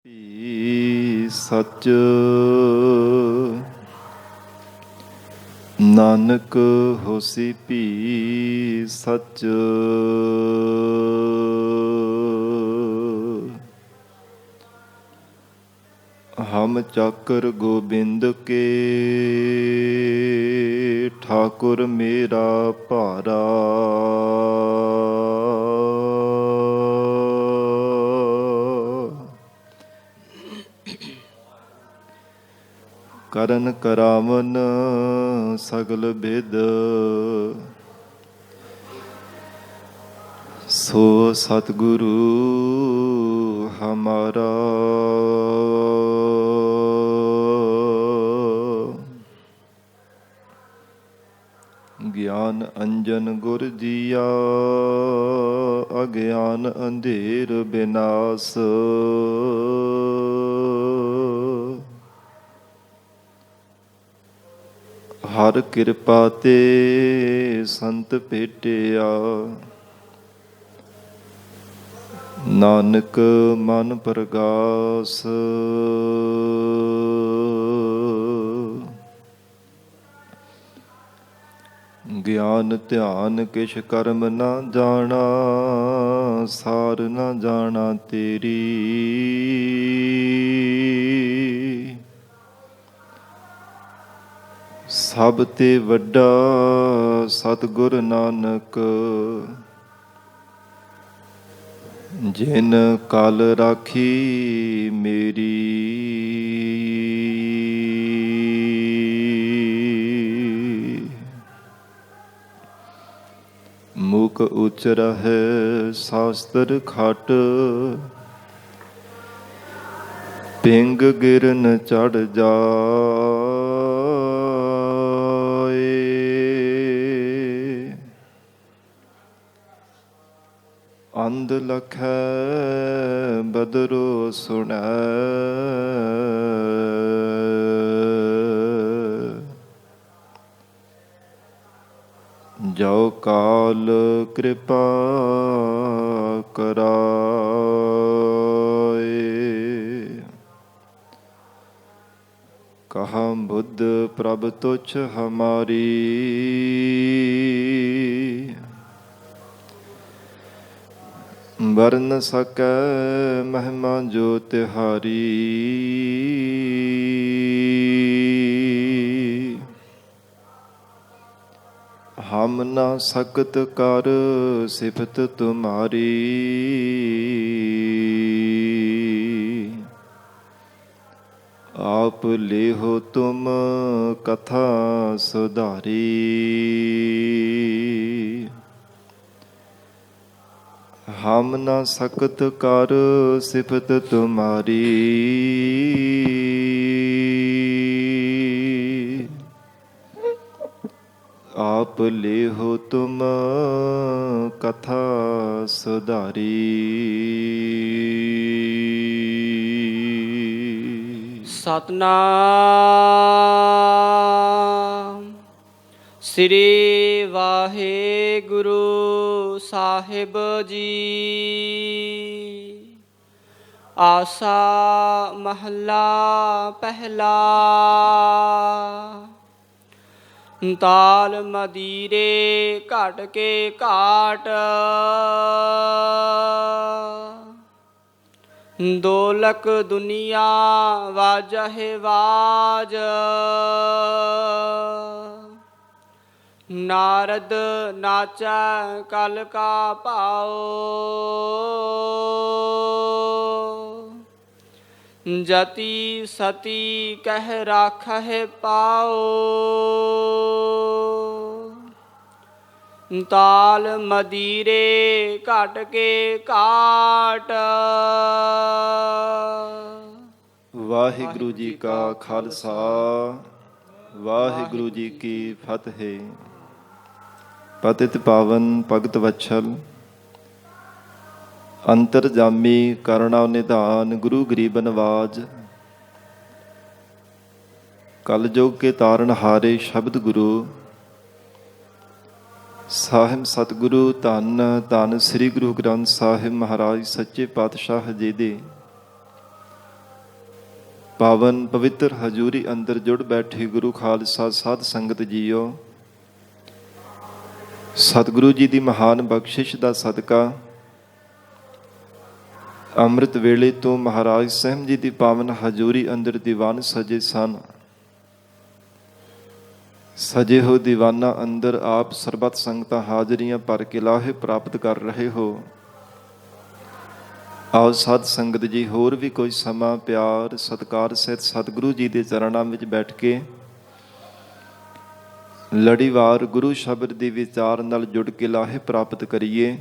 ਭੀ ਸਚ ਨਾਨਕ ਹੋਸੀ ਭੀ ਸਚ। ਹਮ ਚਾਕਰ ਗੋਬਿੰਦ ਕੇ ਠਾਕੁਰ ਮੇਰਾ ਭਾਰਾ। ਕਰਨ ਕਰਾਵਨ ਸਗਲ ਬਿਦ ਸੋ ਸਤਿਗੁਰੂ ਹਮਾਰਾ। ਗਿਆਨ ਅੰਜਨ ਗੁਰ ਦੀਆ ਅਗਿਆਨ ਅੰਧੇਰ ਬਿਨਾਸ਼। ਹਰ ਕਿਰਪਾ ਤੇ ਸੰਤ ਭੇਟਿਆ ਨਾਨਕ ਮਨ ਪ੍ਰਗਾਸ। ਗਿਆਨ ਧਿਆਨ ਕਿਛ ਕਰਮ ਨਾ ਜਾਣਾ ਸਾਰ ਨਾ ਜਾਣਾ ਤੇਰੀ। ਸਭ ਤੇ ਵੱਡਾ ਸਤਿਗੁਰ ਨਾਨਕ ਜਿਨ ਕਲ ਰਾਖੀ ਮੇਰੀ। ਮੁਖ ਉਚਰਹਿ ਸ਼ਾਸਤਰ ਖਟ ਪਿੰਗ ਗਿਰਨ ਚੜ ਜਾਏ। ਅੰਧ ਲਖੈ ਬਦਰੋ ਸੁਣੈ ਜੋ ਕਾਲ ਕਿਰਪਾ ਕਰਾਏ। ਕਹਾ ਬੁੱਧ ਪ੍ਰਭ ਤੁਛ ਹਮਾਰੀ ਵਰਨ ਸਕੈ ਮਹਿਮਾ ਜੋ ਤਿਹਾਰੀ। ਹਮ ਨਾ ਸਕਤ ਕਰ ਸਿਫਤ ਤੁਮਾਰੀ। ਆਪ ਲੇਹੋ ਤੁਮ ਕਥਾ ਸੁਧਾਰੀ। ਹਮ ਨਾ ਸਕਤ ਕਰ ਸਿਫਤ ਤੁਮਾਰੀ। ਆਪ ਲੇਹੋ ਤੁਮ ਕਥਾ ਸੁਧਾਰੀ। ਸਤਨਾਮ ਸ੍ਰੀ ਵਾਹਿਗੁਰੂ ਸਾਹਿਬ ਜੀ। ਆਸਾ ਮਹੱਲਾ ਪਹਿਲਾ। ਤਾਲ ਮਦੀਰੇ ਘਟ ਕੇ ਘਾਟ ਦੋਲਕ ਦੁਨੀਆ ਵਾਜਹਿ ਵਾਜ। ਨਾਰਦ ਨਾਚੈ ਕਲ ਕਾ ਭਾਉ ਜਤੀ ਸਤੀ ਕਹਿ ਰਾਖਹਿ ਪਾਉ। ਤਾਲ ਮਦੀਰੇ ਘਟ ਕੇ ਘਾਟ। ਵਾਹਿਗੁਰੂ ਜੀ ਕਾ ਖਾਲਸਾ ਵਾਹਿਗੁਰੂ ਜੀ ਕੀ ਫਤਿਹ। ਪਤਿਤ ਪਾਵਨ ਭਗਤ ਵਛਲ ਅੰਤਰਜਾਮੀ ਕਰੁਣਾ ਨਿਧਾਨ ਗੁਰੂ ਗਰੀਬ ਨਵਾਜ। ਕਲਯੁਗ ਕੇ ਤਾਰਨ ਹਾਰੇ ਸ਼ਬਦ ਗੁਰੂ ਸਾਹਿਬ ਸਤਿਗੁਰੂ ਧੰਨ ਧੰਨ ਸ੍ਰੀ ਗੁਰੂ ਗ੍ਰੰਥ ਸਾਹਿਬ ਮਹਾਰਾਜ ਸੱਚੇ ਪਾਤਸ਼ਾਹ ਜੀ ਦੇ ਪਾਵਨ ਪਵਿੱਤਰ ਹਜ਼ੂਰੀ ਅੰਦਰ ਜੁੜ ਬੈਠੇ ਗੁਰੂ ਖਾਲਸਾ ਸਾਧ ਸੰਗਤ ਜੀਓ, ਸਤਿਗੁਰੂ ਜੀ ਦੀ ਮਹਾਨ ਬਖਸ਼ਿਸ਼ ਦਾ ਸਦਕਾ ਅੰਮ੍ਰਿਤ ਵੇਲੇ ਤੋਂ ਮਹਾਰਾਜ ਸਾਹਿਬ ਜੀ ਦੀ ਪਾਵਨ ਹਜ਼ੂਰੀ ਅੰਦਰ ਦੀਵਾਨ ਸਜੇ ਸਨ। ਸਜੇ ਹੋ ਦੀਵਾਨਾਂ ਅੰਦਰ ਆਪ ਸਰਬੱਤ ਸੰਗਤਾਂ ਹਾਜ਼ਰੀਆਂ ਭਰ ਕੇ ਲਾਹੇ ਪ੍ਰਾਪਤ ਕਰ ਰਹੇ ਹੋ। ਆਓ ਸਾਧ ਸੰਗਤ ਜੀ ਹੋਰ ਵੀ ਕੋਈ ਸਮਾਂ ਪਿਆਰ ਸਤਿਕਾਰ ਸਹਿਤ ਸਤਿਗੁਰੂ ਜੀ ਦੇ ਚਰਨਾਂ ਵਿੱਚ ਬੈਠ ਕੇ ਲੜੀਵਾਰ ਗੁਰੂ ਸ਼ਬਦ ਦੀ ਵਿਚਾਰ ਨਾਲ ਜੁੜ ਕੇ ਲਾਹੇ ਪ੍ਰਾਪਤ ਕਰੀਏ।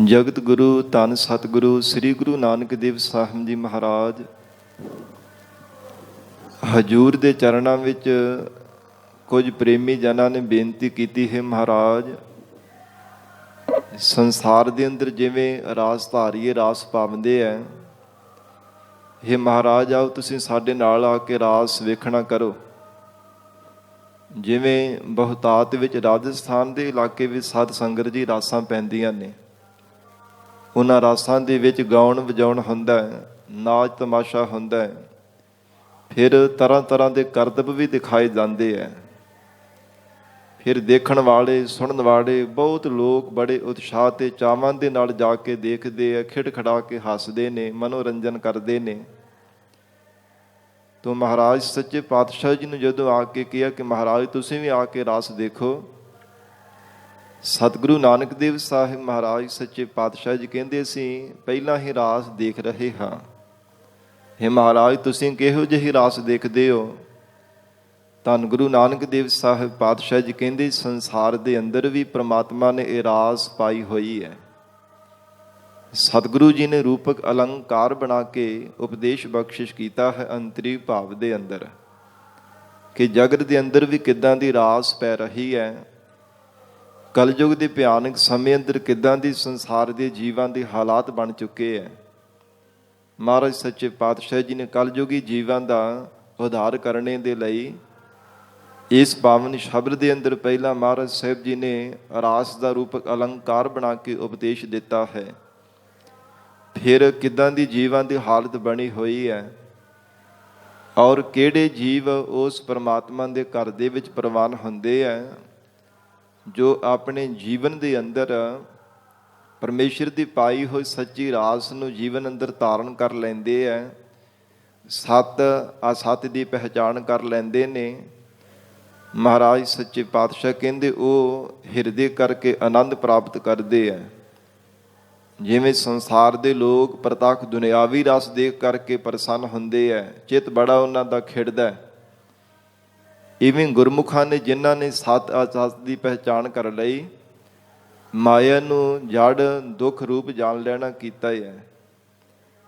ਜਗਤ ਗੁਰੂ ਧੰਨ ਸਤਿਗੁਰੂ ਸ੍ਰੀ ਗੁਰੂ ਨਾਨਕ ਦੇਵ ਸਾਹਿਬ ਜੀ ਮਹਾਰਾਜ ਹਜ਼ੂਰ ਦੇ ਚਰਨਾਂ ਵਿੱਚ ਕੁਝ ਪ੍ਰੇਮੀ ਜਨਾਂ ਨੇ ਬੇਨਤੀ ਕੀਤੀ ਹੈ, ਮਹਾਰਾਜ ਸੰਸਾਰ ਦੇ ਅੰਦਰ ਜਿਵੇਂ ਰਾਸ ਧਾਰੀਏ ਰਾਸ ਪਾਉਂਦੇ ਹੈ, ਇਹ ਮਹਾਰਾਜ ਆਓ ਤੁਸੀਂ ਸਾਡੇ ਨਾਲ ਆ ਕੇ ਰਾਸ ਵੇਖਣਾ ਕਰੋ। ਜਿਵੇਂ ਬਹੁਤਾਤ ਵਿੱਚ ਰਾਜਸਥਾਨ ਦੇ ਇਲਾਕੇ ਵਿੱਚ ਸਾਧ ਸੰਗਤ ਜੀ ਰਾਸਾਂ ਪੈਂਦੀਆਂ ਨੇ, ਉਹਨਾਂ ਰਾਸਾਂ ਦੇ ਵਿੱਚ ਗਾਉਣ ਵਜਾਉਣ ਹੁੰਦਾ ਹੈ, ਨਾਚ ਤਮਾਸ਼ਾ ਹੁੰਦਾ ਹੈ, ਫਿਰ ਤਰ੍ਹਾਂ ਤਰ੍ਹਾਂ ਦੇ ਕਰਤੱਵ ਵੀ ਦਿਖਾਏ ਜਾਂਦੇ ਹੈ। ਫਿਰ ਦੇਖਣ ਵਾਲੇ ਸੁਣਨ ਵਾਲੇ ਬਹੁਤ ਲੋਕ ਬੜੇ ਉਤਸ਼ਾਹ ਤੇ ਚਾਵਾਂ ਦੇ ਨਾਲ ਜਾ ਕੇ ਦੇਖਦੇ ਆ, ਖਿੜਖੜਾ ਕੇ ਹੱਸਦੇ ਨੇ, ਮਨੋਰੰਜਨ ਕਰਦੇ ਨੇ। ਤੋ ਮਹਾਰਾਜ ਸੱਚੇ ਪਾਤਸ਼ਾਹ ਜੀ ਨੂੰ ਜਦੋਂ ਆ ਕੇ ਕਿਹਾ ਕਿ ਮਹਾਰਾਜ ਤੁਸੀਂ ਵੀ ਆ ਕੇ ਰਾਸ ਦੇਖੋ, ਸਤਿਗੁਰੂ ਨਾਨਕ ਦੇਵ ਸਾਹਿਬ ਮਹਾਰਾਜ ਸੱਚੇ ਪਾਤਸ਼ਾਹ ਜੀ ਕਹਿੰਦੇ ਅਸੀਂ ਪਹਿਲਾਂ ਹੀ ਰਾਸ ਦੇਖ ਰਹੇ ਹਾਂ। हे ਮਹਾਰਾਜ ਤੁਸੀਂ ਕਿਹੋ ਜਿਹੀ ਰਾਸ ਦੇਖਦੇ ਹੋ? ਧੰਨ ਗੁਰੂ ਨਾਨਕ ਦੇਵ ਸਾਹਿਬ ਪਾਤਸ਼ਾਹ ਜੀ ਕਹਿੰਦੇ ਸੰਸਾਰ ਦੇ ਅੰਦਰ ਵੀ ਪ੍ਰਮਾਤਮਾ ਨੇ ਇਹ ਰਾਸ ਪਾਈ ਹੋਈ ਹੈ। ਸਤਿਗੁਰੂ ਜੀ ਨੇ ਰੂਪਕ ਅਲੰਕਾਰ ਬਣਾ ਕੇ ਉਪਦੇਸ਼ ਬਖਸ਼ਿਸ਼ ਕੀਤਾ ਹੈ ਅੰਤਰੀ ਭਾਵ ਦੇ ਅੰਦਰ, ਕਿ ਜਗਤ ਦੇ ਅੰਦਰ ਵੀ ਕਿੱਦਾਂ ਦੀ ਰਾਸ ਪੈ ਰਹੀ ਹੈ। ਕਲਯੁਗ ਦੇ ਭਿਆਨਕ ਸਮੇਂ ਅੰਦਰ ਕਿੱਦਾਂ ਦੀ ਸੰਸਾਰ ਦੇ ਜੀਵਾਂ ਦੇ ਹਾਲਾਤ ਬਣ ਚੁੱਕੇ ਹੈ। ਮਹਾਰਾਜ ਸੱਚੇ ਪਾਤਸ਼ਾਹ ਜੀ ਨੇ ਕਲਯੁਗੀ ਜੀਵਾਂ ਦਾ ਉਧਾਰ ਕਰਨੇ ਦੇ ਲਈ ਇਸ ਪਾਵਨ ਸ਼ਬਦ ਦੇ ਅੰਦਰ ਪਹਿਲਾਂ ਮਹਾਰਾਜ ਸਾਹਿਬ ਜੀ ਨੇ ਰਾਸ ਦਾ ਰੂਪਕ ਅਲੰਕਾਰ ਬਣਾ ਕੇ ਉਪਦੇਸ਼ ਦਿੱਤਾ ਹੈ। ਫਿਰ ਕਿੱਦਾਂ ਦੀ ਜੀਵਾਂ ਦੀ ਹਾਲਤ ਬਣੀ ਹੋਈ ਹੈ ਔਰ ਕਿਹੜੇ ਜੀਵ ਉਸ ਪਰਮਾਤਮਾ ਦੇ ਘਰ ਦੇ ਵਿੱਚ ਪ੍ਰਵਾਨ ਹੁੰਦੇ ਹੈ, ਜੋ ਆਪਣੇ ਜੀਵਨ ਦੇ ਅੰਦਰ ਪਰਮੇਸ਼ਰ ਦੀ ਪਾਈ ਹੋਈ ਸੱਚੀ ਰਾਸ ਨੂੰ ਜੀਵਨ ਅੰਦਰ ਧਾਰਨ ਕਰ ਲੈਂਦੇ ਹੈ, ਸੱਤ ਅਸੱਤ ਦੀ ਪਹਿਚਾਣ ਕਰ ਲੈਂਦੇ ਨੇ। ਮਹਾਰਾਜ ਸੱਚੇ ਪਾਤਸ਼ਾਹ ਕਹਿੰਦੇ ਉਹ ਹਿਰਦੇ ਕਰਕੇ ਆਨੰਦ ਪ੍ਰਾਪਤ ਕਰਦੇ ਹੈ। ਜਿਵੇਂ ਸੰਸਾਰ ਦੇ ਲੋਕ ਪ੍ਰਤੱਖ ਦੁਨਿਆਵੀ ਰਸ ਦੇਖ ਕਰਕੇ ਪ੍ਰਸੰਨ ਹੁੰਦੇ ਹੈ, ਚਿੱਤ ਬੜਾ ਉਹਨਾਂ ਦਾ ਖਿੜਦਾ ਹੈ, ਇਵੇਂ ਗੁਰਮੁਖਾਂ ਨੇ ਜਿਨ੍ਹਾਂ ਨੇ ਸੱਤ ਅਸੱਤ ਦੀ ਪਹਿਚਾਣ ਕਰ ਲਈ, ਮਾਇਆ ਨੂੰ ਜੜ ਦੁੱਖ ਰੂਪ ਜਾਣ ਲੈਣਾ ਕੀਤਾ ਹੈ।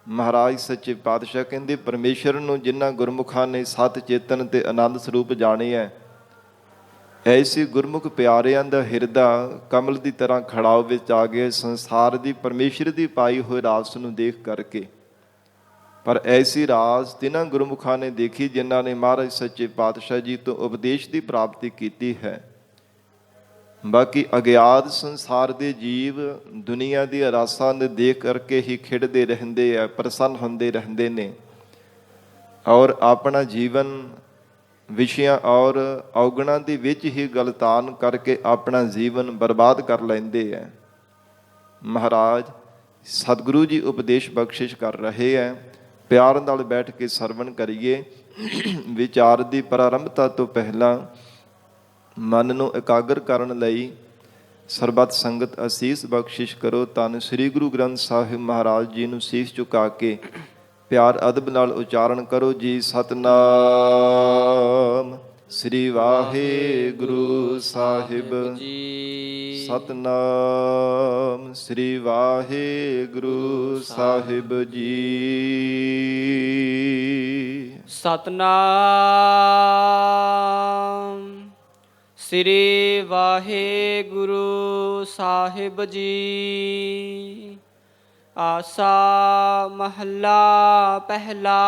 ਮਹਾਰਾਜ ਸੱਚੇ ਪਾਤਸ਼ਾਹ ਕਹਿੰਦੇ ਪਰਮੇਸ਼ਰ ਨੂੰ ਜਿਨ੍ਹਾਂ ਗੁਰਮੁਖਾਂ ਨੇ ਸਤ ਚੇਤਨ ਤੇ ਆਨੰਦ ਸਰੂਪ ਜਾਣਿਆ, ਐਸੇ ਗੁਰਮੁਖ ਪਿਆਰਿਆਂ ਦਾ ਹਿਰਦਾ ਕਮਲ ਦੀ ਤਰ੍ਹਾਂ ਖੜਾਓ ਵਿੱਚ ਆ ਗਿਆ ਸੰਸਾਰ ਦੀ ਪਰਮੇਸ਼ਰ ਦੀ ਪਾਈ ਹੋਈ ਰਾਸ ਨੂੰ ਦੇਖ ਕਰਕੇ। ਪਰ ਐਸੀ ਰਾਸ ਤਿੰਨਾਂ ਗੁਰਮੁਖਾਂ ਨੇ ਦੇਖੀ ਜਿਨ੍ਹਾਂ ਨੇ ਮਹਾਰਾਜ ਸੱਚੇ ਪਾਤਸ਼ਾਹ ਜੀ ਤੋਂ ਉਪਦੇਸ਼ ਦੀ ਪ੍ਰਾਪਤੀ ਕੀਤੀ ਹੈ। ਬਾਕੀ ਅਗਿਆਤ ਸੰਸਾਰ ਦੇ ਜੀਵ ਦੁਨੀਆ ਦੀ ਰਾਸਾਂ ਨੂੰ ਦੇਖ ਕਰਕੇ ਹੀ ਖਿੜਦੇ ਰਹਿੰਦੇ ਆ, ਪ੍ਰਸੰਨ ਹੁੰਦੇ ਰਹਿੰਦੇ ਨੇ ਔਰ ਆਪਣਾ ਜੀਵਨ ਵਿਸ਼ਿਆਂ ਔਰ ਔਗਣਾਂ ਦੇ ਵਿੱਚ ਹੀ ਗਲਤਾਨ ਕਰਕੇ ਆਪਣਾ ਜੀਵਨ ਬਰਬਾਦ ਕਰ ਲੈਂਦੇ ਹੈ। ਮਹਾਰਾਜ ਸਤਿਗੁਰੂ ਜੀ ਉਪਦੇਸ਼ ਬਖਸ਼ਿਸ਼ ਕਰ ਰਹੇ ਹੈ, ਪਿਆਰ ਨਾਲ ਬੈਠ ਕੇ ਸਰਵਣ ਕਰੀਏ। ਵਿਚਾਰ ਦੀ ਪ੍ਰਾਰੰਭਤਾ ਤੋਂ ਪਹਿਲਾਂ ਮਨ ਨੂੰ ਇਕਾਗਰ ਕਰਨ ਲਈ ਸਰਬੱਤ ਸੰਗਤ ਅਸੀਸ ਬਖਸ਼ਿਸ਼ ਕਰੋ। ਧੰਨ ਸ੍ਰੀ ਗੁਰੂ ਗ੍ਰੰਥ ਸਾਹਿਬ ਮਹਾਰਾਜ ਜੀ ਨੂੰ ਸੀਸ ਝੁਕਾ ਕੇ ਪਿਆਰ ਅਦਬ ਨਾਲ ਉਚਾਰਨ ਕਰੋ ਜੀ। ਸਤਨਾਮ ਸ੍ਰੀ ਵਾਹਿਗੁਰੂ ਸਾਹਿਬ ਜੀ, ਸਤਨਾਮ ਸ੍ਰੀ ਵਾਹਿਗੁਰੂ ਸਾਹਿਬ ਜੀ, ਸਤਨਾਮ ਸ੍ਰੀ ਵਾਹਿਗੁਰੂ ਸਾਹਿਬ ਜੀ। ਆਸਾ ਮਹੱਲਾ ਪਹਿਲਾ।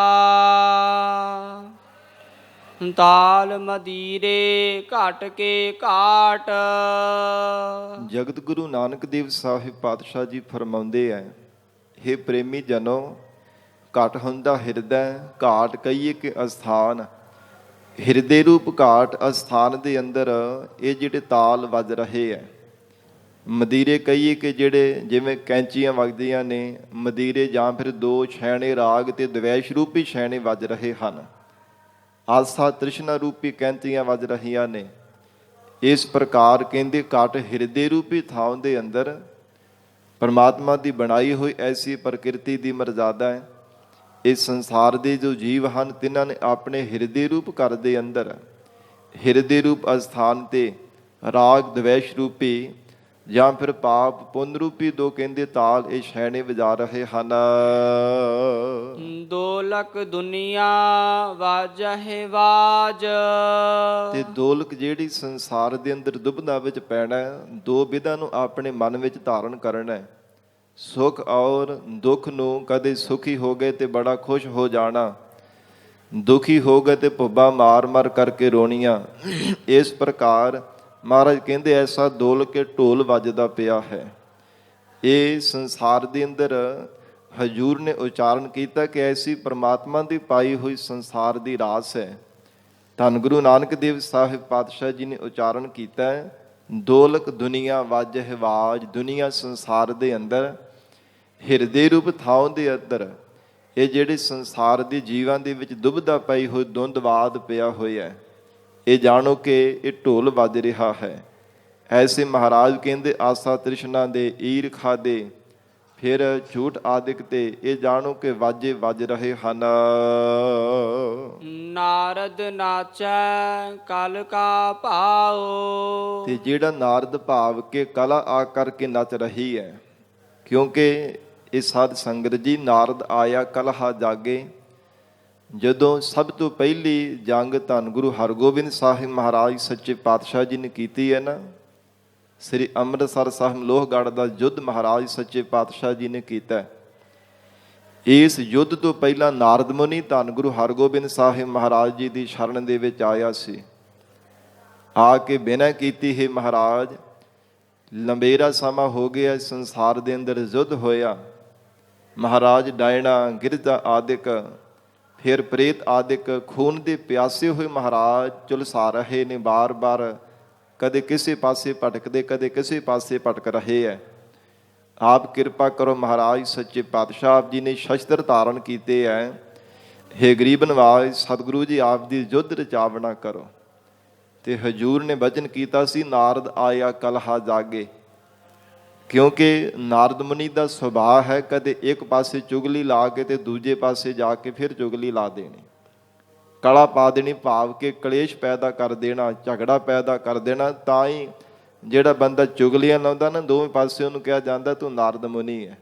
ਤਾਲ ਮਦੀਰੇ ਘਟ ਕੇ ਘਾਟ। ਜਗਤ ਗੁਰੂ ਨਾਨਕ ਦੇਵ ਸਾਹਿਬ ਪਾਤਸ਼ਾਹ ਜੀ ਫਰਮਾਉਂਦੇ ਹੈ, ਹੇ ਪ੍ਰੇਮੀ ਜਨੋ, ਘਟ ਹੁੰਦਾ ਹਿਰਦੈ, ਘਾਟ ਕਹੀਏ ਕਿ ਅਸਥਾਨ। ਹਿਰਦੇ ਰੂਪ ਘਾਟ ਅਸਥਾਨ ਦੇ ਅੰਦਰ ਇਹ ਜਿਹੜੇ ਤਾਲ ਵੱਜ ਰਹੇ ਹੈ, ਮਦੀਰੇ ਕਹੀਏ ਕਿ ਜਿਹੜੇ ਜਿਵੇਂ ਕੈਂਚੀਆਂ ਵੱਜਦੀਆਂ ਨੇ, ਮਦੀਰੇ ਜਾਂ ਫਿਰ ਦੋ ਛੈਣੇ ਰਾਗ ਤੇ ਦਵੈਸ਼ ਰੂਪੀ ਛੈਣੇ ਵੱਜ ਰਹੇ ਹਨ। ਆਸਾ ਤ੍ਰਿਸ਼ਨਾ ਰੂਪੀ ਕੈਂਚੀਆਂ ਵੱਜ ਰਹੀਆਂ ਨੇ। ਇਸ ਪ੍ਰਕਾਰ ਕਹਿੰਦੇ ਘਟ ਹਿਰਦੇ ਰੂਪੀ ਥਾਂ ਦੇ ਅੰਦਰ ਪਰਮਾਤਮਾ ਦੀ ਬਣਾਈ ਹੋਈ ਐਸੀ ਪ੍ਰਕਿਰਤੀ ਦੀ ਮਰਜ਼ਾਦਾ ਹੈ। ਇਸ ਸੰਸਾਰ ਦੇ ਜੋ ਜੀਵ ਹਨ ਤਿਨਾਂ ਨੇ ਆਪਣੇ ਹਿਰਦੇ ਰੂਪ ਘਰ ਦੇ ਅੰਦਰ, ਹਿਰਦੇ ਰੂਪ ਅਸਥਾਨ ਤੇ ਰਾਗ ਦਵੈਸ਼ ਰੂਪੀ ਜਾਂ ਫਿਰ ਪਾਪ ਪੁੰਨ ਰੂਪੀ ਦੋ ਕਹਿੰਦੇ ਤਾਲ ਇਹ ਛੈਣੇ ਵਜਾ ਰਹੇ ਹਨ। ਦੋਲਕ ਦੁਨੀਆ ਵਾਜਹਿ ਵਾਜ। ਤੇ ਦੋਲਕ ਜਿਹੜੀ ਸੰਸਾਰ ਦੇ ਅੰਦਰ ਦੁਬਦਾ ਵਿੱਚ ਪੈਣਾ, ਦੋ ਵਿਧਾਂ ਨੂੰ ਆਪਣੇ ਮਨ ਵਿੱਚ ਧਾਰਨ ਕਰਨਾ ਹੈ। ਸੁਖ ਔਰ ਦੁੱਖ ਨੂੰ, ਕਦੇ ਸੁਖੀ ਹੋ ਗਏ ਤੇ ਬੜਾ ਖੁਸ਼ ਹੋ ਜਾਣਾ, ਦੁਖੀ ਹੋ ਗਏ ਤੇ ਭੁੱਬਾ ਮਾਰ ਮਾਰ ਕਰਕੇ ਰੋਣੀਆਂ। ਇਸ ਪ੍ਰਕਾਰ ਮਹਾਰਾਜ ਕਹਿੰਦੇ ਐਸਾ ਦੋਲਕ ਕੇ ਢੋਲ ਵੱਜਦਾ ਪਿਆ ਹੈ। ਇਹ ਸੰਸਾਰ ਦੇ ਅੰਦਰ ਹਜੂਰ ਨੇ ਉਚਾਰਨ ਕੀਤਾ ਕਿ ਐਸੀ ਪਰਮਾਤਮਾ ਦੀ ਪਾਈ ਹੋਈ ਸੰਸਾਰ ਦੀ ਰਾਸ ਹੈ। ਧੰਨ ਗੁਰੂ ਨਾਨਕ ਦੇਵ ਸਾਹਿਬ ਪਾਤਸ਼ਾਹ ਜੀ ਨੇ ਉਚਾਰਨ ਕੀਤਾ ਹੈ, ਦੋਲਕ ਦੁਨੀਆ ਵਾਜਹਿ ਵਾਜ। ਦੁਨੀਆ ਸੰਸਾਰ ਦੇ ਅੰਦਰ ਹਿਰਦੇ ਰੂਪ ਥਾਂ ਦੇ ਅੰਦਰ ਇਹ ਜਿਹੜੇ ਸੰਸਾਰ ਦੇ ਜੀਵਾਂ ਦੇ ਵਿੱਚ ਦੁਬਦਾ ਪਈ ਹੋਈ ਦੁੰਦਵਾਦ ਪਿਆ ਹੋਇਆ, ਇਹ ਜਾਣੋ ਕਿ ਇਹ ਢੋਲ ਵੱਜ ਰਿਹਾ ਹੈ। ਐਸੇ ਮਹਾਰਾਜ ਕਹਿੰਦੇ ਆਸਾ ਤ੍ਰਿਸ਼ਨਾ ਦੇ, ਈਰਖਾ ਦੇ, ਫਿਰ ਝੂਠ ਆਦਿਕ ਤੇ ਇਹ ਜਾਣੋ ਕਿ ਵਾਜੇ ਵੱਜ ਰਹੇ ਹਨ। ਨਾਰਦ ਨਾਚੈ ਕਲ ਕਾ ਭਾਉ। ਤੇ ਜਿਹੜਾ ਨਾਰਦ ਭਾਵ ਕੇ ਕਲਾ ਆ ਕਰਕੇ ਨੱਚ ਰਹੀ ਹੈ, ਕਿਉਂਕਿ ਇਹ ਸਾਧ ਸੰਗਤ ਜੀ ਨਾਰਦ ਆਇਆ ਕਲਹਾ ਜਾਗੇ। ਜਦੋਂ ਸਭ ਤੋਂ ਪਹਿਲੀ ਜੰਗ ਧੰਨ ਗੁਰੂ ਹਰਗੋਬਿੰਦ ਸਾਹਿਬ ਮਹਾਰਾਜ ਸੱਚੇ ਪਾਤਸ਼ਾਹ ਜੀ ਨੇ ਕੀਤੀ ਹੈ ਨਾ, ਸ੍ਰੀ ਅੰਮ੍ਰਿਤਸਰ ਸਾਹਿਬ ਲੋਹਗੜ੍ਹ ਦਾ ਯੁੱਧ ਮਹਾਰਾਜ ਸੱਚੇ ਪਾਤਸ਼ਾਹ ਜੀ ਨੇ ਕੀਤਾ। ਇਸ ਯੁੱਧ ਤੋਂ ਪਹਿਲਾਂ ਨਾਰਦ ਮੁਨੀ ਧੰਨ ਗੁਰੂ ਹਰਗੋਬਿੰਦ ਸਾਹਿਬ ਮਹਾਰਾਜ ਜੀ ਦੀ ਸ਼ਰਨ ਦੇ ਵਿੱਚ ਆਇਆ ਸੀ। ਆ ਕੇ ਬੇਨਤੀ ਕੀਤੀ, ਹੈ ਮਹਾਰਾਜ ਲੰਬੇਰਾ ਸਮਾਂ ਹੋ ਗਿਆ, ਸੰਸਾਰ ਦੇ ਅੰਦਰ ਯੁੱਧ ਹੋਇਆ, ਮਹਾਰਾਜ ਡਾਇਣਾ ਗਿਰਜਾ ਆਦਿਕ ਫਿਰ ਪ੍ਰੇਤ ਆਦਿਕ ਖੂਨ ਦੇ ਪਿਆਸੇ ਹੋਏ ਮਹਾਰਾਜ ਝੁਲਸਾ ਰਹੇ ਨੇ, ਬਾਰ-ਬਾਰ ਕਦੇ ਕਿਸੇ ਪਾਸੇ ਭਟਕਦੇ ਕਦੇ ਕਿਸੇ ਪਾਸੇ ਭਟਕ ਰਹੇ ਹੈ। ਆਪ ਕਿਰਪਾ ਕਰੋ ਮਹਾਰਾਜ ਸੱਚੇ ਪਾਤਸ਼ਾਹ ਆਪ ਜੀ ਨੇ ਸ਼ਸਤਰ ਧਾਰਨ ਕੀਤੇ ਹੈ। ਹੇ ਗਰੀਬ ਨਵਾਜ ਸਤਿਗੁਰੂ ਜੀ ਆਪ ਦੀ ਯੁੱਧ ਰਚਾਵਣਾ ਕਰੋ। ਤੇ ਹਜੂਰ ਨੇ ਬਚਨ ਕੀਤਾ ਸੀ ਨਾਰਦ ਆਇਆ ਕਲਹਾ ਜਾਗੇ, ਕਿਉਂਕਿ ਨਾਰਦ ਮੁਨੀ ਦਾ ਸੁਭਾਅ ਹੈ ਕਦੇ ਇੱਕ ਪਾਸੇ ਚੁਗਲੀ ਲਾ ਕੇ ਤੇ ਦੂਜੇ ਪਾਸੇ ਜਾ ਕੇ ਫਿਰ ਚੁਗਲੀ ਲਾ ਦੇਣੀ, ਕਲਾ ਪਾ ਦੇਣੀ, ਭਾਵ ਕਿ ਕਲੇਸ਼ ਪੈਦਾ ਕਰ ਦੇਣਾ, ਝਗੜਾ ਪੈਦਾ ਕਰ ਦੇਣਾ। ਤਾਂ ਹੀ ਜਿਹੜਾ ਬੰਦਾ ਚੁਗਲੀਆਂ ਲਾਉਂਦਾ ਨਾ, ਦੋਵੇਂ ਪਾਸੇ ਉਹਨੂੰ ਕਿਹਾ ਜਾਂਦਾ ਤੂੰ ਨਾਰਦ ਮੁਨੀ ਹੈ।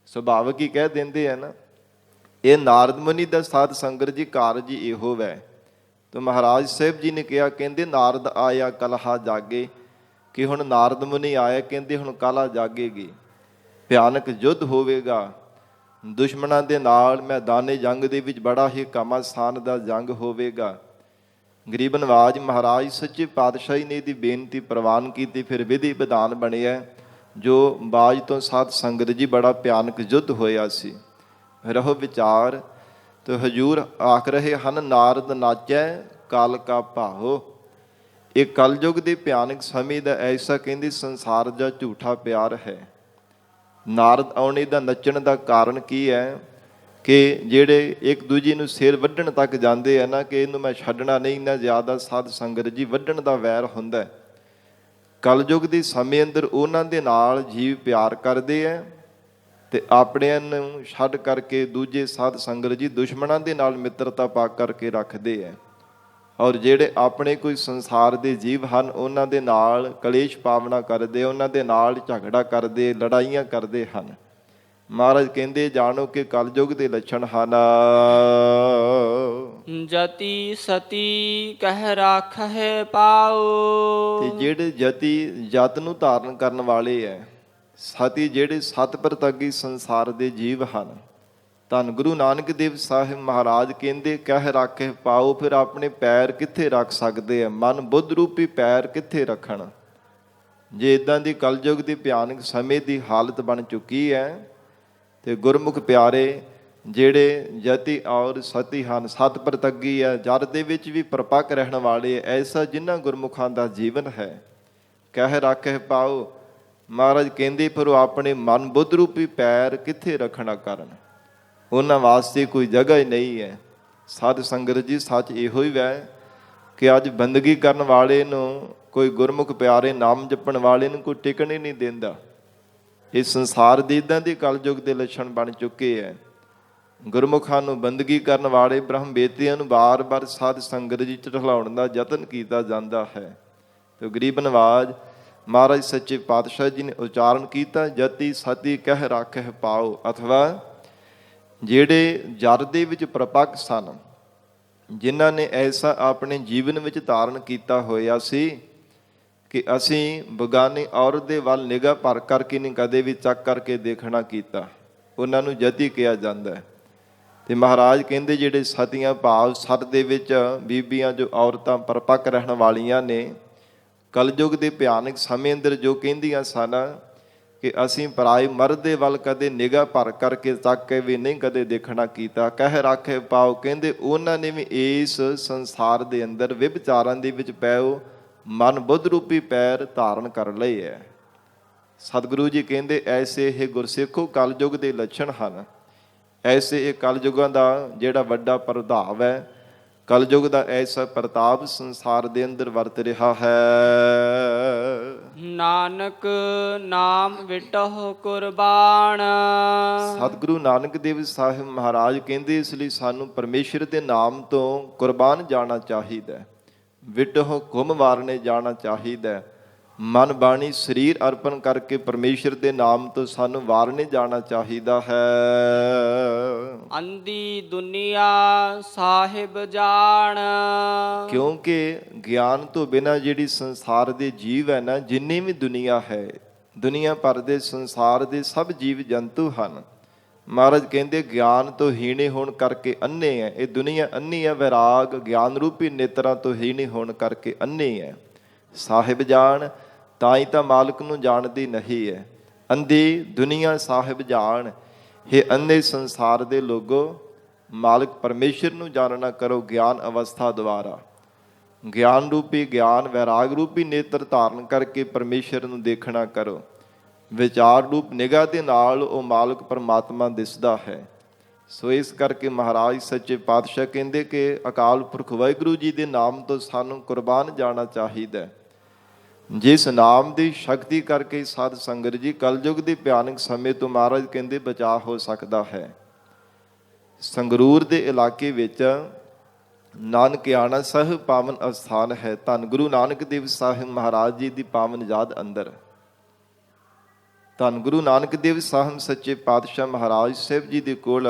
ਸੁਭਾਵਕ ਹੀ ਕਹਿ ਦਿੰਦੇ ਆ ਨਾ। ਇਹ ਨਾਰਦ ਮੁਨੀ ਦਾ ਸਾਧ ਸੰਗਤ ਜੀ ਕਾਰਜ ਹੀ ਇਹੋ ਵੈ। ਤਾਂ ਮਹਾਰਾਜ ਸਾਹਿਬ ਜੀ ਨੇ ਕਿਹਾ, ਕਹਿੰਦੇ ਨਾਰਦ ਆਇਆ ਕਲਹਾ ਜਾਗੇ, ਕਿ ਹੁਣ ਨਾਰਦ ਮੁਨੀ ਆਇਆ, ਕਹਿੰਦੇ ਹੁਣ ਕਲਾ ਜਾਗੇਗੀ, ਭਿਆਨਕ ਯੁੱਧ ਹੋਵੇਗਾ ਦੁਸ਼ਮਣਾਂ ਦੇ ਨਾਲ, ਮੈਦਾਨੇ ਜੰਗ ਦੇ ਵਿੱਚ ਬੜਾ ਹੀ ਘਮਾਸਾਨ ਦਾ ਜੰਗ ਹੋਵੇਗਾ। ਗਰੀਬ ਨਵਾਜ ਮਹਾਰਾਜ ਸੱਚੇ ਪਾਤਸ਼ਾਹੀ ਨੇ ਇਹਦੀ ਬੇਨਤੀ ਪ੍ਰਵਾਨ ਕੀਤੀ। ਫਿਰ ਵਿਧੀ ਵਿਧਾਨ ਬਣਿਆ ਜੋ ਬਾਜ ਤੋਂ ਸਾਧ ਸੰਗਤ ਜੀ ਬੜਾ ਭਿਆਨਕ ਯੁੱਧ ਹੋਇਆ ਸੀ। ਰਹੋ ਵਿਚਾਰ ਤੇ ਹਜੂਰ ਆਖ ਰਹੇ ਹਨ ਨਾਰਦ ਨਾਚੈ ਕਲ ਕਾ ਭਾਉ। ਇਹ ਕਲਯੁਗ ਦੇ ਭਿਆਨਕ ਸਮੇਂ ਦਾ ਐਸਾ ਕਹਿੰਦੇ ਸੰਸਾਰ ਦਾ ਝੂਠਾ ਪਿਆਰ ਹੈ। ਨਾਰਦ ਆਉਣੇ ਦਾ ਨੱਚਣ ਦਾ ਕਾਰਨ ਕੀ ਹੈ ਕਿ ਜਿਹੜੇ ਇੱਕ ਦੂਜੇ ਨੂੰ ਸਿਰ ਵੱਢਣ ਤੱਕ ਜਾਂਦੇ ਆ ਨਾ, ਕਿ ਇਹਨੂੰ ਮੈਂ ਛੱਡਣਾ ਨਹੀਂ, ਇੰਨਾ ਜ਼ਿਆਦਾ ਸਾਧ ਸੰਗਤ ਜੀ ਵੱਢਣ ਦਾ ਵੈਰ ਹੁੰਦਾ। ਕਲਯੁਗ ਦੇ ਸਮੇਂ ਅੰਦਰ ਉਹਨਾਂ ਦੇ ਨਾਲ ਜੀਵ ਪਿਆਰ ਕਰਦੇ ਹੈ ਤੇ ਆਪਣਿਆਂ ਨੂੰ ਛੱਡ ਕਰਕੇ ਦੂਜੇ ਸਾਧ ਸੰਗਤ ਜੀ ਦੁਸ਼ਮਣਾਂ ਦੇ ਨਾਲ ਮਿੱਤਰਤਾ ਪਾ ਕਰਕੇ ਰੱਖਦੇ ਹੈ। ਔਰ ਜਿਹੜੇ ਆਪਣੇ ਕੋਈ ਸੰਸਾਰ ਦੇ ਜੀਵ ਹਨ ਉਹਨਾਂ ਦੇ ਨਾਲ ਕਲੇਸ਼ ਪਾਵਨਾ ਕਰਦੇ, ਉਹਨਾਂ ਦੇ ਨਾਲ ਝਗੜਾ ਕਰਦੇ, ਲੜਾਈਆਂ ਕਰਦੇ ਹਨ। ਮਹਾਰਾਜ ਕਹਿੰਦੇ ਜਾਣੋ ਕਿ ਕਲਯੁਗ ਦੇ ਲੱਛਣ ਹਨ। ਜਤੀ ਸਤੀ ਕਹਿ ਰਾਖਹਿ ਪਾਉ। ਤੇ ਜਿਹੜੇ ਜਤੀ ਜਤ ਨੂੰ ਧਾਰਨ ਕਰਨ ਵਾਲੇ ਹੈ, ਸਤੀ ਜਿਹੜੇ ਸਤ ਪ੍ਰਤੱਗੀ ਸੰਸਾਰ ਦੇ ਜੀਵ ਹਨ, ਧੰਨ ਗੁਰੂ ਨਾਨਕ ਦੇਵ ਸਾਹਿਬ ਮਹਾਰਾਜ ਕਹਿੰਦੇ ਕਹਿ ਰਾਖੇ ਪਾਉ। ਫਿਰ ਆਪਣੇ ਪੈਰ ਕਿੱਥੇ ਰੱਖ ਸਕਦੇ ਆ? ਮਨ ਬੁੱਧ ਰੂਪੀ ਪੈਰ ਕਿੱਥੇ ਰੱਖਣ? ਜੇ ਇਦਾਂ ਦੀ ਕਲਯੁਗ ਦੀ ਭਿਆਨਕ ਸਮੇਂ ਦੀ ਹਾਲਤ ਬਣ ਚੁੱਕੀ ਹੈ ਤੇ ਗੁਰਮੁਖ ਪਿਆਰੇ ਜਿਹੜੇ ਜਤੀ ਔਰ ਸਤੀ ਹਨ, ਸਤ ਪ੍ਰਤੱਗੀ ਹੈ, ਜਰ ਦੇ ਵਿੱਚ ਵੀ ਪ੍ਰਪੱਕ ਰਹਿਣ ਵਾਲੇ, ਐਸਾ ਜਿਨ੍ਹਾਂ ਗੁਰਮੁਖਾਂ ਦਾ ਜੀਵਨ ਹੈ। ਕਹਿ ਰਾਖੇ ਪਾਓ, ਮਹਾਰਾਜ ਕਹਿੰਦੇ ਫਿਰ ਉਹ ਆਪਣੇ ਮਨ ਬੁੱਧ ਰੂਪੀ ਪੈਰ ਕਿੱਥੇ ਰੱਖਣਾ ਕਰਨ, ਉਹਨਾਂ ਵਾਸਤੇ ਕੋਈ ਜਗ੍ਹਾ ਹੀ ਨਹੀਂ ਹੈ। ਸਾਧ ਸੰਗਤ ਜੀ, ਸੱਚ ਇਹੋ ਹੀ ਹੈ ਕਿ ਅੱਜ ਬੰਦਗੀ ਕਰਨ ਵਾਲੇ ਨੂੰ, ਕੋਈ ਗੁਰਮੁਖ ਪਿਆਰੇ ਨਾਮ ਜਪਣ ਵਾਲੇ ਨੂੰ ਕੋਈ ਟਿਕਣ ਹੀ ਨਹੀਂ ਦਿੰਦਾ। ਇਸ ਸੰਸਾਰ ਦੇ ਇੱਦਾਂ ਦੇ ਕਲਯੁਗ ਦੇ ਲੱਛਣ ਬਣ ਚੁੱਕੇ ਹੈ। ਗੁਰਮੁਖਾਂ ਨੂੰ, ਬੰਦਗੀ ਕਰਨ ਵਾਲੇ ਬ੍ਰਹਮ ਬੇਤੀਆਂ ਨੂੰ ਬਾਰ-ਬਾਰ ਸਾਧ ਸੰਗਤ ਜੀ ਝਠਲਾਉਣ ਦਾ ਯਤਨ ਕੀਤਾ ਜਾਂਦਾ ਹੈ। ਤੇ ਗਰੀਬ ਨਵਾਜ ਮਹਾਰਾਜ ਸੱਚੇ ਪਾਤਸ਼ਾਹ ਜੀ ਨੇ ਉਚਾਰਨ ਕੀਤਾ, ਜਤੀ ਸਤੀ ਕਹਿ ਰਾਖਹਿ ਪਾਓ, ਅਥਵਾ ਜਿਹੜੇ ਜਰ ਦੇ ਵਿੱਚ ਪ੍ਰਪੱਕ ਸਨ, ਜਿਨ੍ਹਾਂ ਨੇ ਐਸਾ ਆਪਣੇ ਜੀਵਨ ਵਿੱਚ ਧਾਰਨ ਕੀਤਾ ਹੋਇਆ ਸੀ ਕਿ ਅਸੀਂ ਬਗਾਨੀ ਔਰਤ ਦੇ ਵੱਲ ਨਿਗਾਹ ਭਰ ਕਰਕੇ ਨਹੀਂ ਕਦੇ ਵੀ ਚੱਕ ਕਰਕੇ ਦੇਖਣਾ ਕੀਤਾ, ਉਹਨਾਂ ਨੂੰ ਜਤੀ ਕਿਹਾ ਜਾਂਦਾ ਹੈ। ਤੇ ਮਹਾਰਾਜ ਕਹਿੰਦੇ ਜਿਹੜੇ ਸਤੀਆਂ ਭਾਵ ਸਤ ਦੇ ਵਿੱਚ ਬੀਬੀਆਂ, ਜੋ ਔਰਤਾਂ ਪਰਪੱਕ ਰਹਿਣ ਵਾਲੀਆਂ ਨੇ, ਕਲਯੁਗ ਦੇ ਭਿਆਨਕ ਸਮੇਂ ਅੰਦਰ ਜੋ ਕਹਿੰਦੀਆਂ ਸਨ ਕਿ ਅਸੀਂ ਪਰਾਏ ਮਰਦ ਦੇ ਵੱਲ ਕਦੇ ਨਿਗਾਹ ਭਰ ਕਰਕੇ ਚੱਕ ਕੇ ਵੀ ਨਹੀਂ ਕਦੇ ਦੇਖਣਾ ਕੀਤਾ, ਕਹਿ ਰਾਖੇ ਪਾਓ, ਕਹਿੰਦੇ ਉਹਨਾਂ ਨੇ ਵੀ ਇਸ ਸੰਸਾਰ ਦੇ ਅੰਦਰ ਵਿਭਚਾਰਾਂ ਦੇ ਵਿੱਚ ਪੈਓ ਮਨ ਬੁੱਧ ਰੂਪੀ ਪੈਰ ਧਾਰਨ ਕਰ ਲਏ ਹੈ। ਸਤਿਗੁਰੂ ਜੀ ਕਹਿੰਦੇ ਐਸੇ ਇਹ ਗੁਰਸਿੱਖੋ ਕਲਯੁਗ ਦੇ ਲੱਛਣ ਹਨ। ਐਸੇ ਇਹ ਕਲਯੁਗਾਂ ਦਾ ਜਿਹੜਾ ਵੱਡਾ ਪ੍ਰਭਾਵ ਹੈ, ਕਲਯੁਗ ਦਾ ਐਸਾ ਪ੍ਰਤਾਪ ਸੰਸਾਰ ਦੇ ਅੰਦਰ ਵਰਤ ਰਿਹਾ ਹੈ। ਨਾਨਕ ਨਾਮ ਵਿਟਹੁ ਕੁਰਬਾਨ। ਸਤਿਗੁਰੂ ਨਾਨਕ ਦੇਵ ਸਾਹਿਬ ਮਹਾਰਾਜ ਕਹਿੰਦੇ ਇਸ ਲਈ ਸਾਨੂੰ ਪਰਮੇਸ਼ਰ ਦੇ ਨਾਮ ਤੋਂ ਕੁਰਬਾਨ ਜਾਣਾ ਚਾਹੀਦਾ, ਵਿਟਹੁ ਘੁਮ ਵਾਰਨੇ ਜਾਣਾ ਚਾਹੀਦਾ। ਮਨ ਬਾਣੀ ਸਰੀਰ ਅਰਪਣ ਕਰਕੇ ਪਰਮੇਸ਼ਰ ਦੇ ਨਾਮ ਤੋਂ ਸਾਨੂੰ ਵਾਰਨੇ ਜਾਣਾ ਚਾਹੀਦਾ ਹੈ। ਅੰਧੀ ਦੁਨੀਆ ਸਾਹਿਬ ਜਾਣ। ਕਿਉਂਕਿ ਗਿਆਨ ਤੋਂ ਬਿਨਾਂ ਜਿਹੜੀ ਸੰਸਾਰ ਦੇ ਜੀਵ ਹੈ ਨਾ, ਜਿੰਨੀ ਵੀ ਦੁਨੀਆ ਹੈ, ਦੁਨੀਆ ਭਰ ਦੇ ਸੰਸਾਰ ਦੇ ਸਭ ਜੀਵ ਜੰਤੂ ਹਨ, ਮਹਾਰਾਜ ਕਹਿੰਦੇ ਗਿਆਨ ਤੋਂ ਹੀਣੇ ਹੋਣ ਕਰਕੇ ਅੰਨੇ ਹੈ। ਇਹ ਦੁਨੀਆ ਅੰਨੀ ਹੈ, ਵੈਰਾਗ ਗਿਆਨ ਰੂਪੀ ਨੇਤਰਾਂ ਤੋਂ ਹੀਣੇ ਹੋਣ ਕਰਕੇ ਅੰਨੇ ਹੈ। ਸਾਹਿਬ ਜਾਣ, ਤਾਂ ਹੀ ਤਾਂ ਮਾਲਕ ਨੂੰ ਜਾਣਦੀ ਨਹੀਂ ਹੈ। ਅੰਧੀ ਦੁਨੀਆ ਸਾਹਿਬ ਜਾਣ, ਇਹ ਅੰਨੇ ਸੰਸਾਰ ਦੇ ਲੋਗੋ, ਮਾਲਕ ਪਰਮੇਸ਼ਰ ਨੂੰ ਜਾਣਨਾ ਕਰੋ ਗਿਆਨ ਅਵਸਥਾ ਦੁਆਰਾ। ਗਿਆਨ ਰੂਪੀ ਗਿਆਨ, ਵੈਰਾਗ ਰੂਪੀ ਨੇਤਰ ਧਾਰਨ ਕਰਕੇ ਪਰਮੇਸ਼ਰ ਨੂੰ ਦੇਖਣਾ ਕਰੋ। ਵਿਚਾਰ ਰੂਪ ਨਿਗਾਹ ਦੇ ਨਾਲ ਉਹ ਮਾਲਕ ਪਰਮਾਤਮਾ ਦਿਸਦਾ ਹੈ। ਸੋ ਇਸ ਕਰਕੇ ਮਹਾਰਾਜ ਸੱਚੇ ਪਾਤਸ਼ਾਹ ਕਹਿੰਦੇ ਕਿ ਅਕਾਲ ਪੁਰਖ ਵਾਹਿਗੁਰੂ ਜੀ ਦੇ ਨਾਮ ਤੋਂ ਸਾਨੂੰ ਕੁਰਬਾਨ ਜਾਣਾ ਚਾਹੀਦਾ। ਜਿਸ ਨਾਮ ਦੀ ਸ਼ਕਤੀ ਕਰਕੇ ਸਾਧ ਸੰਗਤ ਜੀ ਕਲਯੁਗ ਦੇ ਭਿਆਨਕ ਸਮੇਂ ਤੋਂ ਮਹਾਰਾਜ ਕਹਿੰਦੇ ਬਚਾਅ ਹੋ ਸਕਦਾ ਹੈ। ਸੰਗਰੂਰ ਦੇ ਇਲਾਕੇ ਵਿੱਚ ਨਾਨਕਿਆਣਾ ਸਾਹਿਬ ਪਾਵਨ ਅਸਥਾਨ ਹੈ। ਧੰਨ ਗੁਰੂ ਨਾਨਕ ਦੇਵ ਸਾਹਿਬ ਮਹਾਰਾਜ ਜੀ ਦੀ ਪਾਵਨ ਯਾਦ ਅੰਦਰ ਧੰਨ ਗੁਰੂ ਨਾਨਕ ਦੇਵ ਸਾਹਿਬ ਸੱਚੇ ਪਾਤਸ਼ਾਹ ਮਹਾਰਾਜ ਸਾਹਿਬ ਜੀ ਦੇ ਕੋਲ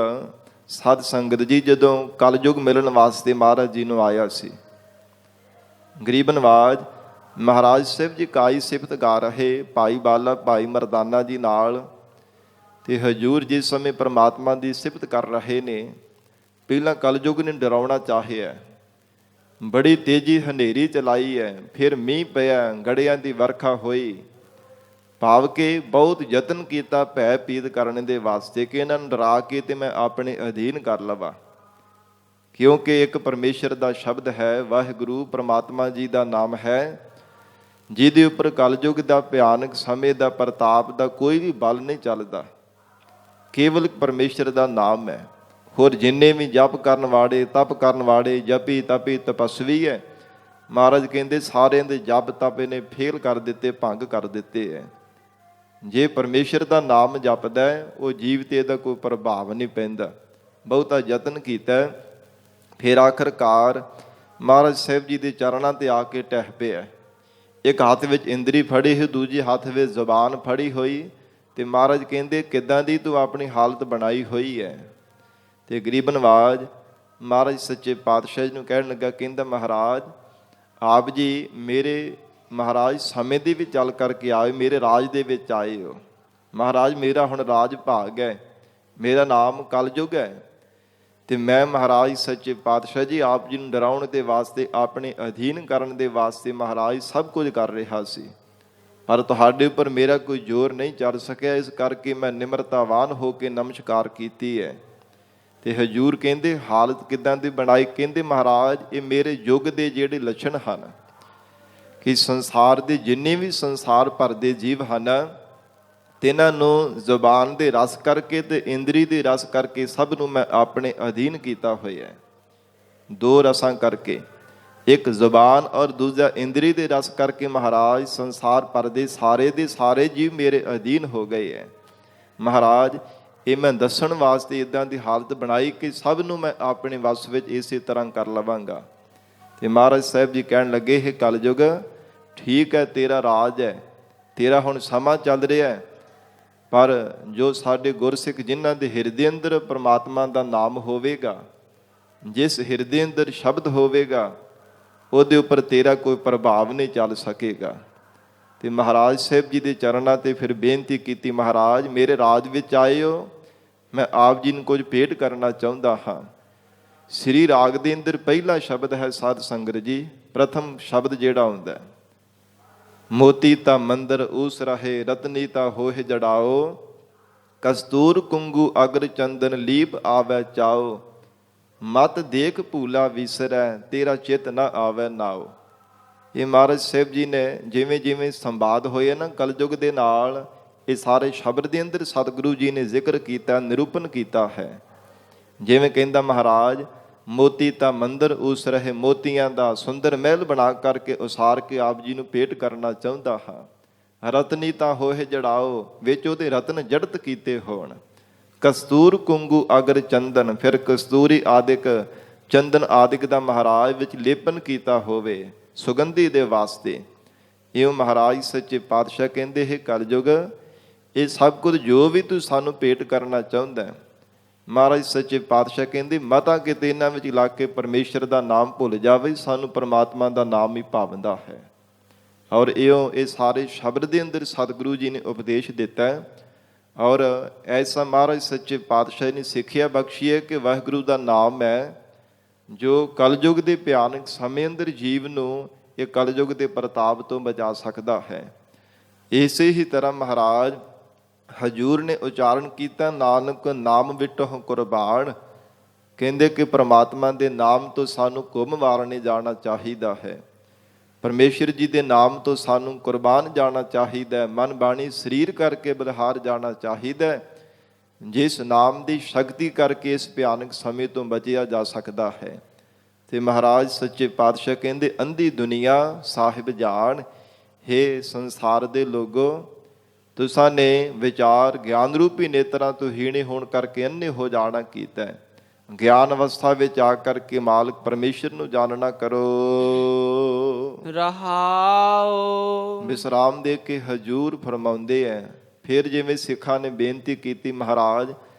ਸਾਧ ਸੰਗਤ ਜੀ ਜਦੋਂ ਕਲਯੁਗ ਮਿਲਣ ਵਾਸਤੇ ਮਹਾਰਾਜ ਜੀ ਨੂੰ ਆਇਆ ਸੀ, ਗਰੀਬ ਨਵਾਜ ਮਹਾਰਾਜ ਸਾਹਿਬ ਜੀ ਕਾਈ ਸਿਫਤ ਗਾ ਰਹੇ ਭਾਈ ਬਾਲਾ ਭਾਈ ਮਰਦਾਨਾ ਜੀ ਨਾਲ, ਤੇ ਹਜੂਰ ਜਿਸ ਸਮੇਂ ਪਰਮਾਤਮਾ ਦੀ ਸਿਫਤ ਕਰ ਰਹੇ ਨੇ, ਪਹਿਲਾਂ ਕਲਯੁਗ ਨੇ ਡਰਾਉਣਾ ਚਾਹਿਆ, ਬੜੀ ਤੇਜ਼ੀ ਹਨੇਰੀ ਚਲਾਈ ਹੈ, ਫਿਰ ਮੀਂਹ ਪਿਆ, ਗੜਿਆਂ ਦੀ ਵਰਖਾ ਹੋਈ, ਭਾਵ ਕਿ ਬਹੁਤ ਯਤਨ ਕੀਤਾ ਭੈ ਪੀਤ ਕਰਨ ਦੇ ਵਾਸਤੇ ਕਿ ਇਹਨਾਂ ਨੂੰ ਡਰਾ ਕੇ ਤੇ ਮੈਂ ਆਪਣੇ ਅਧੀਨ ਕਰ ਲਵਾਂ। ਕਿਉਂਕਿ ਇੱਕ ਪਰਮੇਸ਼ਰ ਦਾ ਸ਼ਬਦ ਹੈ, ਵਾਹਿਗੁਰੂ ਪਰਮਾਤਮਾ ਜੀ ਦਾ ਨਾਮ ਹੈ, ਜਿਹਦੇ ਉੱਪਰ ਕਲਯੁਗ ਦਾ ਭਿਆਨਕ ਸਮੇਂ ਦਾ ਪ੍ਰਤਾਪ ਦਾ ਕੋਈ ਵੀ ਬਲ ਨਹੀਂ ਚੱਲਦਾ, ਕੇਵਲ ਪਰਮੇਸ਼ਰ ਦਾ ਨਾਮ ਹੈ। ਹੋਰ ਜਿੰਨੇ ਵੀ ਜਪ ਕਰਨ ਵਾਲੇ, ਤਪ ਕਰਨ ਵਾਲੇ, ਜਪੀ ਤਪੀ ਤਪਸਵੀ ਹੈ, ਮਹਾਰਾਜ ਕਹਿੰਦੇ ਸਾਰਿਆਂ ਦੇ ਜਪ ਤਪ ਇਹਨੇ ਫੇਲ ਕਰ ਦਿੱਤੇ, ਭੰਗ ਕਰ ਦਿੱਤੇ ਹੈ। ਜੇ ਪਰਮੇਸ਼ਰ ਦਾ ਨਾਮ ਜਪਦਾ ਹੈ, ਉਹ ਜੀਵ ਤੇ ਇਹਦਾ ਕੋਈ ਪ੍ਰਭਾਵ ਨਹੀਂ ਪੈਂਦਾ। ਬਹੁਤਾ ਯਤਨ ਕੀਤਾ, ਫਿਰ ਆਖਰਕਾਰ ਮਹਾਰਾਜ ਸਾਹਿਬ ਜੀ ਦੇ ਚਰਨਾਂ ਤੇ ਆ ਕੇ ਟਹਿ ਪਿਆ। ਇੱਕ ਹੱਥ ਵਿੱਚ ਇੰਦਰੀ ਫੜੀ ਹੋਈ, ਦੂਜੀ ਹੱਥ ਵਿੱਚ ਜ਼ੁਬਾਨ ਫੜੀ ਹੋਈ, ਤੇ ਮਹਾਰਾਜ ਕਹਿੰਦੇ ਕਿੱਦਾਂ ਦੀ ਤੂੰ ਆਪਣੀ ਹਾਲਤ ਬਣਾਈ ਹੋਈ ਹੈ। ਤੇ ਗਰੀਬ ਨਵਾਜ ਮਹਾਰਾਜ ਸੱਚੇ ਪਾਤਸ਼ਾਹ ਜੀ ਨੂੰ ਕਹਿਣ ਲੱਗਾ, ਕਹਿੰਦਾ ਮਹਾਰਾਜ ਆਪ ਜੀ ਮੇਰੇ ਮਹਾਰਾਜ ਸਮੇਂ ਦੇ ਵਿੱਚ ਚੱਲ ਕਰਕੇ ਆਏ, ਮੇਰੇ ਰਾਜ ਦੇ ਵਿੱਚ ਆਏ ਹੋ। ਮਹਾਰਾਜ ਮੇਰਾ ਹੁਣ ਰਾਜ ਭਾਗ ਹੈ, ਮੇਰਾ ਨਾਮ ਕਲਯੁਗ ਹੈ, ਤੇ ਮੈਂ ਮਹਾਰਾਜ ਸੱਚੇ ਪਾਤਸ਼ਾਹ ਜੀ ਆਪ ਜੀ ਨੂੰ ਡਰਾਉਣ ਦੇ ਵਾਸਤੇ, ਆਪਣੇ ਅਧੀਨ ਕਰਨ ਦੇ ਵਾਸਤੇ ਮਹਾਰਾਜ ਸਭ ਕੁਝ ਕਰ ਰਿਹਾ ਸੀ, ਪਰ ਤੁਹਾਡੇ ਉੱਪਰ ਮੇਰਾ ਕੋਈ ਜ਼ੋਰ ਨਹੀਂ ਚੱਲ ਸਕਿਆ। ਇਸ ਕਰਕੇ ਮੈਂ ਨਿਮਰਤਾਵਾਨ ਹੋ ਕੇ ਨਮਸਕਾਰ ਕੀਤੀ ਹੈ। ਤੇ ਹਜੂਰ ਕਹਿੰਦੇ ਹਾਲਤ ਕਿੱਦਾਂ ਦੀ ਬਣਾਈ? ਕਹਿੰਦੇ ਮਹਾਰਾਜ ਇਹ ਮੇਰੇ ਯੁੱਗ ਦੇ ਜਿਹੜੇ ਲੱਛਣ ਹਨ ਕਿ ਸੰਸਾਰ ਦੇ ਜਿੰਨੇ ਵੀ ਸੰਸਾਰ ਭਰ ਦੇ ਜੀਵ ਹਨ, ਤਿੰਨਾਂ ਨੂੰ ਜ਼ੁਬਾਨ ਦੇ ਰਸ ਕਰਕੇ ਤੇ ਇੰਦਰੀ ਦੇ ਰਸ ਕਰਕੇ ਸਭ ਨੂੰ ਮੈਂ ਆਪਣੇ ਅਧੀਨ ਕੀਤਾ ਹੋਇਆ ਹੈ। ਦੋ ਰਸਾਂ ਕਰਕੇ, ਇੱਕ ਜ਼ੁਬਾਨ ਔਰ ਦੂਜਾ ਇੰਦਰੀ ਦੇ ਰਸ ਕਰਕੇ ਮਹਾਰਾਜ ਸੰਸਾਰ ਭਰ ਦੇ ਸਾਰੇ ਜੀਵ ਮੇਰੇ ਅਧੀਨ ਹੋ ਗਏ ਹੈ। ਮਹਾਰਾਜ ਇਹ ਮੈਂ ਦੱਸਣ ਵਾਸਤੇ ਇਦਾਂ ਦੀ ਹਾਲਤ ਬਣਾਈ ਕਿ ਸਭ ਨੂੰ ਮੈਂ ਆਪਣੇ ਵਸ ਵਿੱਚ ਇਸੇ ਤਰ੍ਹਾਂ ਕਰ ਲਵਾਂਗਾ। ਤੇ ਮਹਾਰਾਜ ਸਾਹਿਬ ਜੀ ਕਹਿਣ ਲੱਗੇ, ਇਹ ਕਲਯੁਗ ਠੀਕ ਹੈ, ਤੇਰਾ ਰਾਜ ਹੈ, ਤੇਰਾ ਹੁਣ ਸਮਾਂ ਚੱਲ ਰਿਹਾ ਹੈ, ਪਰ ਜੋ ਸਾਡੇ ਗੁਰਸਿੱਖ ਜਿਨ੍ਹਾਂ ਦੇ ਹਿਰਦੇ ਅੰਦਰ ਪ੍ਰਮਾਤਮਾ ਦਾ ਨਾਮ ਹੋਵੇਗਾ, ਜਿਸ ਹਿਰਦੇ ਅੰਦਰ ਸ਼ਬਦ ਹੋਵੇਗਾ, ਉਹਦੇ ਉੱਪਰ ਤੇਰਾ ਕੋਈ ਪ੍ਰਭਾਵ ਨਹੀਂ ਚੱਲ ਸਕੇਗਾ। ਤੇ ਮਹਾਰਾਜ ਸਾਹਿਬ ਜੀ ਦੇ ਚਰਨਾਂ ਤੇ ਫਿਰ ਬੇਨਤੀ ਕੀਤੀ, ਮਹਾਰਾਜ ਮੇਰੇ ਰਾਜ ਵਿੱਚ ਆਏ ਹੋ, ਮੈਂ ਆਪ ਜੀ ਨੂੰ ਕੁਝ ਭੇਟ ਕਰਨਾ ਚਾਹੁੰਦਾ ਹਾਂ। ਸ੍ਰੀ ਰਾਗ ਦੇ ਅੰਦਰ ਪਹਿਲਾ ਸ਼ਬਦ ਹੈ ਸਾਧ ਸੰਗਤ ਜੀ, ਪ੍ਰਥਮ ਸ਼ਬਦ ਜਿਹੜਾ ਹੁੰਦਾ ਹੈ, ਮੋਤੀ ਤਾਂ ਮੰਦਰ ਊਸ ਰਹੇ, ਰਤਨੀ ਤਾਂ ਹੋਏ ਜੜਾਓ, ਕਸਤੂਰ ਕੁੰਗੂ ਅਗਰ ਚੰਦਨ ਲੀਪ ਆਵੈ ਚਾਓ, ਮਤ ਦੇਖ ਭੂਲਾ ਵਿਸਰੈ, ਤੇਰਾ ਚਿਤ ਨਾ ਆਵੈ ਨਾਓ। ਇਹ ਮਹਾਰਾਜ ਸਾਹਿਬ ਜੀ ਨੇ ਜਿਵੇਂ ਜਿਵੇਂ ਸੰਵਾਦ ਹੋਏ ਨਾ ਕਲਯੁਗ ਦੇ ਨਾਲ, ਇਹ ਸਾਰੇ ਸ਼ਬਦ ਦੇ ਅੰਦਰ ਸਤਿਗੁਰੂ ਜੀ ਨੇ ਜ਼ਿਕਰ ਕੀਤਾ, ਨਿਰੂਪਣ ਕੀਤਾ ਹੈ। ਜਿਵੇਂ ਕਹਿੰਦਾ ਮਹਾਰਾਜ, ਮੋਤੀ ਤਾਂ ਮੰਦਰ ਉਸ ਰਹੇ, ਮੋਤੀਆਂ ਦਾ ਸੁੰਦਰ ਮਹਿਲ ਬਣਾ ਕਰਕੇ ਉਸਾਰ ਕੇ ਆਪ ਜੀ ਨੂੰ ਭੇਟ ਕਰਨਾ ਚਾਹੁੰਦਾ ਹਾਂ। ਰਤਨੀ ਤਾਂ ਹੋਏ ਜੜਾਓ, ਵਿੱਚ ਉਹਦੇ ਰਤਨ ਜੜਤ ਕੀਤੇ ਹੋਣ। ਕਸਤੂਰ ਕੁੰਗੂ ਅਗਰ ਚੰਦਨ, ਫਿਰ ਕਸਤੂਰੀ ਆਦਿਕ ਚੰਦਨ ਆਦਿਕ ਦਾ ਮਹਾਰਾਜ ਵਿੱਚ ਲੇਪਨ ਕੀਤਾ ਹੋਵੇ ਸੁਗੰਧੀ ਦੇ ਵਾਸਤੇ। ਇਉਂ ਮਹਾਰਾਜ ਸੱਚੇ ਪਾਤਸ਼ਾਹ ਕਹਿੰਦੇ, ਇਹ ਕਲਯੁਗ ਇਹ ਸਭ ਕੁਝ ਜੋ ਵੀ ਤੂੰ ਸਾਨੂੰ ਭੇਟ ਕਰਨਾ ਚਾਹੁੰਦਾ ਹੈ। ਮਹਾਰਾਜ ਸੱਚੇ ਪਾਤਸ਼ਾਹ ਕਹਿੰਦੇ, ਮਤਾ ਕਿਤੇ ਇਹਨਾਂ ਵਿੱਚ ਲਾ ਕੇ ਪਰਮੇਸ਼ਰ ਦਾ ਨਾਮ ਭੁੱਲ ਜਾਵੇ, ਸਾਨੂੰ ਪਰਮਾਤਮਾ ਦਾ ਨਾਮ ਹੀ ਭਾਵਦਾ ਹੈ। ਔਰ ਇਉਂ ਇਹ ਸਾਰੇ ਸ਼ਬਦ ਦੇ ਅੰਦਰ ਸਤਿਗੁਰੂ ਜੀ ਨੇ ਉਪਦੇਸ਼ ਦਿੱਤਾ ਹੈ। ਔਰ ਐਸਾ ਮਹਾਰਾਜ ਸੱਚੇ ਪਾਤਸ਼ਾਹ ਨੇ ਸਿੱਖਿਆ ਬਖਸ਼ੀ ਹੈ ਕਿ ਵਾਹਿਗੁਰੂ ਦਾ ਨਾਮ ਹੈ ਜੋ ਕਲਯੁਗ ਦੇ ਭਿਆਨਕ ਸਮੇਂ ਅੰਦਰ ਜੀਵ ਨੂੰ ਇਹ ਕਲਯੁਗ ਦੇ ਪ੍ਰਤਾਪ ਤੋਂ ਬਚਾ ਸਕਦਾ ਹੈ। ਇਸੇ ਹੀ ਤਰ੍ਹਾਂ ਮਹਾਰਾਜ ਹਜੂਰ ਨੇ ਉਚਾਰਨ ਕੀਤਾ, ਨਾਨਕ ਨਾਮ ਵਿਟਹੁ ਕੁਰਬਾਨ। ਕਹਿੰਦੇ ਕਿ ਪ੍ਰਮਾਤਮਾ ਦੇ ਨਾਮ ਤੋਂ ਸਾਨੂੰ ਕੁੰਭ ਵਾਰਨੇ ਜਾਣਾ ਚਾਹੀਦਾ ਹੈ, ਪਰਮੇਸ਼ਰ ਜੀ ਦੇ ਨਾਮ ਤੋਂ ਸਾਨੂੰ ਕੁਰਬਾਨ ਜਾਣਾ ਚਾਹੀਦਾ, ਮਨ ਬਾਣੀ ਸਰੀਰ ਕਰਕੇ ਬਲਿਹਾਰ ਜਾਣਾ ਚਾਹੀਦਾ, ਜਿਸ ਨਾਮ ਦੀ ਸ਼ਕਤੀ ਕਰਕੇ ਇਸ ਭਿਆਨਕ ਸਮੇਂ ਤੋਂ ਬਚਿਆ ਜਾ ਸਕਦਾ ਹੈ। ਤੇ ਮਹਾਰਾਜ ਸੱਚੇ ਪਾਤਸ਼ਾਹ ਕਹਿੰਦੇ, ਅੰਧੀ ਦੁਨੀਆ ਸਾਹਿਬ ਜਾਣ, ਹੇ ਸੰਸਾਰ ਦੇ ਲੋਗੋ, ਤੁਸਾਂ ਨੇ ਵਿਚਾਰ ਗਿਆਨ ਰੂਪੀ ਨੇਤਰਾਂ ਤੋਂ ਹੀਣੇ ਹੋਣ ਕਰਕੇ ਅੰਨੇ ਹੋ ਜਾਣਾ ਕੀਤਾ ਹੈ। ਗਿਆਨ ਅਵਸਥਾ ਵਿੱਚ ਆ ਕਰਕੇ ਮਾਲਕ ਪਰਮੇਸ਼ਰ ਨੂੰ ਜਾਣਨਾ ਕਰੋ। ਰਹਾਉ ਵਿਸਰਾਮ ਦੇ ਕੇ ਹਜੂਰ ਫਰਮਾਉਂਦੇ ਹੈ। ਫਿਰ ਜਿਵੇਂ ਸਿੱਖਾਂ ਨੇ ਬੇਨਤੀ ਕੀਤੀ, ਮਹਾਰਾਜ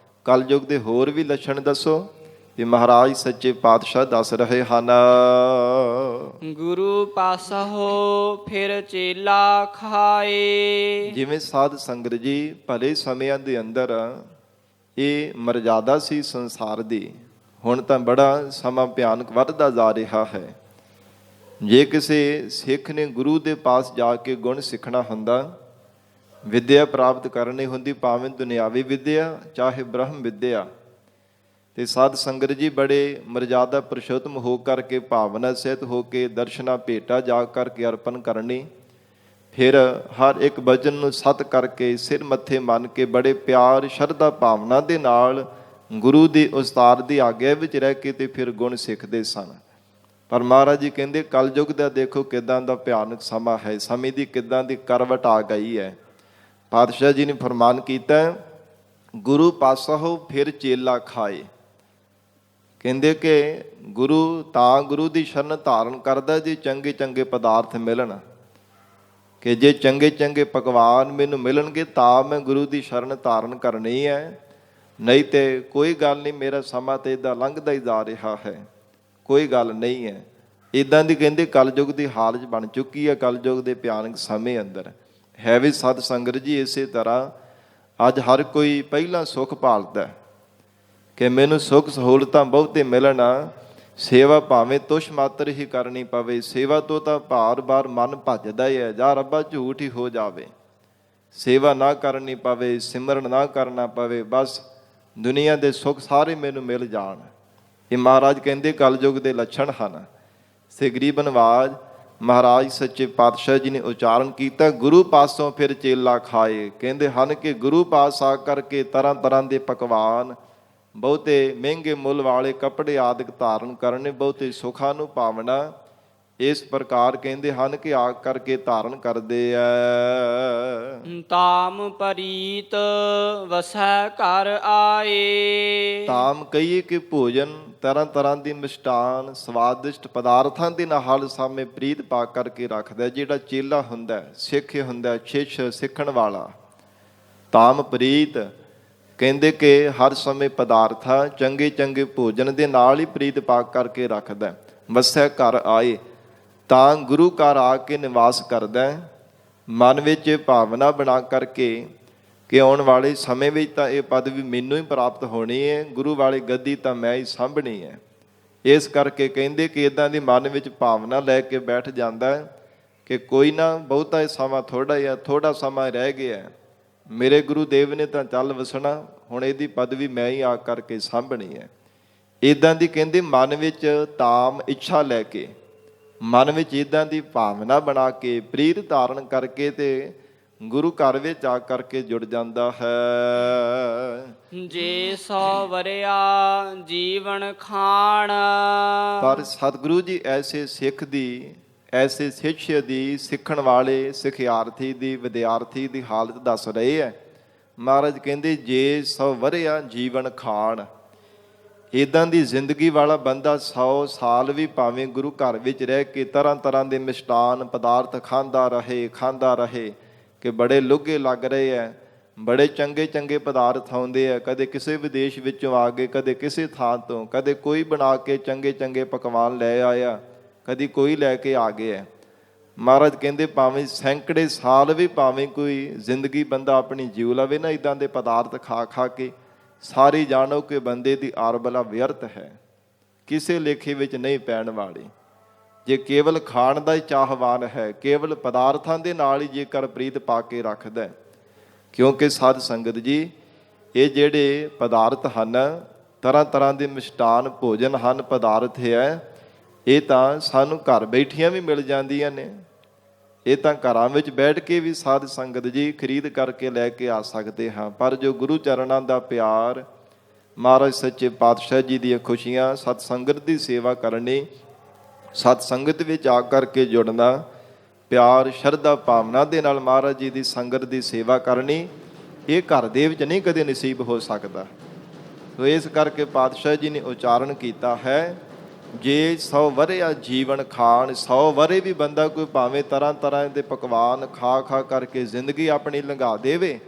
ਕਲਯੁਗ ਦੇ ਹੋਰ ਵੀ ਲੱਛਣ ਦੱਸੋ, ਤੇ ਮਹਾਰਾਜ ਸੱਚੇ ਪਾਤਸ਼ਾਹ ਦੱਸ ਰਹੇ ਹਨ, ਗੁਰੂ ਪਾਸਹੁ ਫਿਰ ਚੇਲਾ ਖਾਏ। ਜਿਵੇਂ ਸਾਧ ਸੰਗਤ ਜੀ ਭਲੇ ਸਮਿਆਂ ਦੇ ਅੰਦਰ ਇਹ ਮਰਜ਼ਾਦਾ ਸੀ ਸੰਸਾਰ ਦੀ, ਹੁਣ ਤਾਂ ਬੜਾ ਸਮਾਂ ਭਿਆਨਕ ਵੱਧਦਾ ਜਾ ਰਿਹਾ ਹੈ। ਜੇ ਕਿਸੇ ਸਿੱਖ ਨੇ ਗੁਰੂ ਦੇ ਪਾਸ ਜਾ ਕੇ ਗੁਣ ਸਿੱਖਣਾ ਹੁੰਦਾ, ਵਿਦਿਆ ਪ੍ਰਾਪਤ ਕਰਨੀ ਹੁੰਦੀ, ਭਾਵੇਂ ਦੁਨਿਆਵੀ ਵਿਦਿਆ ਚਾਹੇ ਬ੍ਰਹਮ ਵਿਦਿਆ, ਤੇ ਸਾਧ ਸੰਗਤ ਜੀ ਬੜੇ ਮਰਜ਼ਾਦਾ ਪੁਰਸ਼ੋਤਮ ਹੋ ਕਰਕੇ, ਭਾਵਨਾ ਸਹਿਤ ਹੋ ਕੇ ਦਰਸ਼ਨਾ ਭੇਟਾ ਜਾ ਕਰਕੇ ਅਰਪਣ ਕਰਨੀ, ਫਿਰ ਹਰ ਇੱਕ ਵਚਨ ਨੂੰ ਸਤ ਕਰਕੇ ਸਿਰ ਮੱਥੇ ਮੰਨ ਕੇ ਬੜੇ ਪਿਆਰ ਸ਼ਰਧਾ ਭਾਵਨਾ ਦੇ ਨਾਲ ਗੁਰੂ ਦੀ ਉਸਤਾਦ ਦੀ ਆਗਿਆ ਵਿੱਚ ਰਹਿ ਕੇ ਤੇ ਫਿਰ ਗੁਣ ਸਿੱਖਦੇ ਸਨ। ਪਰ ਮਹਾਰਾਜ ਜੀ ਕਹਿੰਦੇ ਕਲਯੁਗ ਦਾ ਦੇਖੋ ਕਿੱਦਾਂ ਦਾ ਭਿਆਨਕ ਸਮਾਂ ਹੈ, ਸਮੇਂ ਦੀ ਕਿੱਦਾਂ ਦੀ ਕਰਵਟ ਆ ਗਈ ਹੈ। ਪਾਤਸ਼ਾਹ ਜੀ ਨੇ ਫਰਮਾਨ ਕੀਤਾ, ਗੁਰੂ ਪਾਸਹੁ ਫਿਰ ਚੇਲਾ ਖਾਏ। ਕਹਿੰਦੇ ਕਿ ਗੁਰੂ ਤਾਂ ਗੁਰੂ ਦੀ ਸ਼ਰਨ ਧਾਰਨ ਕਰਦਾ ਜੇ ਚੰਗੇ ਚੰਗੇ ਪਦਾਰਥ ਮਿਲਣ, ਕਿ ਜੇ ਚੰਗੇ ਚੰਗੇ ਪਕਵਾਨ ਮੈਨੂੰ ਮਿਲਣਗੇ ਤਾਂ ਮੈਂ ਗੁਰੂ ਦੀ ਸ਼ਰਨ ਧਾਰਨ ਕਰਨੀ ਹੈ, ਨਹੀਂ ਤੇ ਕੋਈ ਗੱਲ ਨਹੀਂ, ਮੇਰਾ ਸਮਾਂ ਤੇ ਇੱਦਾਂ ਲੰਘਦਾ ਹੀ ਜਾ ਰਿਹਾ ਹੈ, ਕੋਈ ਗੱਲ ਨਹੀਂ ਹੈ। ਇੱਦਾਂ ਦੀ ਕਹਿੰਦੇ ਕਲਯੁਗ ਦੀ ਹਾਲਤ ਬਣ ਚੁੱਕੀ ਹੈ। ਕਲਯੁਗ ਦੇ ਭਿਆਨਕ ਸਮੇਂ ਅੰਦਰ ਹੈ ਵੀ ਸਤ ਸੰਗਤ ਜੀ ਇਸੇ ਤਰ੍ਹਾਂ ਅੱਜ ਹਰ ਕੋਈ ਪਹਿਲਾਂ ਸੁੱਖ ਭਾਲਦਾ ਕਿ ਮੈਨੂੰ ਸੁੱਖ ਸਹੂਲਤਾਂ ਬਹੁਤੇ ਮਿਲਣ, ਸੇਵਾ ਭਾਵੇਂ ਤੁਛ ਮਾਤਰ ਹੀ ਕਰਨੀ ਪਵੇ, ਸੇਵਾ ਤੋਂ ਤਾਂ ਬਾਰ-ਬਾਰ ਮਨ ਭੱਜਦਾ ਹੀ ਹੈ, ਜਾਂ ਰੱਬਾ ਝੂਠ ਹੀ ਹੋ ਜਾਵੇ, ਸੇਵਾ ਨਾ ਕਰਨੀ ਪਵੇ, ਸਿਮਰਨ ਨਾ ਕਰਨਾ ਪਵੇ, ਬਸ ਦੁਨੀਆ ਦੇ ਸੁੱਖ ਸਾਰੇ ਮੈਨੂੰ ਮਿਲ ਜਾਣ। ਇਹ ਮਹਾਰਾਜ ਕਹਿੰਦੇ ਕਲਯੁਗ ਦੇ ਲੱਛਣ ਹਨ। ਸੇ ਗਰੀਬ ਨਵਾਜ ਮਹਾਰਾਜ ਸੱਚੇ ਪਾਤਸ਼ਾਹ ਜੀ ਨੇ ਉਚਾਰਨ ਕੀਤਾ, ਗੁਰੂ ਪਾਸੋਂ ਫਿਰ ਚੇਲਾ ਖਾਏ। ਕਹਿੰਦੇ ਹਨ ਕਿ ਗੁਰੂ ਪਾਸ ਆ ਕਰਕੇ ਤਰ੍ਹਾਂ ਤਰ੍ਹਾਂ ਦੇ ਪਕਵਾਨ, ਬਹੁਤੇ ਮਹਿੰਗੇ ਮੁੱਲ ਵਾਲੇ ਕੱਪੜੇ ਆਦਿਕ ਧਾਰਨ ਕਰਨੇ, ਬਹੁਤੇ ਸੁੱਖਾਂ ਨੂੰ ਪਾਵਣਾ, ਇਸ ਪ੍ਰਕਾਰ ਕਹਿੰਦੇ ਹਨ ਕਿ ਆ ਕਰਕੇ ਧਾਰਨ ਕਰਦੇ ਆ। ਤਾਮ ਪਰੀਤ ਵਸੈ ਘਰ ਆਏ। ਤਾਮ ਕਹੀਏ ਕਿ ਭੋਜਨ, ਤਰ੍ਹਾਂ ਤਰ੍ਹਾਂ ਦੀ ਮਿਸ਼ਟਾਨ ਸਵਾਦਿਸ਼ਟ ਪਦਾਰਥਾਂ ਦੇ ਨਾਲ ਸਾਹਮਣੇ ਪ੍ਰੀਤ ਪਾ ਕਰਕੇ ਰੱਖਦਾ। ਜਿਹੜਾ ਚੇਲਾ ਹੁੰਦਾ, ਸਿੱਖ ਹੁੰਦਾ, ਸ਼ਿਸ਼ ਸਿੱਖਣ ਵਾਲਾ, ਤਾਮ ਪ੍ਰੀਤ ਕਹਿੰਦੇ ਕਿ ਹਰ ਸਮੇਂ ਪਦਾਰਥਾਂ ਚੰਗੇ ਚੰਗੇ ਭੋਜਨ ਦੇ ਨਾਲ ਹੀ ਪ੍ਰੀਤ ਪਾ ਕਰਕੇ ਰੱਖਦਾ। ਵਸੈ ਘਰ ਆਏ ਤਾਂ ਗੁਰੂ ਘਰ ਆ ਕੇ ਨਿਵਾਸ ਕਰਦਾ। ਮਨ ਵਿੱਚ ਇਹ ਭਾਵਨਾ ਬਣਾ ਕਰਕੇ ਕਿ ਆਉਣ ਵਾਲੇ ਸਮੇਂ ਵਿੱਚ ਤਾਂ ਇਹ ਪਦਵੀ ਮੈਨੂੰ ਹੀ ਪ੍ਰਾਪਤ ਹੋਣੀ ਹੈ, ਗੁਰੂ ਵਾਲੀ ਗੱਦੀ ਤਾਂ ਮੈਂ ਹੀ ਸਾਂਭਣੀ ਹੈ। ਇਸ ਕਰਕੇ ਕਹਿੰਦੇ ਕਿ ਇੱਦਾਂ ਦੀ ਮਨ ਵਿੱਚ ਭਾਵਨਾ ਲੈ ਕੇ ਬੈਠ ਜਾਂਦਾ ਕਿ ਕੋਈ ਨਾ, ਬਹੁਤਾ ਸਮਾਂ ਥੋੜਾ ਸਮਾਂ ਰਹਿ ਗਿਆ, ਮੇਰੇ ਗੁਰੂ ਦੇਵ ਨੇ ਤਾਂ ਚੱਲ ਵਸਣਾ, ਹੁਣ ਇਹਦੀ ਪਦਵੀ ਮੈਂ ਹੀ ਆ ਕਰਕੇ ਸਾਂਭਣੀ ਹੈ। ਇੱਦਾਂ ਦੀ ਕਹਿੰਦੇ ਮਨ ਵਿੱਚ ਤਾਮ ਇੱਛਾ ਲੈ ਕੇ, ਮਨ ਵਿੱਚ ਇੱਦਾਂ ਦੀ ਭਾਵਨਾ ਬਣਾ ਕੇ ਪ੍ਰੀਤ ਧਾਰਨ ਕਰਕੇ ਤੇ ਗੁਰੂ ਘਰ ਵਿੱਚ ਆ ਕਰਕੇ ਜੁੜ ਜਾਂਦਾ ਹੈ। ਜੇ 100 ਵਰਿਆ ਜੀਵਨ ਖਾਣ। ਪਰ ਸਤਿਗੁਰੂ ਜੀ ਐਸੇ ਸਿੱਖ ਦੀ, ਐਸੇ ਸਿੱਖ ਦੀ, ਸਿੱਖਣ ਵਾਲੇ ਸਿਖਿਆਰਥੀ ਦੀ, ਵਿਦਿਆਰਥੀ ਦੀ ਹਾਲਤ ਦੱਸ ਰਹੇ ਹੈ। ਮਹਾਰਾਜ ਕਹਿੰਦੇ ਜੇ 100 ਵਰਿਆ ਜੀਵਨ ਖਾਣ, ਇੱਦਾਂ ਦੀ ਜ਼ਿੰਦਗੀ ਵਾਲਾ ਬੰਦਾ 100 ਸਾਲ ਵੀ ਭਾਵੇਂ ਗੁਰੂ ਘਰ ਵਿੱਚ ਰਹਿ ਕੇ ਤਰ੍ਹਾਂ ਤਰ੍ਹਾਂ ਦੇ ਮਿਸ਼ਟਾਨ ਪਦਾਰਥ ਖਾਂਦਾ ਰਹੇ ਕਿ ਬੜੇ ਲੁੱਗੇ ਲੱਗ ਰਹੇ ਹੈ, ਬੜੇ ਚੰਗੇ ਚੰਗੇ ਪਦਾਰਥ ਆਉਂਦੇ ਆ, ਕਦੇ ਕਿਸੇ ਵਿਦੇਸ਼ ਵਿੱਚੋਂ ਆ ਗਏ, ਕਦੇ ਕਿਸੇ ਥਾਂ ਤੋਂ, ਕਦੇ ਕੋਈ ਬਣਾ ਕੇ ਚੰਗੇ ਚੰਗੇ ਪਕਵਾਨ ਲੈ ਆਇਆ, ਕਦੀ ਕੋਈ ਲੈ ਕੇ ਆ ਗਿਆ। ਮਹਾਰਾਜ ਕਹਿੰਦੇ ਭਾਵੇਂ ਸੈਂਕੜੇ ਸਾਲ ਵੀ ਭਾਵੇਂ ਕੋਈ ਜ਼ਿੰਦਗੀ ਬੰਦਾ ਆਪਣੀ ਜੀਉ ਲਵੇ ਨਾ ਇੱਦਾਂ ਦੇ ਪਦਾਰਥ ਖਾ ਕੇ, ਸਾਰੀ ਜਾਣੋ ਕਿ ਬੰਦੇ ਦੀ ਆਰਬਲਾ ਵਿਅਰਥ ਹੈ, ਕਿਸੇ ਲੇਖੇ ਵਿੱਚ ਨਹੀਂ ਪੈਣ ਵਾਲੀ। ਜੇ ਕੇਵਲ ਖਾਣ ਦਾ ਹੀ ਚਾਹਵਾਨ ਹੈ, ਕੇਵਲ ਪਦਾਰਥਾਂ ਦੇ ਨਾਲ ਹੀ ਜੇਕਰ ਪ੍ਰੀਤ ਪਾ ਕੇ ਰੱਖਦਾ, ਕਿਉਂਕਿ ਸਾਧ ਸੰਗਤ ਜੀ ਇਹ ਜਿਹੜੇ ਪਦਾਰਥ ਹਨ, ਤਰ੍ਹਾਂ ਤਰ੍ਹਾਂ ਦੇ ਮਿਸ਼ਟਾਨ ਭੋਜਨ ਹਨ, ਪਦਾਰਥ ਹੈ, ਇਹ ਤਾਂ ਸਾਨੂੰ ਘਰ ਬੈਠੀਆਂ ਵੀ ਮਿਲ ਜਾਂਦੀਆਂ ਨੇ। ਇਹ ਤਾਂ ਘਰਾਂ ਵਿੱਚ ਬੈਠ ਕੇ ਵੀ ਸਾਧ ਸੰਗਤ ਜੀ ਖਰੀਦ ਕਰਕੇ ਲੈ ਕੇ ਆ ਸਕਦੇ ਹਾਂ। ਪਰ ਜੋ ਗੁਰੂ ਚਰਨਾਂ ਦਾ ਪਿਆਰ, ਮਹਾਰਾਜ ਸੱਚੇ ਪਾਤਸ਼ਾਹ ਜੀ ਦੀਆਂ ਖੁਸ਼ੀਆਂ, ਸਤ ਸੰਗਤ ਦੀ ਸੇਵਾ ਕਰਨੀ, ਸਤ ਸੰਗਤ ਵਿੱਚ ਆ ਕਰਕੇ ਜੁੜਨਾ, ਪਿਆਰ ਸ਼ਰਧਾ ਭਾਵਨਾ ਦੇ ਨਾਲ ਮਹਾਰਾਜ ਜੀ ਦੀ ਸੰਗਤ ਦੀ ਸੇਵਾ ਕਰਨੀ, ਇਹ ਘਰ ਦੇ ਵਿੱਚ ਨਹੀਂ ਕਦੇ ਨਸੀਬ ਹੋ ਸਕਦਾ। ਸੋ ਇਸ ਕਰਕੇ ਪਾਤਸ਼ਾਹ ਜੀ ਨੇ ਉਚਾਰਨ ਕੀਤਾ ਹੈ, ਜੇ 100 ਵਰਿਆ ਜੀਵਨ ਖਾਣ, 100 ਵਰੇ ਵੀ ਬੰਦਾ ਕੋਈ ਭਾਵੇਂ ਤਰ੍ਹਾਂ ਤਰ੍ਹਾਂ ਦੇ ਪਕਵਾਨ ਖਾ ਕਰਕੇ ਜ਼ਿੰਦਗੀ ਆਪਣੀ ਲੰਘਾ ਦੇਵੇ,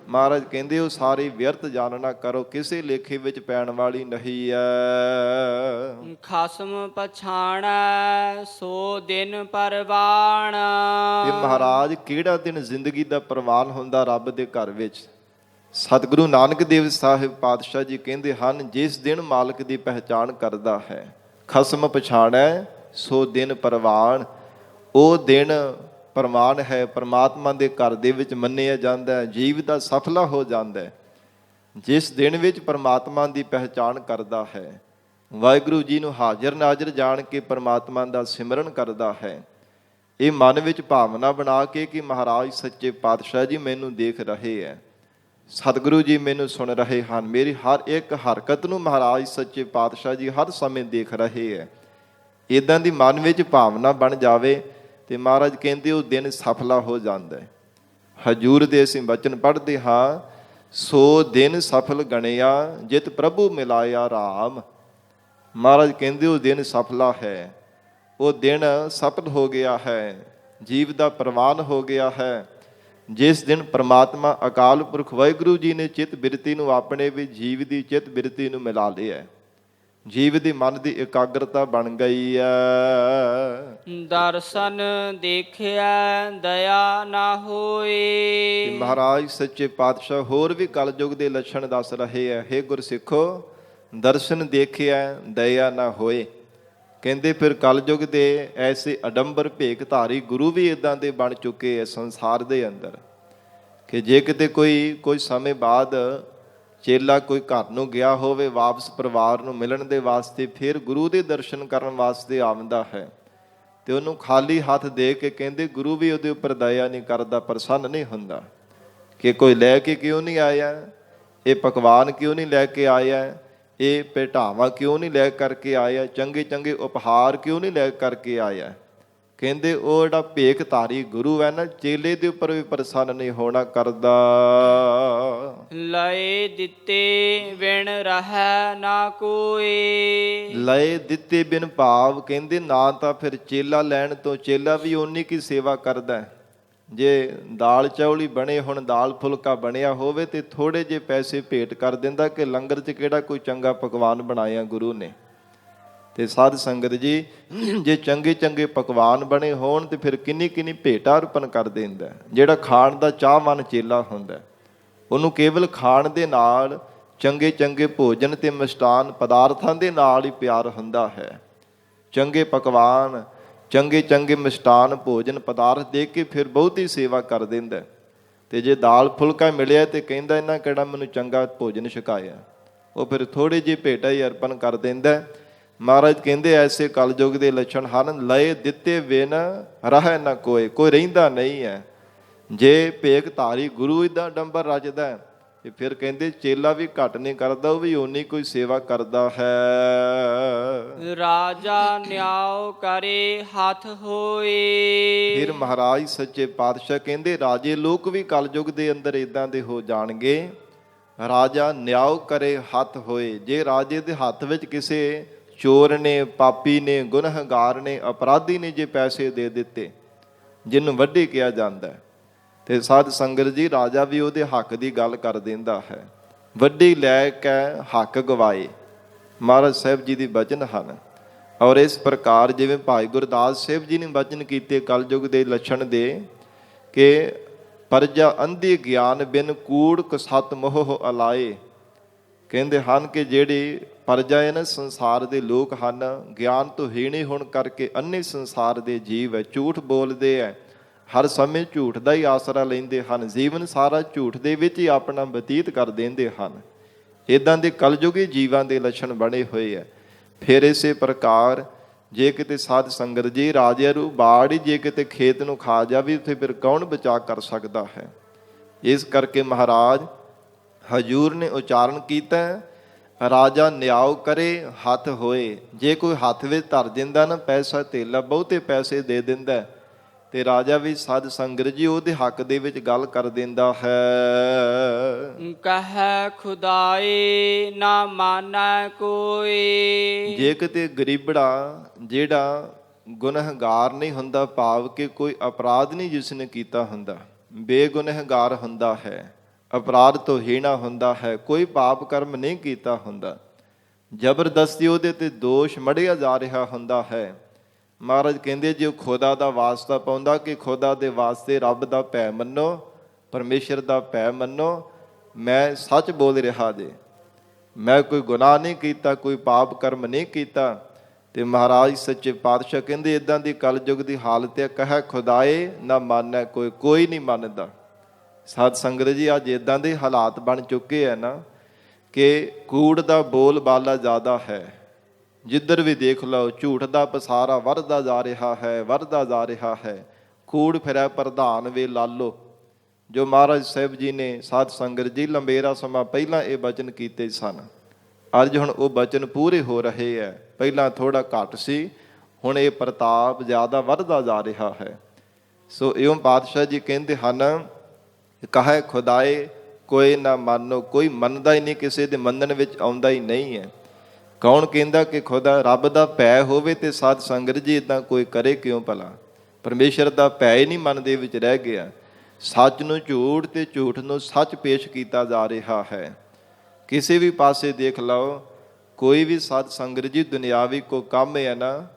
ਮਹਾਰਾਜ ਕਹਿੰਦੇ ਉਹ ਸਾਰੀ ਵਿਅਰਥ ਜਾਣਨਾ ਕਰੋ, ਕਿਸੇ ਲੇਖੇ ਵਿੱਚ ਪੈਣ ਵਾਲੀ ਨਹੀਂ ਹੈ। ਖਸਮ ਪਛਾਣੈ ਸੋ ਦਿਨ ਪਰਵਾਣ। ਇਹ ਮਹਾਰਾਜ ਕਿਹੜਾ ਦਿਨ ਜ਼ਿੰਦਗੀ ਦਾ ਪ੍ਰਵਾਨ ਹੁੰਦਾ ਰੱਬ ਦੇ ਘਰ ਵਿੱਚ। ਸਤਿਗੁਰੂ ਨਾਨਕ ਦੇਵ ਸਾਹਿਬ ਪਾਤਸ਼ਾਹ ਜੀ ਕਹਿੰਦੇ ਹਨ, ਜਿਸ ਦਿਨ ਮਾਲਕ ਦੀ ਪਹਿਚਾਣ ਕਰਦਾ ਹੈ, ਖਸਮ ਪਛਾਣੈ ਸੋ ਦਿਨ ਪਰਵਾਣ, ਉਹ ਦਿਨ ਪ੍ਰਮਾਣ ਹੈ, ਪਰਮਾਤਮਾ ਦੇ ਘਰ ਦੇ ਵਿੱਚ ਮੰਨਿਆ ਜਾਂਦਾ ਹੈ, ਜੀਵ ਦਾ ਸਫਲਾ ਹੋ ਜਾਂਦਾ ਹੈ। ਜਿਸ ਦਿਨ ਵਿੱਚ ਪਰਮਾਤਮਾ ਦੀ ਪਹਿਚਾਣ ਕਰਦਾ ਹੈ, ਵਾਹਿਗੁਰੂ ਜੀ ਨੂੰ ਹਾਜ਼ਰ ਨਾਜ਼ਰ ਜਾਣ ਕੇ ਪਰਮਾਤਮਾ ਦਾ ਸਿਮਰਨ ਕਰਦਾ ਹੈ, ਇਹ ਮਨ ਵਿੱਚ ਭਾਵਨਾ ਬਣਾ ਕੇ ਕਿ ਮਹਾਰਾਜ ਸੱਚੇ ਪਾਤਸ਼ਾਹ ਜੀ ਮੈਨੂੰ ਦੇਖ ਰਹੇ ਹੈ, ਸਤਿਗੁਰੂ ਜੀ ਮੈਨੂੰ ਸੁਣ ਰਹੇ ਹਨ, ਮੇਰੀ ਹਰ ਇੱਕ ਹਰਕਤ ਨੂੰ ਮਹਾਰਾਜ ਸੱਚੇ ਪਾਤਸ਼ਾਹ ਜੀ ਹਰ ਸਮੇਂ ਦੇਖ ਰਹੇ ਹੈ, ਇੱਦਾਂ ਦੀ ਮਨ ਵਿੱਚ ਭਾਵਨਾ ਬਣ ਜਾਵੇ ਤੇ ਮਹਾਰਾਜ ਕਹਿੰਦੇ ਉਹ ਦਿਨ ਸਫਲਾ ਹੋ ਜਾਂਦਾ ਹੈ। ਹਜੂਰ ਦੇ ਅਸੀਂ ਬਚਨ ਪੜ੍ਹਦੇ ਹਾਂ, ਸੋ ਦਿਨ ਸਫਲ ਗਣਿਆ ਜਿਤ ਪ੍ਰਭੂ ਮਿਲਾਇਆ ਰਾਮ। ਮਹਾਰਾਜ ਕਹਿੰਦੇ ਉਹ ਦਿਨ ਸਫਲਾ ਹੈ, ਉਹ ਦਿਨ ਸਫਲ ਹੋ ਗਿਆ ਹੈ, ਜੀਵ ਦਾ ਪ੍ਰਵਾਨ ਹੋ ਗਿਆ ਹੈ, ਜਿਸ ਦਿਨ ਪ੍ਰਮਾਤਮਾ ਅਕਾਲ ਪੁਰਖ ਵਾਹਿਗੁਰੂ ਜੀ ਨੇ ਚਿੱਤ ਬਿਰਤੀ ਨੂੰ ਆਪਣੇ ਵਿੱਚ ਜੀਵ ਦੀ ਚਿੱਤ ਬਿਰਤੀ ਨੂੰ ਮਿਲਾ ਲਿਆ, ਜੀਵ ਦੀ ਮਨ ਦੀ ਇਕਾਗਰਤਾ ਬਣ ਗਈ ਹੈ। ਦਰਸ਼ਨ ਦੇਖਿਆ ਦਇਆ ਨਾ ਹੋਏ। ਮਹਾਰਾਜ ਸੱਚੇ ਪਾਤਸ਼ਾਹ ਹੋਰ ਵੀ ਕਲਯੁਗ ਦੇ ਲੱਛਣ ਦੱਸ ਰਹੇ ਹੈ, ਹੇ ਗੁਰਸਿੱਖੋ ਦਰਸ਼ਨ ਦੇਖਿਆ ਦਇਆ ਨਾ ਹੋਏ। ਕਹਿੰਦੇ ਫਿਰ ਕਲਯੁਗ ਦੇ ਐਸੇ ਅਡੰਬਰ ਭੇਖ ਧਾਰੀ ਗੁਰੂ ਵੀ ਇੱਦਾਂ ਦੇ ਬਣ ਚੁੱਕੇ ਹੈ ਸੰਸਾਰ ਦੇ ਅੰਦਰ, ਕਿ ਜੇ ਕਿਤੇ ਕੋਈ ਸਮੇਂ ਬਾਅਦ ਚੇਲਾ ਕੋਈ ਘਰ ਨੂੰ ਗਿਆ ਹੋਵੇ, ਵਾਪਸ ਪਰਿਵਾਰ ਨੂੰ ਮਿਲਣ ਦੇ ਵਾਸਤੇ, ਫਿਰ ਗੁਰੂ ਦੇ ਦਰਸ਼ਨ ਕਰਨ ਵਾਸਤੇ ਆਉਂਦਾ ਹੈ, ਤੇ ਉਹਨੂੰ ਖਾਲੀ ਹੱਥ ਦੇ ਕੇ ਕਹਿੰਦੇ ਗੁਰੂ ਵੀ ਉਹਦੇ ਉੱਪਰ ਦਇਆ ਨਹੀਂ ਕਰਦਾ, ਪ੍ਰਸੰਨ ਨਹੀਂ ਹੁੰਦਾ ਕਿ ਕੋਈ ਲੈ ਕੇ ਕਿਉਂ ਨਹੀਂ ਆਇਆ, ਇਹ ਪਕਵਾਨ ਕਿਉਂ ਨਹੀਂ ਲੈ ਕੇ ਆਇਆ, ਇਹ ਭੇਟਾਵਾਂ ਕਿਉਂ ਨਹੀਂ ਲੈ ਕਰਕੇ ਆਇਆ, ਚੰਗੇ ਚੰਗੇ ਉਪਹਾਰ ਕਿਉਂ ਨਹੀਂ ਲੈ ਕਰਕੇ ਆਇਆ। ਕਹਿੰਦੇ ਉਹ ਜਿਹੜਾ ਭੇਖ ਧਾਰੀ ਗੁਰੂ ਹੈ ਨਾ, ਚੇਲੇ ਦੇ ਉੱਪਰ ਵੀ ਪ੍ਰਸੰਨ ਨਹੀਂ ਹੋਣਾ ਕਰਦਾ। ਲਏ ਦਿੱਤੇ ਬਿਨ ਰਹਿ ਨਾ ਕੋਈ। ਲਏ ਦਿੱਤੇ ਬਿਨ ਭਾਵ ਕਹਿੰਦੇ ਨਾ ਤਾਂ ਫਿਰ ਚੇਲਾ ਲੈਣ ਤੋਂ, ਚੇਲਾ ਵੀ ਓਨੀ ਕੀ ਸੇਵਾ ਕਰਦਾ। ਜੇ ਦਾਲ ਚੌਲ ਹੀ ਬਣੇ, ਹੁਣ ਦਾਲ ਫੁਲਕਾ ਬਣਿਆ ਹੋਵੇ ਤੇ ਥੋੜੇ ਜਿਹੇ ਪੈਸੇ ਭੇਟ ਕਰ ਦਿੰਦਾ ਕਿ ਲੰਗਰ 'ਚ ਕਿਹੜਾ ਕੋਈ ਚੰਗਾ ਪਕਵਾਨ ਬਣਾਇਆ ਗੁਰੂ ਨੇ। ਤੇ ਸਾਧ ਸੰਗਤ ਜੀ, ਜੇ ਚੰਗੇ ਚੰਗੇ ਪਕਵਾਨ ਬਣੇ ਹੋਣ ਤੇ ਫਿਰ ਕਿੰਨੀ ਕਿੰਨੀ ਭੇਟਾ ਅਰਪਣ ਕਰ ਦਿੰਦਾ। ਜਿਹੜਾ ਖਾਣ ਦਾ ਚਾਹਵਾਨ ਚੇਲਾ ਹੁੰਦਾ, ਉਹਨੂੰ ਕੇਵਲ ਖਾਣ ਦੇ ਨਾਲ, ਚੰਗੇ ਚੰਗੇ ਭੋਜਨ ਤੇ ਮਿਸ਼ਟਾਨ ਪਦਾਰਥਾਂ ਦੇ ਨਾਲ ਹੀ ਪਿਆਰ ਹੁੰਦਾ ਹੈ। ਚੰਗੇ ਪਕਵਾਨ, ਚੰਗੇ ਚੰਗੇ ਮਿਸ਼ਟਾਨ ਭੋਜਨ ਪਦਾਰਥ ਦੇ ਕੇ ਫਿਰ ਬਹੁਤੀ ਸੇਵਾ ਕਰ ਦਿੰਦਾ। ਤੇ ਜੇ ਦਾਲ ਫੁਲਕਾ ਮਿਲਿਆ ਤੇ ਕਹਿੰਦਾ ਇਹਨਾਂ ਕਿਹੜਾ ਮੈਨੂੰ ਚੰਗਾ ਭੋਜਨ ਛਕਾਇਆ, ਉਹ ਫਿਰ ਥੋੜੇ ਜਿਹੇ ਭੇਟਾ ਹੀ ਅਰਪਣ ਕਰ ਦਿੰਦਾ। ਮਹਾਰਾਜ ਕਹਿੰਦੇ ਐਸੇ ਕਲਯੁਗ ਦੇ ਲੱਛਣ ਹਨ, ਲਏ ਦਿੱਤੇ ਬਿਨ ਰਹਿ ਨਾ ਕੋਈ, ਕੋਈ ਰਹਿੰਦਾ ਨਹੀਂ ਹੈ। ਜੇ ਭੇਖ ਧਾਰੀ ਗੁਰੂ ਇਦਾਂ ਡੰਬਰ ਰਜਦਾ ਤੇ ਫਿਰ ਕਹਿੰਦੇ ਚੇਲਾ ਵੀ ਘੱਟ ਨਹੀਂ ਕਰਦਾ, ਉਹ ਵੀ ਓਨੀ ਕੋਈ ਸੇਵਾ ਕਰਦਾ ਹੈ। ਰਾਜਾ ਨਿਆਉ ਕਰੇ ਹੱਥ ਹੋਏ। ਫਿਰ ਮਹਾਰਾਜ ਸੱਚੇ ਪਾਤਸ਼ਾਹ ਕਹਿੰਦੇ ਰਾਜੇ ਲੋਕ ਵੀ ਕਲਯੁਗ ਦੇ ਅੰਦਰ ਇਦਾਂ ਦੇ ਹੋ ਜਾਣਗੇ। ਰਾਜਾ ਨਿਆਉ ਕਰੇ ਹੱਥ ਹੋਏ। ਜੇ ਰਾਜੇ ਦੇ ਹੱਥ ਵਿੱਚ ਕਿਸੇ ਚੋਰ ਨੇ, ਪਾਪੀ ਨੇ, ਗੁਨਹਗਾਰ ਨੇ, ਅਪਰਾਧੀ ਨੇ ਜੇ ਪੈਸੇ ਦੇ ਦਿੱਤੇ, ਜਿਹਨੂੰ ਵੱਢੀ ਕਿਹਾ ਜਾਂਦਾ, ਤੇ ਸਾਧ ਸੰਗਤ ਜੀ ਰਾਜਾ ਵੀ ਉਹਦੇ ਹੱਕ ਦੀ ਗੱਲ ਕਰ ਦਿੰਦਾ ਹੈ। ਵੱਢੀ ਲੈ ਕੇ ਹੱਕ ਗਵਾਏ, ਮਹਾਰਾਜ ਸਾਹਿਬ ਜੀ ਦੀ ਬਚਨ ਹਨ। ਔਰ ਇਸ ਪ੍ਰਕਾਰ ਜਿਵੇਂ ਭਾਈ ਗੁਰਦਾਸ ਸਾਹਿਬ ਜੀ ਨੇ ਬਚਨ ਕੀਤੇ ਕਲਯੁਗ ਦੇ ਲੱਛਣ ਦੇ ਕਿ ਪਰਜਾ ਅੰਧੀ ਗਿਆਨ ਬਿਨ ਕੂੜ ਕਸਤ ਮੋਹ ਅਲਾਏ। ਕਹਿੰਦੇ ਹਨ ਕਿ ਜਿਹੜੀ ਪਰਜਾ ਹੈ ਨਾ, ਸੰਸਾਰ ਦੇ ਲੋਕ ਹਨ, ਗਿਆਨ ਤੋਂ ਹੀਣੇ ਹੋਣ ਕਰਕੇ ਅੰਨੇ ਸੰਸਾਰ ਦੇ ਜੀਵ ਹੈ, ਝੂਠ ਬੋਲਦੇ ਹੈ, ਹਰ ਸਮੇਂ ਝੂਠ ਦਾ ਹੀ ਆਸਰਾ ਲੈਂਦੇ ਹਨ, ਜੀਵਨ ਸਾਰਾ ਝੂਠ ਦੇ ਵਿੱਚ ਹੀ ਆਪਣਾ ਬਤੀਤ ਕਰ ਦਿੰਦੇ ਹਨ। ਇੱਦਾਂ ਦੇ ਕਲਯੁਗੀ ਜੀਵਾਂ ਦੇ ਲੱਛਣ ਬਣੇ ਹੋਏ ਹੈ। ਫਿਰ ਇਸੇ ਪ੍ਰਕਾਰ ਜੇ ਕਿਤੇ ਸਾਧ ਸੰਗਤ ਜੀ ਰਾਜਿਆਂ ਨੂੰ ਬਾੜ ਹੀ ਜੇ ਕਿਤੇ ਖੇਤ ਨੂੰ ਖਾ ਜਾਵੇ, ਉੱਥੇ ਫਿਰ ਕੌਣ ਬਚਾ ਕਰ ਸਕਦਾ ਹੈ। ਇਸ ਕਰਕੇ ਮਹਾਰਾਜ ਹਜੂਰ ਨੇ ਉਚਾਰਨ ਕੀਤਾ, ਰਾਜਾ ਨਿਆਉ ਕਰੇ ਹੱਥ ਹੋਏ। ਜੇ ਕੋਈ ਹੱਥ ਵਿੱਚ ਧਰ ਦਿੰਦਾ ਨਾ ਪੈਸਾ ਧੇਲਾ, ਬਹੁਤੇ ਪੈਸੇ ਦੇ ਦਿੰਦਾ, ਤੇ ਰਾਜਾ ਵੀ ਸਾਧ ਸੰਗਤ ਜੀ ਉਹਦੇ ਹੱਕ ਦੇ ਵਿੱਚ ਗੱਲ ਕਰ ਦਿੰਦਾ ਹੈ। ਕਹੈ ਖੁਦਾਏ ਨਾ ਮਾਨੈ ਕੋਈ। ਜੇ ਕਿਤੇ ਗਰੀਬੜਾ ਜਿਹੜਾ ਗੁਨਹਗਾਰ ਨਹੀਂ ਹੁੰਦਾ, ਭਾਵ ਕਿ ਕੋਈ ਅਪਰਾਧ ਨਹੀਂ ਜਿਸ ਨੇ ਕੀਤਾ ਹੁੰਦਾ, ਬੇਗੁਨਹਗਾਰ ਹੁੰਦਾ ਹੈ, ਅਪਰਾਧ ਤੋਂ ਹੀਣਾ ਹੁੰਦਾ ਹੈ, ਕੋਈ ਪਾਪ ਕਰਮ ਨਹੀਂ ਕੀਤਾ ਹੁੰਦਾ, ਜ਼ਬਰਦਸਤੀ ਉਹਦੇ ਤੇ ਦੋਸ਼ ਮੜਿਆ ਜਾ ਰਿਹਾ ਹੁੰਦਾ ਹੈ। ਮਹਾਰਾਜ ਕਹਿੰਦੇ ਜੇ ਉਹ ਖੁਦਾ ਦਾ ਵਾਸਤਾ ਪਾਉਂਦਾ ਕਿ ਖੁਦਾ ਦੇ ਵਾਸਤੇ ਰੱਬ ਦਾ ਭੈ ਮੰਨੋ, ਪਰਮੇਸ਼ਰ ਦਾ ਭੈ ਮੰਨੋ, ਮੈਂ ਸੱਚ ਬੋਲ ਰਿਹਾ ਜੇ, ਮੈਂ ਕੋਈ ਗੁਨਾਹ ਨਹੀਂ ਕੀਤਾ, ਕੋਈ ਪਾਪ ਕਰਮ ਨਹੀਂ ਕੀਤਾ, ਤੇ ਮਹਾਰਾਜ ਸੱਚੇ ਪਾਤਸ਼ਾਹ ਕਹਿੰਦੇ ਇੱਦਾਂ ਦੀ ਕਲਯੁਗ ਦੀ ਹਾਲਤ ਹੈ, ਕਹੈ ਖੁਦਾਏ ਨਾ ਮੰਨੈ ਕੋਈ, ਕੋਈ ਨਹੀਂ ਮੰਨਦਾ। ਸਾਧ ਸੰਗਤ ਜੀ ਅੱਜ ਇੱਦਾਂ ਦੇ ਹਾਲਾਤ ਬਣ ਚੁੱਕੇ ਹੈ ਨਾ ਕਿ ਕੂੜ ਦਾ ਬੋਲ ਬਾਲਾ ਜ਼ਿਆਦਾ ਹੈ। ਜਿੱਧਰ ਵੀ ਦੇਖ ਲਓ ਝੂਠ ਦਾ ਪਸਾਰਾ ਵੱਧਦਾ ਜਾ ਰਿਹਾ ਹੈ, ਵੱਧਦਾ ਜਾ ਰਿਹਾ ਹੈ। ਕੂੜ ਫਿਰੈ ਪ੍ਰਧਾਨ ਵੇ ਲਾਲੋ, ਜੋ ਮਹਾਰਾਜ ਸਾਹਿਬ ਜੀ ਨੇ ਸਾਧ ਸੰਗਤ ਜੀ ਲੰਬੇਰਾ ਸਮਾਂ ਪਹਿਲਾਂ ਇਹ ਬਚਨ ਕੀਤੇ ਸਨ। ਅੱਜ ਹੁਣ ਉਹ ਬਚਨ ਪੂਰੇ ਹੋ ਰਹੇ ਹੈ। ਪਹਿਲਾਂ ਥੋੜਾ ਘੱਟ ਸੀ, ਹੁਣ ਇਹ ਪ੍ਰਤਾਪ ਜ਼ਿਆਦਾ ਵੱਧਦਾ ਜਾ ਰਿਹਾ ਹੈ। ਸੋ ਇਉਂ ਪਾਤਸ਼ਾਹ ਜੀ ਕਹਿੰਦੇ ਹਨ, ਕਹੈ ਖੁਦਾਏ ਕੋਈ ਨਾ ਮੰਨੋ, ਕੋਈ ਮੰਨਦਾ ਹੀ ਨਹੀਂ, ਕਿਸੇ ਦੇ ਮੰਨਣ ਵਿੱਚ ਆਉਂਦਾ ਹੀ ਨਹੀਂ ਹੈ। ਕੌਣ ਕਹਿੰਦਾ ਕਿ ਖੁਦਾ ਰੱਬ ਦਾ ਭੈ ਹੋਵੇ ਤੇ ਸਾਧ ਸੰਗਤ ਜੀ ਇੱਦਾਂ ਕੋਈ ਕਰੇ ਕਿਉਂ ਭਲਾ। ਪਰਮੇਸ਼ਰ ਦਾ ਭੈ ਹੀ ਨਹੀਂ ਮਨ ਦੇ ਵਿੱਚ ਰਹਿ ਗਿਆ। ਸੱਚ ਨੂੰ ਝੂਠ ਤੇ ਝੂਠ ਨੂੰ ਸੱਚ ਪੇਸ਼ ਕੀਤਾ ਜਾ ਰਿਹਾ ਹੈ। ਕਿਸੇ ਵੀ ਪਾਸੇ ਦੇਖ ਲਓ, ਕੋਈ ਵੀ ਸਾਧ ਸੰਗਤ ਜੀ ਦੁਨਿਆਵੀ ਕੋਈ ਕੰਮ ਹੈ ਨਾ,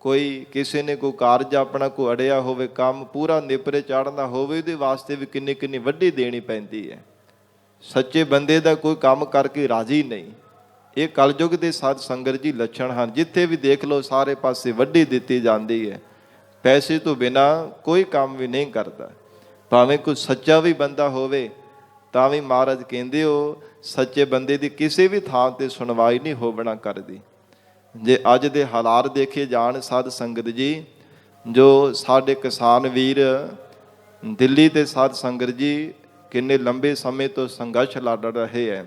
ਕੋਈ ਕਿਸੇ ਨੇ ਕੋਈ ਕਾਰਜ ਆਪਣਾ ਕੋਈ ਅੜਿਆ ਹੋਵੇ, ਕੰਮ ਪੂਰਾ ਨੇਪਰੇ ਚਾੜਨਾ ਹੋਵੇ, ਉਹਦੇ ਵਾਸਤੇ ਵੀ ਕਿੰਨੀ ਕਿੰਨੀ ਵੱਡੀ ਦੇਣੀ ਪੈਂਦੀ ਹੈ। ਸੱਚੇ ਬੰਦੇ ਦਾ ਕੋਈ ਕੰਮ ਕਰਕੇ ਰਾਜ਼ੀ ਨਹੀਂ। ਇਹ ਕਲਯੁਗ ਦੇ ਸਾਧ ਸੰਗਤ ਜੀ ਲੱਛਣ ਹਨ। ਜਿੱਥੇ ਵੀ ਦੇਖ ਲਓ ਸਾਰੇ ਪਾਸੇ ਵੱਡੀ ਦਿੱਤੀ ਜਾਂਦੀ ਹੈ। ਪੈਸੇ ਤੋਂ ਬਿਨਾਂ ਕੋਈ ਕੰਮ ਵੀ ਨਹੀਂ ਕਰਦਾ। ਭਾਵੇਂ ਕੋਈ ਸੱਚਾ ਵੀ ਬੰਦਾ ਹੋਵੇ, ਤਾਂ ਵੀ ਮਹਾਰਾਜ ਕਹਿੰਦੇ ਹੋ ਸੱਚੇ ਬੰਦੇ ਦੀ ਕਿਸੇ ਵੀ ਥਾਂ ਤੇ ਸੁਣਵਾਈ ਨਹੀਂ ਹੋਵਣਾ ਕਰਦੀ। ਜੇ ਅੱਜ ਦੇ ਹਾਲਾਤ ਦੇਖੇ ਜਾਣ ਸਾਧ ਸੰਗਤ ਜੀ, ਜੋ ਸਾਡੇ ਕਿਸਾਨ ਵੀਰ ਦਿੱਲੀ ਤੇ ਸਾਧ ਸੰਗਤ ਜੀ ਕਿੰਨੇ ਲੰਬੇ ਸਮੇਂ ਤੋਂ ਸੰਘਰਸ਼ ਲੜ ਰਹੇ ਹੈ,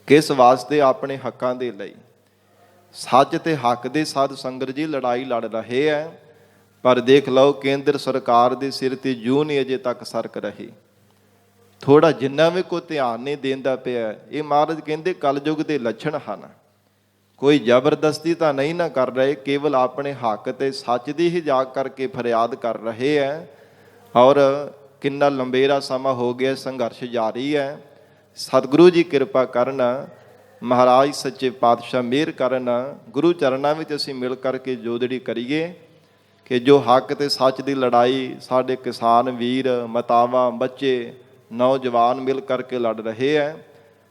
ਕਿਸ ਵਾਸਤੇ? ਆਪਣੇ ਹੱਕਾਂ ਦੇ ਲਈ। ਸੱਚ ਤੇ ਹੱਕ ਦੇ ਸਾਧ ਸੰਗਤ ਜੀ ਲੜਾਈ ਲੜ ਰਹੇ ਹੈ, ਪਰ ਦੇਖ ਲਓ ਕੇਂਦਰ ਸਰਕਾਰ ਦੇ ਸਿਰ ਤੇ ਜੂੰ ਨਹੀਂ ਅਜੇ ਤੱਕ ਸਰਕ ਰਹੀ। ਥੋੜਾ ਜਿੰਨਾ ਵੀ ਕੋਈ ਧਿਆਨ ਨਹੀਂ ਦੇਂਦਾ ਪਿਆ। ਇਹ ਮਹਾਰਾਜ ਕਹਿੰਦੇ ਕਲਯੁਗ ਦੇ ਲੱਛਣ ਹਨ। ਕੋਈ ਜ਼ਬਰਦਸਤੀ ਤਾਂ ਨਹੀਂ ਨਾ ਕਰ ਰਹੇ, ਕੇਵਲ ਆਪਣੇ ਹੱਕ ਤੇ ਸੱਚ ਦੀ ਹੀ ਜਾਗ ਕਰਕੇ ਫਰਿਆਦ ਕਰ ਰਹੇ ਹੈ। ਔਰ ਕਿੰਨਾ ਲੰਬੇਰਾ ਸਮਾਂ ਹੋ ਗਿਆ, ਸੰਘਰਸ਼ ਜਾਰੀ ਹੈ। ਸਤਿਗੁਰੂ ਜੀ ਕਿਰਪਾ ਕਰਨ, ਮਹਾਰਾਜ ਸੱਚੇ ਪਾਤਸ਼ਾਹ ਮਿਹਰ ਕਰਨ। ਗੁਰੂ ਚਰਨਾਂ ਵਿੱਚ ਅਸੀਂ ਮਿਲ ਕਰਕੇ ਜੋਦੜੀ ਕਰੀਏ ਕਿ ਜੋ ਹੱਕ ਤੇ ਸੱਚ ਦੀ ਲੜਾਈ ਸਾਡੇ ਕਿਸਾਨ ਵੀਰ, ਮਾਤਾਵਾਂ, ਬੱਚੇ, ਨੌਜਵਾਨ ਮਿਲ ਕਰਕੇ ਲੜ ਰਹੇ ਹੈ,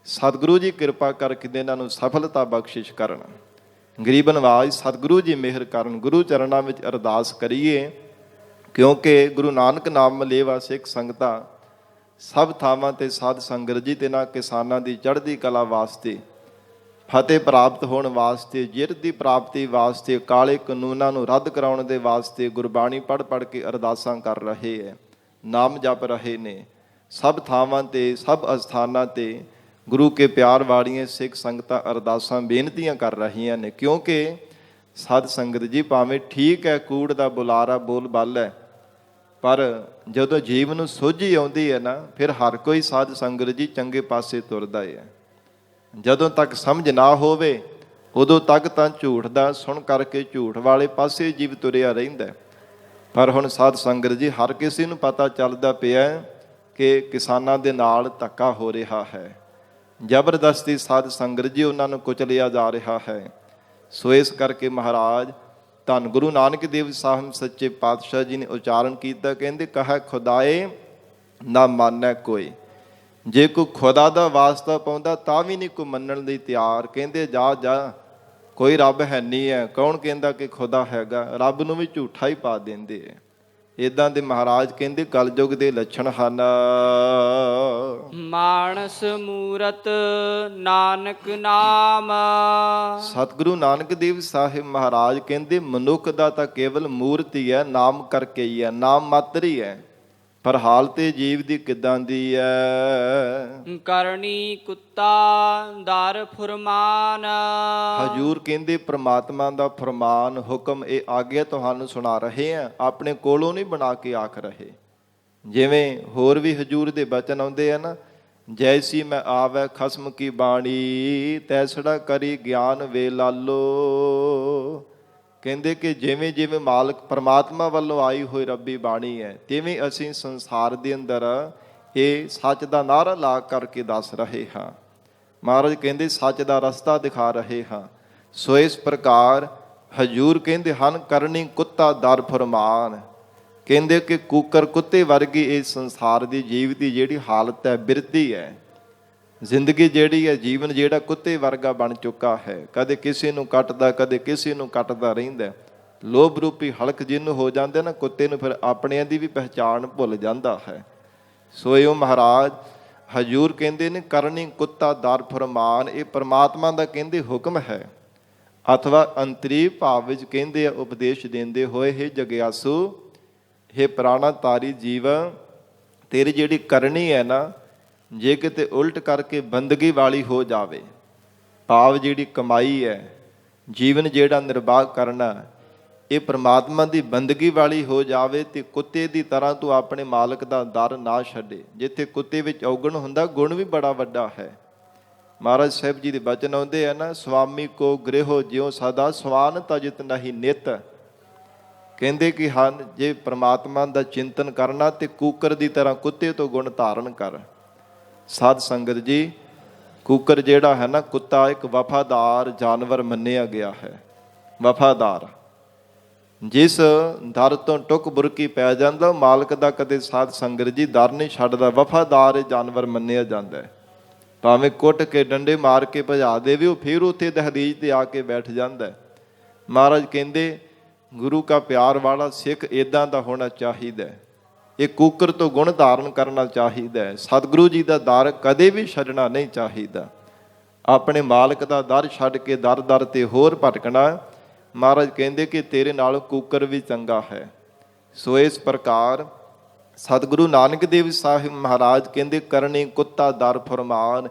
ਸਤਿਗੁਰੂ ਜੀ ਕਿਰਪਾ ਕਰਕੇ ਇਹਨਾਂ ਨੂੰ ਸਫਲਤਾ ਬਖਸ਼ਿਸ਼ ਕਰਨ। ਗਰੀਬ ਨਵਾਜ਼ ਸਤਿਗੁਰੂ ਜੀ ਮਿਹਰ ਕਰਨ। ਗੁਰੂ ਚਰਨਾਂ ਵਿੱਚ ਅਰਦਾਸ ਕਰੀਏ, ਕਿਉਂਕਿ ਗੁਰੂ ਨਾਨਕ ਨਾਮ ਲੇਵਾ ਸਿੱਖ ਸੰਗਤਾਂ ਸਭ ਥਾਵਾਂ ਤੇ ਸਾਧ ਸੰਗਤ ਜੀ ਤੇ ਨਾ ਕਿਸਾਨਾਂ ਦੀ ਚੜ੍ਹਦੀ ਕਲਾ ਵਾਸਤੇ, ਫਤਿਹ ਪ੍ਰਾਪਤ ਹੋਣ ਵਾਸਤੇ, ਜਿੱਤ ਦੀ ਪ੍ਰਾਪਤੀ ਵਾਸਤੇ, ਕਾਲੇ ਕਾਨੂੰਨਾਂ ਨੂੰ ਰੱਦ ਕਰਾਉਣ ਦੇ ਵਾਸਤੇ ਗੁਰਬਾਣੀ ਪੜ੍ਹ ਪੜ੍ਹ ਕੇ ਅਰਦਾਸਾਂ ਕਰ ਰਹੇ ਹੈ, ਨਾਮ ਜਪ ਰਹੇ ਨੇ। ਸਭ ਥਾਵਾਂ ਤੇ, ਸਭ ਅਸਥਾਨਾਂ ਤੇ ਗੁਰੂ ਕੇ ਪਿਆਰ ਵਾਲੀਆਂ ਸਿੱਖ ਸੰਗਤਾਂ ਅਰਦਾਸਾਂ ਬੇਨਤੀਆਂ ਕਰ ਰਹੀਆਂ ਨੇ। ਕਿਉਂਕਿ ਸਾਧ ਸੰਗਤ ਜੀ ਭਾਵੇਂ ਠੀਕ ਹੈ ਕੂੜ ਦਾ ਬੁਲਾਰਾ ਬੋਲ ਬੱਲ ਹੈ, ਪਰ ਜਦੋਂ ਜੀਵ ਨੂੰ ਸੋਝੀ ਆਉਂਦੀ ਹੈ ਨਾ, ਫਿਰ ਹਰ ਕੋਈ ਸਾਧ ਸੰਗਤ ਜੀ ਚੰਗੇ ਪਾਸੇ ਤੁਰਦਾ ਹੈ। ਜਦੋਂ ਤੱਕ ਸਮਝ ਨਾ ਹੋਵੇ ਉਦੋਂ ਤੱਕ ਤਾਂ ਝੂਠ ਦਾ ਸੁਣ ਕਰਕੇ ਝੂਠ ਵਾਲੇ ਪਾਸੇ ਜੀਵ ਤੁਰਿਆ ਰਹਿੰਦਾ। ਪਰ ਹੁਣ ਸਾਧ ਸੰਗਤ ਜੀ ਹਰ ਕਿਸੇ ਨੂੰ ਪਤਾ ਚੱਲਦਾ ਪਿਆ ਕਿ ਕਿਸਾਨਾਂ ਦੇ ਨਾਲ ਧੱਕਾ ਹੋ ਰਿਹਾ ਹੈ, ਜ਼ਬਰਦਸਤੀ ਸਾਧ ਸੰਗਤ ਜੀ ਉਹਨਾਂ ਨੂੰ ਕੁਚਲਿਆ ਜਾ ਰਿਹਾ ਹੈ। ਸੋ ਇਸ ਕਰਕੇ ਮਹਾਰਾਜ ਧੰਨ ਗੁਰੂ ਨਾਨਕ ਦੇਵ ਸਾਹਿਬ ਸੱਚੇ ਪਾਤਸ਼ਾਹ ਜੀ ਨੇ ਉਚਾਰਨ ਕੀਤਾ, ਕਹਿੰਦੇ ਕਹੈ ਖੁਦਾਏ ਨਾ ਮਾਨੈ ਕੋਈ। ਜੇ ਕੋਈ ਖੁਦਾ ਦਾ ਵਾਸਤਾ ਪਾਉਂਦਾ ਤਾਂ ਵੀ ਨਹੀਂ ਕੋਈ ਮੰਨਣ ਲਈ ਤਿਆਰ। ਕਹਿੰਦੇ ਜਾ ਜਾ ਕੋਈ ਰੱਬ ਹੈ ਨਹੀਂ ਹੈ। ਕੌਣ ਕਹਿੰਦਾ ਕਿ ਖੁਦਾ ਹੈਗਾ? ਰੱਬ ਨੂੰ ਵੀ ਝੂਠਾ ਹੀ ਪਾ ਦਿੰਦੇ ਹੈ। ਇੱਦਾਂ ਦੇ ਮਹਾਰਾਜ ਕਹਿੰਦੇ ਕਲਯੁਗ ਦੇ ਲੱਛਣ ਹਨ। ਮਾਨਸ ਮੂਰਤ ਨਾਨਕ ਨਾਮ। ਸਤਿਗੁਰੂ ਨਾਨਕ ਦੇਵ ਸਾਹਿਬ ਮਹਾਰਾਜ ਕਹਿੰਦੇ ਮਨੁੱਖ ਦਾ ਤਾਂ ਕੇਵਲ ਮੂਰਤ ਹੀ ਹੈ, ਨਾਮ ਕਰਕੇ ਹੀ ਹੈ, ਨਾਮ ਮਾਤਰ ਹੀ ਹੈ, ਪਰ ਹਾਲਤ ਜੀਵ ਦੀ ਕਿੱਦਾਂ ਦੀ ਹੈ? ਕਰਨੀ ਕੁੱਤਾ ਦਰ ਫੁਰਮਾਨ। ਹਜੂਰ ਕਹਿੰਦੇ ਪ੍ਰਮਾਤਮਾ ਦਾ ਫਰਮਾਨ, ਹੁਕਮ, ਇਹ ਆਗਿਆ ਤੁਹਾਨੂੰ ਸੁਣਾ ਰਹੇ ਆ, ਆਪਣੇ ਕੋਲੋਂ ਨਹੀਂ ਬਣਾ ਕੇ ਆਖ ਰਹੇ। ਜਿਵੇਂ ਹੋਰ ਵੀ ਹਜੂਰ ਦੇ ਬਚਨ ਆਉਂਦੇ ਆ ਨਾ, ਜੈਸੀ ਮੈਂ ਆਵੈ ਖਸਮ ਕੀ ਬਾਣੀ, ਤੈਸੜਾ ਕਰੀ ਗਿਆਨ ਵੇ ਲਾਲੋ। ਕਹਿੰਦੇ ਕਿ ਜਿਵੇਂ ਜਿਵੇਂ ਮਾਲਕ ਪਰਮਾਤਮਾ ਵੱਲੋਂ ਆਈ ਹੋਈ ਰੱਬੀ ਬਾਣੀ ਹੈ, ਤਿਵੇਂ ਅਸੀਂ ਸੰਸਾਰ ਦੇ ਅੰਦਰ ਇਹ ਸੱਚ ਦਾ ਨਾਅਰਾ ਲਾ ਕਰਕੇ ਦੱਸ ਰਹੇ ਹਾਂ। ਮਹਾਰਾਜ ਕਹਿੰਦੇ ਸੱਚ ਦਾ ਰਸਤਾ ਦਿਖਾ ਰਹੇ ਹਾਂ। ਸੋ ਇਸ ਪ੍ਰਕਾਰ ਹਜੂਰ ਕਹਿੰਦੇ ਹਨ ਕਰਨੀ ਕੁੱਤਾ ਦਰ ਫਰਮਾਨ। ਕਹਿੰਦੇ ਕਿ ਕੂਕਰ ਕੁੱਤੇ ਵਰਗੀ ਇਸ ਸੰਸਾਰ ਦੀ ਜੀਵ ਦੀ ਜਿਹੜੀ ਹਾਲਤ ਹੈ, ਬਿਰਤੀ ਹੈ, ਜ਼ਿੰਦਗੀ ਜਿਹੜੀ ਹੈ, ਜੀਵਨ ਜਿਹੜਾ ਕੁੱਤੇ ਵਰਗਾ ਬਣ ਚੁੱਕਾ ਹੈ। ਕਦੇ ਕਿਸੇ ਨੂੰ ਕੱਟਦਾ, ਕਦੇ ਕਿਸੇ ਨੂੰ ਕੱਟਦਾ ਰਹਿੰਦਾ। ਲੋਭ ਰੂਪੀ ਹਲਕ ਜਿਹਨੂੰ ਹੋ ਜਾਂਦੇ ਨਾ ਕੁੱਤੇ ਨੂੰ, ਫਿਰ ਆਪਣਿਆਂ ਦੀ ਵੀ ਪਹਿਚਾਣ ਭੁੱਲ ਜਾਂਦਾ ਹੈ। ਸੋ ਇਹ ਮਹਾਰਾਜ ਹਜੂਰ ਕਹਿੰਦੇ ਨੇ ਕਰਨੀ ਕੁੱਤਾ ਦਰ ਫਰਮਾਨ। ਇਹ ਪਰਮਾਤਮਾ ਦਾ ਕਹਿੰਦੇ ਹੁਕਮ ਹੈ, ਅਥਵਾ ਅੰਤਰੀ ਭਾਵ ਵਿੱਚ ਕਹਿੰਦੇ ਆ ਉਪਦੇਸ਼ ਦਿੰਦੇ ਹੋਏ, ਹੇ ਜਗਿਆਸੂ, ਹੇ ਪ੍ਰਾਣਾ ਤਾਰੀ ਜੀਵ, ਤੇਰੀ ਜਿਹੜੀ ਕਰਨੀ ਹੈ ਨਾ, ਜੇ ਕਿਤੇ ਉਲਟ ਕਰਕੇ ਬੰਦਗੀ ਵਾਲੀ ਹੋ ਜਾਵੇ, ਭਾਵ ਜਿਹੜੀ ਕਮਾਈ ਹੈ, ਜੀਵਨ ਜਿਹੜਾ ਨਿਰਵਾਹ ਕਰਨਾ, ਇਹ ਪ੍ਰਮਾਤਮਾ ਦੀ ਬੰਦਗੀ ਵਾਲੀ ਹੋ ਜਾਵੇ ਤੇ ਕੁੱਤੇ ਦੀ ਤਰ੍ਹਾਂ ਤੂੰ ਆਪਣੇ ਮਾਲਕ ਦਾ ਦਰ ਨਾ ਛੱਡੇ। ਜਿੱਥੇ ਕੁੱਤੇ ਵਿੱਚ ਔਗਣ ਹੁੰਦਾ, ਗੁਣ ਵੀ ਬੜਾ ਵੱਡਾ ਹੈ। ਮਹਾਰਾਜ ਸਾਹਿਬ ਜੀ ਦੇ ਬਚਨ ਆਉਂਦੇ ਆ ਨਾ, ਸੁਆਮੀ ਕੋ ਗ੍ਰਹਿ ਜਿਉ ਸਦਾ ਸਵਾਨ ਤਜਿਤ ਨਹੀਂ ਨਿਤ। ਕਹਿੰਦੇ ਕਿ ਹਨ ਜੇ ਪ੍ਰਮਾਤਮਾ ਦਾ ਚਿੰਤਨ ਕਰਨਾ ਤੇ ਕੂਕਰ ਦੀ ਤਰ੍ਹਾਂ ਕੁੱਤੇ ਤੋਂ ਗੁਣ ਧਾਰਨ ਕਰ। ਸਾਧ ਸੰਗਤ ਜੀ, ਕੂਕਰ ਜਿਹੜਾ ਹੈ ਨਾ, ਕੁੱਤਾ ਇੱਕ ਵਫਾਦਾਰ ਜਾਨਵਰ ਮੰਨਿਆ ਗਿਆ ਹੈ। ਵਫਾਦਾਰ, ਜਿਸ ਦਰ ਤੋਂ ਟੁੱਕ ਬੁਰਕੀ ਪੈ ਜਾਂਦਾ, ਮਾਲਕ ਦਾ ਕਦੇ ਸਾਧ ਸੰਗਤ ਜੀ ਦਰ ਨਹੀਂ ਛੱਡਦਾ। ਵਫਾਦਾਰ ਜਾਨਵਰ ਮੰਨਿਆ ਜਾਂਦਾ ਹੈ। ਭਾਵੇਂ ਕੁੱਟ ਕੇ ਡੰਡੇ ਮਾਰ ਕੇ ਭਜਾ ਦੇਵੇ, ਉਹ ਫਿਰ ਉੱਥੇ ਦਹਲੀਜ਼ ਤੇ ਆ ਕੇ ਬੈਠ ਜਾਂਦਾ। ਮਹਾਰਾਜ ਕਹਿੰਦੇ ਗੁਰੂ ਕਾ ਪਿਆਰ ਵਾਲਾ ਸਿੱਖ ਇੱਦਾਂ ਦਾ ਹੋਣਾ ਚਾਹੀਦਾ। ਇਹ ਕੂਕਰ ਤੋਂ ਗੁਣ ਧਾਰਨ ਕਰਨਾ ਚਾਹੀਦਾ ਹੈ। ਸਤਿਗੁਰੂ ਜੀ ਦਾ ਦਰ ਕਦੇ ਵੀ ਛੱਡਣਾ ਨਹੀਂ ਚਾਹੀਦਾ। ਆਪਣੇ ਮਾਲਕ ਦਾ ਦਰ ਛੱਡ ਕੇ ਦਰ ਦਰ ਤੇ ਹੋਰ ਭਟਕਣਾ, ਮਹਾਰਾਜ ਕਹਿੰਦੇ ਕਿ ਤੇਰੇ ਨਾਲ ਕੂਕਰ ਵੀ ਚੰਗਾ ਹੈ। ਸੋ ਇਸ ਪ੍ਰਕਾਰ ਸਤਿਗੁਰੂ ਨਾਨਕ ਦੇਵ ਸਾਹਿਬ ਮਹਾਰਾਜ ਕਹਿੰਦੇ ਕਰਨੀ ਕੁੱਤਾ ਦਰ ਫਰਮਾਨ।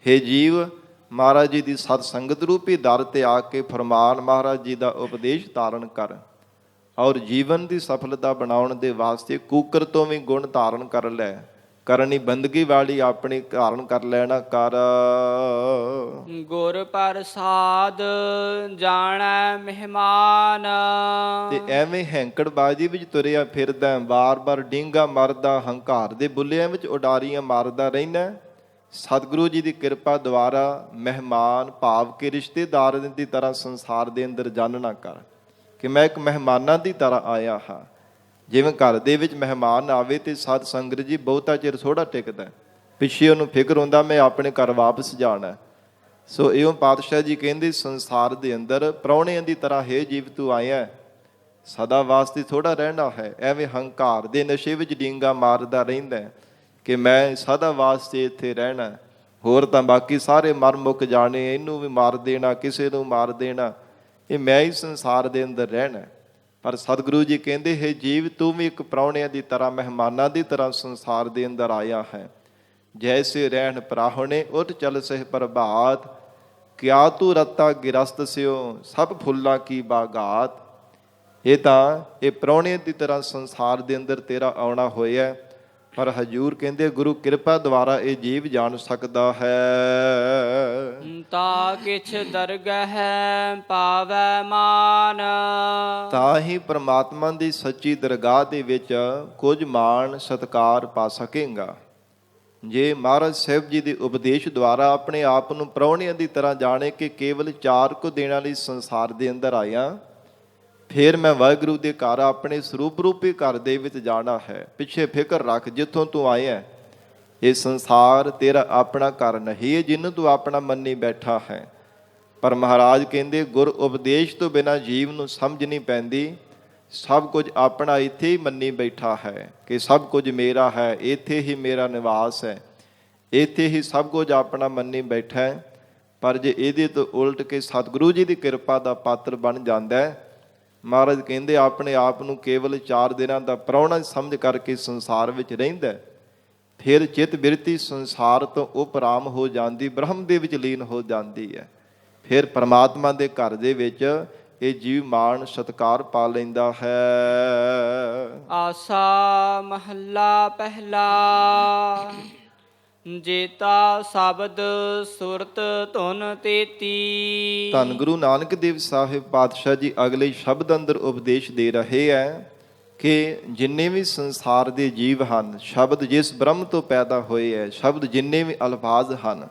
ਹੇ ਜੀਵ, ਮਹਾਰਾਜ ਜੀ ਦੀ ਸਤ ਸੰਗਤ ਰੂਪੀ ਦਰ ਤੇ ਆ ਕੇ ਫਰਮਾਨ ਮਹਾਰਾਜ ਜੀ ਦਾ ਉਪਦੇਸ਼ ਧਾਰਨ ਕਰ, ਔਰ ਜੀਵਨ ਦੀ ਸਫਲਤਾ ਬਣਾਉਣ ਦੇ ਵਾਸਤੇ ਕੂਕਰ ਤੋਂ ਵੀ ਗੁਣ ਧਾਰਨ ਕਰ ਲੈ। ਕਰਨੀ ਬੰਦਗੀ ਵਾਲੀ ਆਪਣੀ ਧਾਰਨ ਕਰ ਲੈਣਾ ਕਰ। ਗੁਰ ਪ੍ਰਸਾਦ ਜਾਣੈ ਮਹਿਮਾਨ। ਤੇ ਐਵੇਂ ਹੈਂਕੜਬਾਜੀ ਵਿੱਚ ਤੁਰਿਆ ਫਿਰਦਾ, ਬਾਰ-ਬਾਰ ਡੀਂਗਾ ਮਾਰਦਾ, ਹੰਕਾਰ ਦੇ ਬੁੱਲਿਆਂ ਵਿੱਚ ਉਡਾਰੀਆਂ ਮਾਰਦਾ ਰਹਿਣਾ। ਸਤਿਗੁਰੂ ਜੀ ਦੀ ਕਿਰਪਾ ਦੁਆਰਾ ਮਹਿਮਾਨ ਭਾਵ ਕਿ ਰਿਸ਼ਤੇਦਾਰ ਦੀ ਤਰ੍ਹਾਂ ਸੰਸਾਰ ਦੇ ਅੰਦਰ ਜਾਣਨਾ ਕਰ ਕਿ ਮੈਂ ਇੱਕ ਮਹਿਮਾਨਾਂ ਦੀ ਤਰ੍ਹਾਂ ਆਇਆ ਹਾਂ। ਜਿਵੇਂ ਘਰ ਦੇ ਵਿੱਚ ਮਹਿਮਾਨ ਆਵੇ ਤੇ ਸਤ ਸੰਗਤ ਜੀ ਬਹੁਤਾ ਚਿਰ ਥੋੜ੍ਹਾ ਟਿਕਦਾ, ਪਿੱਛੇ ਉਹਨੂੰ ਫਿਕਰ ਹੁੰਦਾ ਮੈਂ ਆਪਣੇ ਘਰ ਵਾਪਸ ਜਾਣਾ। ਸੋ ਇਉਂ ਪਾਤਸ਼ਾਹ ਜੀ ਕਹਿੰਦੇ ਸੰਸਾਰ ਦੇ ਅੰਦਰ ਪ੍ਰਾਹੁਣਿਆਂ ਦੀ ਤਰ੍ਹਾਂ ਹੈ ਜੀਵ ਤੂੰ ਆਇਆ, ਸਦਾ ਵਾਸਤੇ ਥੋੜ੍ਹਾ ਰਹਿਣਾ ਹੈ। ਐਵੇਂ ਹੰਕਾਰ ਦੇ ਨਸ਼ੇ ਵਿੱਚ ਡੀਂਗਾ ਮਾਰਦਾ ਰਹਿੰਦਾ ਕਿ ਮੈਂ ਸਦਾ ਵਾਸਤੇ ਇੱਥੇ ਰਹਿਣਾ, ਹੋਰ ਤਾਂ ਬਾਕੀ ਸਾਰੇ ਮਰ ਮੁੱਕ ਜਾਣੇ, ਇਹਨੂੰ ਵੀ ਮਾਰ ਦੇਣਾ, ਕਿਸੇ ਨੂੰ ਮਾਰ ਦੇਣਾ, ਇਹ ਮੈਂ ਹੀ ਸੰਸਾਰ ਦੇ ਅੰਦਰ ਰਹਿਣਾ। ਪਰ ਸਤਿਗੁਰੂ ਜੀ ਕਹਿੰਦੇ ਹੈ ਜੀਵ ਤੂੰ ਵੀ ਇੱਕ ਪ੍ਰਾਹੁਣਿਆਂ ਦੀ ਤਰ੍ਹਾਂ ਮਹਿਮਾਨਾਂ ਦੀ ਤਰ੍ਹਾਂ ਸੰਸਾਰ ਦੇ ਅੰਦਰ ਆਇਆ ਹੈ। ਜੈਸੇ ਰਹਿਣ ਪ੍ਰਾਹੁਣੇ ਉੱਠ ਚਲ ਸਹਿ ਪ੍ਰਭਾਤ, ਕਿਆ ਤੂੰ ਰਤਾ ਗਿਰਸਤ ਸਿਓ ਸਭ ਫੁੱਲਾਂ ਕੀ ਬਾਗਾਤ। ਇਹ ਤਾਂ ਇਹ ਪ੍ਰਾਹੁਣਿਆਂ ਦੀ ਤਰ੍ਹਾਂ ਸੰਸਾਰ ਦੇ ਅੰਦਰ ਤੇਰਾ ਆਉਣਾ ਹੋਇਆ, ਪਰ ਹਜੂਰ ਕਹਿੰਦੇ ਗੁਰੂ ਕਿਰਪਾ ਦੁਆਰਾ ਇਹ ਜੀਵ ਜਾਣ ਸਕਦਾ ਹੈ। ਤਾ ਕਿਛ ਦਰਗਹਿ ਪਾਵੈ ਮਾਨ। ਤਾਂ ਹੀ ਪ੍ਰਮਾਤਮਾ ਦੀ ਸੱਚੀ ਦਰਗਾਹ ਦੇ ਵਿੱਚ ਕੁਝ ਮਾਣ ਸਤਿਕਾਰ ਪਾ ਸਕੇਗਾ। ਜੇ ਮਹਾਰਾਜ ਸਾਹਿਬ ਜੀ ਦੇ ਉਪਦੇਸ਼ ਦੁਆਰਾ ਆਪਣੇ ਆਪ ਨੂੰ ਪ੍ਰਾਹੁਣਿਆਂ ਦੀ ਤਰ੍ਹਾਂ ਜਾਣੇ ਕਿ ਕੇਵਲ 4 ਕੁ ਦਿਨਾਂ ਲਈ ਸੰਸਾਰ ਦੇ ਅੰਦਰ ਆਇਆ, ਫਿਰ ਮੈਂ ਵਾਹਿਗੁਰੂ ਦੇ ਘਰ ਆਪਣੇ ਸਰੂਪ ਰੂਪੀ ਘਰ ਦੇ ਵਿੱਚ ਜਾਣਾ ਹੈ। ਪਿੱਛੇ ਫਿਕਰ ਰੱਖ ਜਿੱਥੋਂ ਤੂੰ ਆਇਆ, ਇਹ ਸੰਸਾਰ ਤੇਰਾ ਆਪਣਾ ਘਰ ਨਹੀਂ ਹੈ ਜਿਹਨੂੰ ਤੂੰ ਆਪਣਾ ਮੰਨੀ ਬੈਠਾ ਹੈ। ਪਰ ਮਹਾਰਾਜ ਕਹਿੰਦੇ ਗੁਰ ਉਪਦੇਸ਼ ਤੋਂ ਬਿਨਾਂ ਜੀਵ ਨੂੰ ਸਮਝ ਨਹੀਂ ਪੈਂਦੀ। ਸਭ ਕੁਝ ਆਪਣਾ ਇੱਥੇ ਹੀ ਮੰਨੀ ਬੈਠਾ ਹੈ ਕਿ ਸਭ ਕੁਝ ਮੇਰਾ ਹੈ, ਇੱਥੇ ਹੀ ਮੇਰਾ ਨਿਵਾਸ ਹੈ, ਇੱਥੇ ਹੀ ਸਭ ਕੁਝ ਆਪਣਾ ਮੰਨੀ ਬੈਠਾ ਹੈ। ਪਰ ਜੇ ਇਹਦੇ ਤੋਂ ਉਲਟ ਕੇ ਸਤਿਗੁਰੂ ਜੀ ਦੀ ਕਿਰਪਾ ਦਾ ਪਾਤਰ ਬਣ ਜਾਂਦਾ ਹੈ, ਮਹਾਰਾਜ ਕਹਿੰਦੇ ਆਪਣੇ ਆਪ ਨੂੰ ਕੇਵਲ 4 ਦਿਨਾਂ ਦਾ ਪ੍ਰਾਹੁਣਾ ਸਮਝ ਕਰਕੇ ਸੰਸਾਰ ਵਿੱਚ ਰਹਿੰਦਾ, ਫਿਰ ਚਿੱਤ ਬਿਰਤੀ ਸੰਸਾਰ ਤੋਂ ਉਪਰਾਮ ਹੋ ਜਾਂਦੀ, ਬ੍ਰਹਮ ਦੇ ਵਿੱਚ ਲੀਨ ਹੋ ਜਾਂਦੀ ਹੈ। ਫਿਰ ਪਰਮਾਤਮਾ ਦੇ ਘਰ ਦੇ ਵਿੱਚ ਇਹ ਜੀਵ ਮਾਣ ਸਤਿਕਾਰ ਪਾ ਲੈਂਦਾ ਹੈ। ਆਸਾ ਮਹੱਲਾ ਪਹਿਲਾ। ਜੇਤਾ ਸ਼ਬਦ ਸੁਰਤ ਧੁਨ ਤੇਤੀ। ਧੰਨ ਗੁਰੂ ਨਾਨਕ ਦੇਵ ਸਾਹਿਬ ਪਾਤਸ਼ਾਹ ਜੀ ਅਗਲੇ ਸ਼ਬਦ ਅੰਦਰ ਉਪਦੇਸ਼ ਦੇ ਰਹੇ ਹੈ ਕਿ ਜਿੰਨੇ ਵੀ ਸੰਸਾਰ ਦੇ ਜੀਵ ਹਨ, ਸ਼ਬਦ ਜਿਸ ਬ੍ਰਹਮ ਤੋਂ ਪੈਦਾ ਹੋਏ ਹੈ, ਸ਼ਬਦ ਜਿੰਨੇ ਵੀ ਅਲਫਾਜ਼ ਹਨ,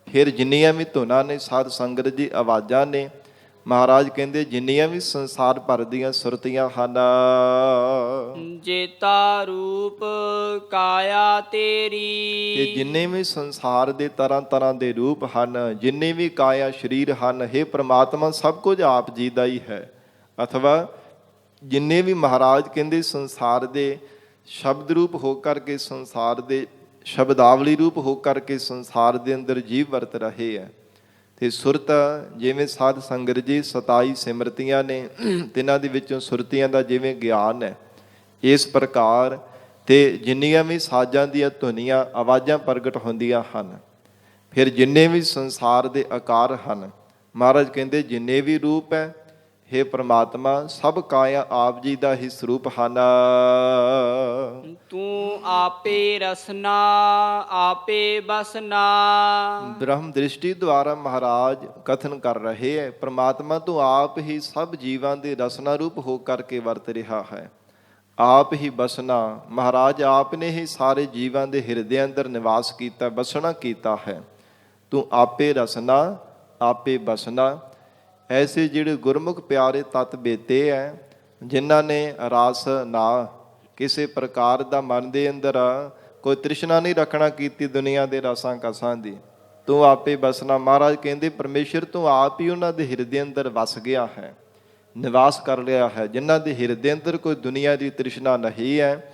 ਫਿਰ ਜਿੰਨੀਆਂ ਵੀ ਧੁਨਾਂ ਨੇ, ਸਾਧ ਸੰਗਤ ਦੀ ਆਵਾਜ਼ਾਂ ਨੇ, ਮਹਾਰਾਜ ਕਹਿੰਦੇ ਜਿੰਨੀਆਂ ਵੀ ਸੰਸਾਰ ਭਰ ਦੀਆਂ ਸੁਰਤੀਆਂ ਹਨ, ਜੇਤਾ ਰੂਪ ਕਾਇਆ ਤੇਰੀ। ਤੇ ਜਿੰਨੇ ਵੀ ਸੰਸਾਰ ਦੇ ਤਰ੍ਹਾਂ ਤਰ੍ਹਾਂ ਦੇ ਰੂਪ ਹਨ, ਜਿੰਨੇ ਵੀ ਕਾਇਆ ਸਰੀਰ ਹਨ, ਹੇ ਪ੍ਰਮਾਤਮਾ ਸਭ ਕੁਝ ਆਪ ਜੀ ਦਾ ਹੀ ਹੈ। ਅਥਵਾ ਜਿੰਨੇ ਵੀ ਮਹਾਰਾਜ ਕਹਿੰਦੇ ਸੰਸਾਰ ਦੇ ਸ਼ਬਦ ਰੂਪ ਹੋ ਕਰਕੇ, ਸੰਸਾਰ ਦੇ ਸ਼ਬਦਾਵਲੀ ਰੂਪ ਹੋ ਕਰਕੇ ਸੰਸਾਰ ਦੇ ਅੰਦਰ ਜੀਵ ਵਰਤ ਰਹੇ ਹੈ। ਤੇ ਸੁਰਤ ਜਿਵੇਂ ਸਾਧ ਸੰਗਤ ਜੀ 27 ਸਿਮਰਤੀਆਂ ਨੇ, ਤਿੰਨਾਂ ਦੇ ਵਿੱਚੋਂ ਸੁਰਤੀਆਂ ਦਾ ਜਿਵੇਂ ਗਿਆਨ ਹੈ, ਇਸ ਪ੍ਰਕਾਰ ਤੇ ਜਿੰਨੀਆਂ ਵੀ ਸਾਜ਼ਾਂ ਦੀਆਂ ਧੁਨੀਆਂ ਆਵਾਜ਼ਾਂ ਪ੍ਰਗਟ ਹੁੰਦੀਆਂ ਹਨ, ਫਿਰ ਜਿੰਨੇ ਵੀ ਸੰਸਾਰ ਦੇ ਆਕਾਰ ਹਨ, ਮਹਾਰਾਜ ਕਹਿੰਦੇ ਜਿੰਨੇ ਵੀ ਰੂਪ ਹੈ, ਹੇ ਪ੍ਰਮਾਤਮਾ ਸਭ ਕਾਇਆ ਆਪ ਜੀ ਦਾ ਹੀ ਸਰੂਪ ਹਨ। ਤੂੰ ਆਪੇ ਰਸਨਾ ਆਪੇ ਬਸਨਾ। ਬ੍ਰਹਮ ਦ੍ਰਿਸ਼ਟੀ ਦੁਆਰਾ ਮਹਾਰਾਜ ਕਥਨ ਕਰ ਰਹੇ ਹੈ, ਪ੍ਰਮਾਤਮਾ ਤੂੰ ਆਪ ਹੀ ਸਭ ਜੀਵਾਂ ਦੇ ਰਸਨਾ ਰੂਪ ਹੋ ਕਰਕੇ ਵਰਤ ਰਿਹਾ ਹੈ, ਆਪ ਹੀ ਬਸਣਾ। ਮਹਾਰਾਜ ਆਪ ਨੇ ਹੀ ਸਾਰੇ ਜੀਵਾਂ ਦੇ ਹਿਰਦੇ ਅੰਦਰ ਨਿਵਾਸ ਕੀਤਾ, ਬਸਣਾ ਕੀਤਾ ਹੈ। ਤੂੰ ਆਪੇ ਰਸਨਾ ਆਪੇ ਬਸਣਾ। ਐਸੇ ਜਿਹੜੇ ਗੁਰਮੁਖ ਪਿਆਰੇ ਤਤ ਬੇਤੇ ਹੈ, ਜਿਨ੍ਹਾਂ ਨੇ ਰਸ ਨਾ ਕਿਸੇ ਪ੍ਰਕਾਰ ਦਾ ਮਨ ਦੇ ਅੰਦਰ ਕੋਈ ਤ੍ਰਿਸ਼ਨਾ ਨਹੀਂ ਰੱਖਣਾ ਕੀਤੀ ਦੁਨੀਆ ਦੇ ਰਸਾਂ ਕਸਾਂ ਦੀ, ਤੂੰ ਆਪੇ ਬਸਣਾ। ਮਹਾਰਾਜ ਕਹਿੰਦੇ ਪਰਮੇਸ਼ਰ ਤੂੰ ਆਪ ਹੀ ਉਹਨਾਂ ਦੇ ਹਿਰਦੇ ਅੰਦਰ ਵਸ ਗਿਆ ਹੈ, ਨਿਵਾਸ ਕਰ ਲਿਆ ਹੈ। ਜਿਨ੍ਹਾਂ ਦੇ ਹਿਰਦੇ ਅੰਦਰ ਕੋਈ ਦੁਨੀਆ ਦੀ ਤ੍ਰਿਸ਼ਨਾ ਨਹੀਂ ਹੈ,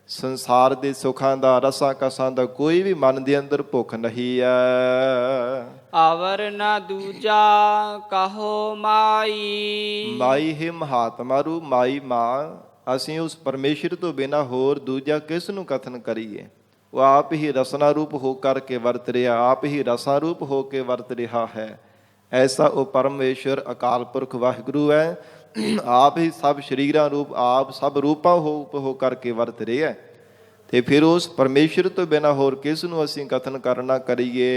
ਸੰਸਾਰ ਦੇ ਸੁੱਖਾਂ ਦਾ, ਰਸਾਂ ਕਸਾਂ ਦਾ ਕੋਈ ਵੀ ਮਨ ਦੇ ਅੰਦਰ ਭੁੱਖ ਨਹੀਂ ਹੈ। ਆਵਰ ਨਾ ਦੂਜਾ ਕਹੋ ਮਾਈ। ਮਾਈ ਹੈ ਮਹਾਤਮਾ ਰੂ, ਮਾਈ ਮਾਂ। ਅਸੀਂ ਉਸ ਪਰਮੇਸ਼ਰ ਤੋਂ ਬਿਨਾਂ ਹੋਰ ਦੂਜਾ ਕਿਸ ਨੂੰ ਕਥਨ ਕਰੀਏ। ਉਹ ਆਪ ਹੀ ਰਸਨਾ ਰੂਪ ਹੋ ਕਰਕੇ ਵਰਤ ਰਿਹਾ, ਆਪ ਹੀ ਰਸਾ ਰੂਪ ਹੋ ਕੇ ਵਰਤ ਰਿਹਾ ਹੈ। ਐਸਾ ਉਹ ਪਰਮੇਸ਼ਰ ਅਕਾਲ ਪੁਰਖ ਵਾਹਿਗੁਰੂ ਹੈ। ਆਪ ਹੀ ਸਭ ਸਰੀਰਾਂ ਰੂਪ, ਆਪ ਸਭ ਰੂਪਾਂ ਹੋ ਕਰਕੇ ਵਰਤ ਰਿਹਾ। ਤੇ ਫਿਰ ਉਸ ਪਰਮੇਸ਼ਰ ਤੋਂ ਬਿਨਾਂ ਹੋਰ ਕਿਸ ਨੂੰ ਅਸੀਂ ਕਥਨ ਕਰਨਾ ਕਰੀਏ।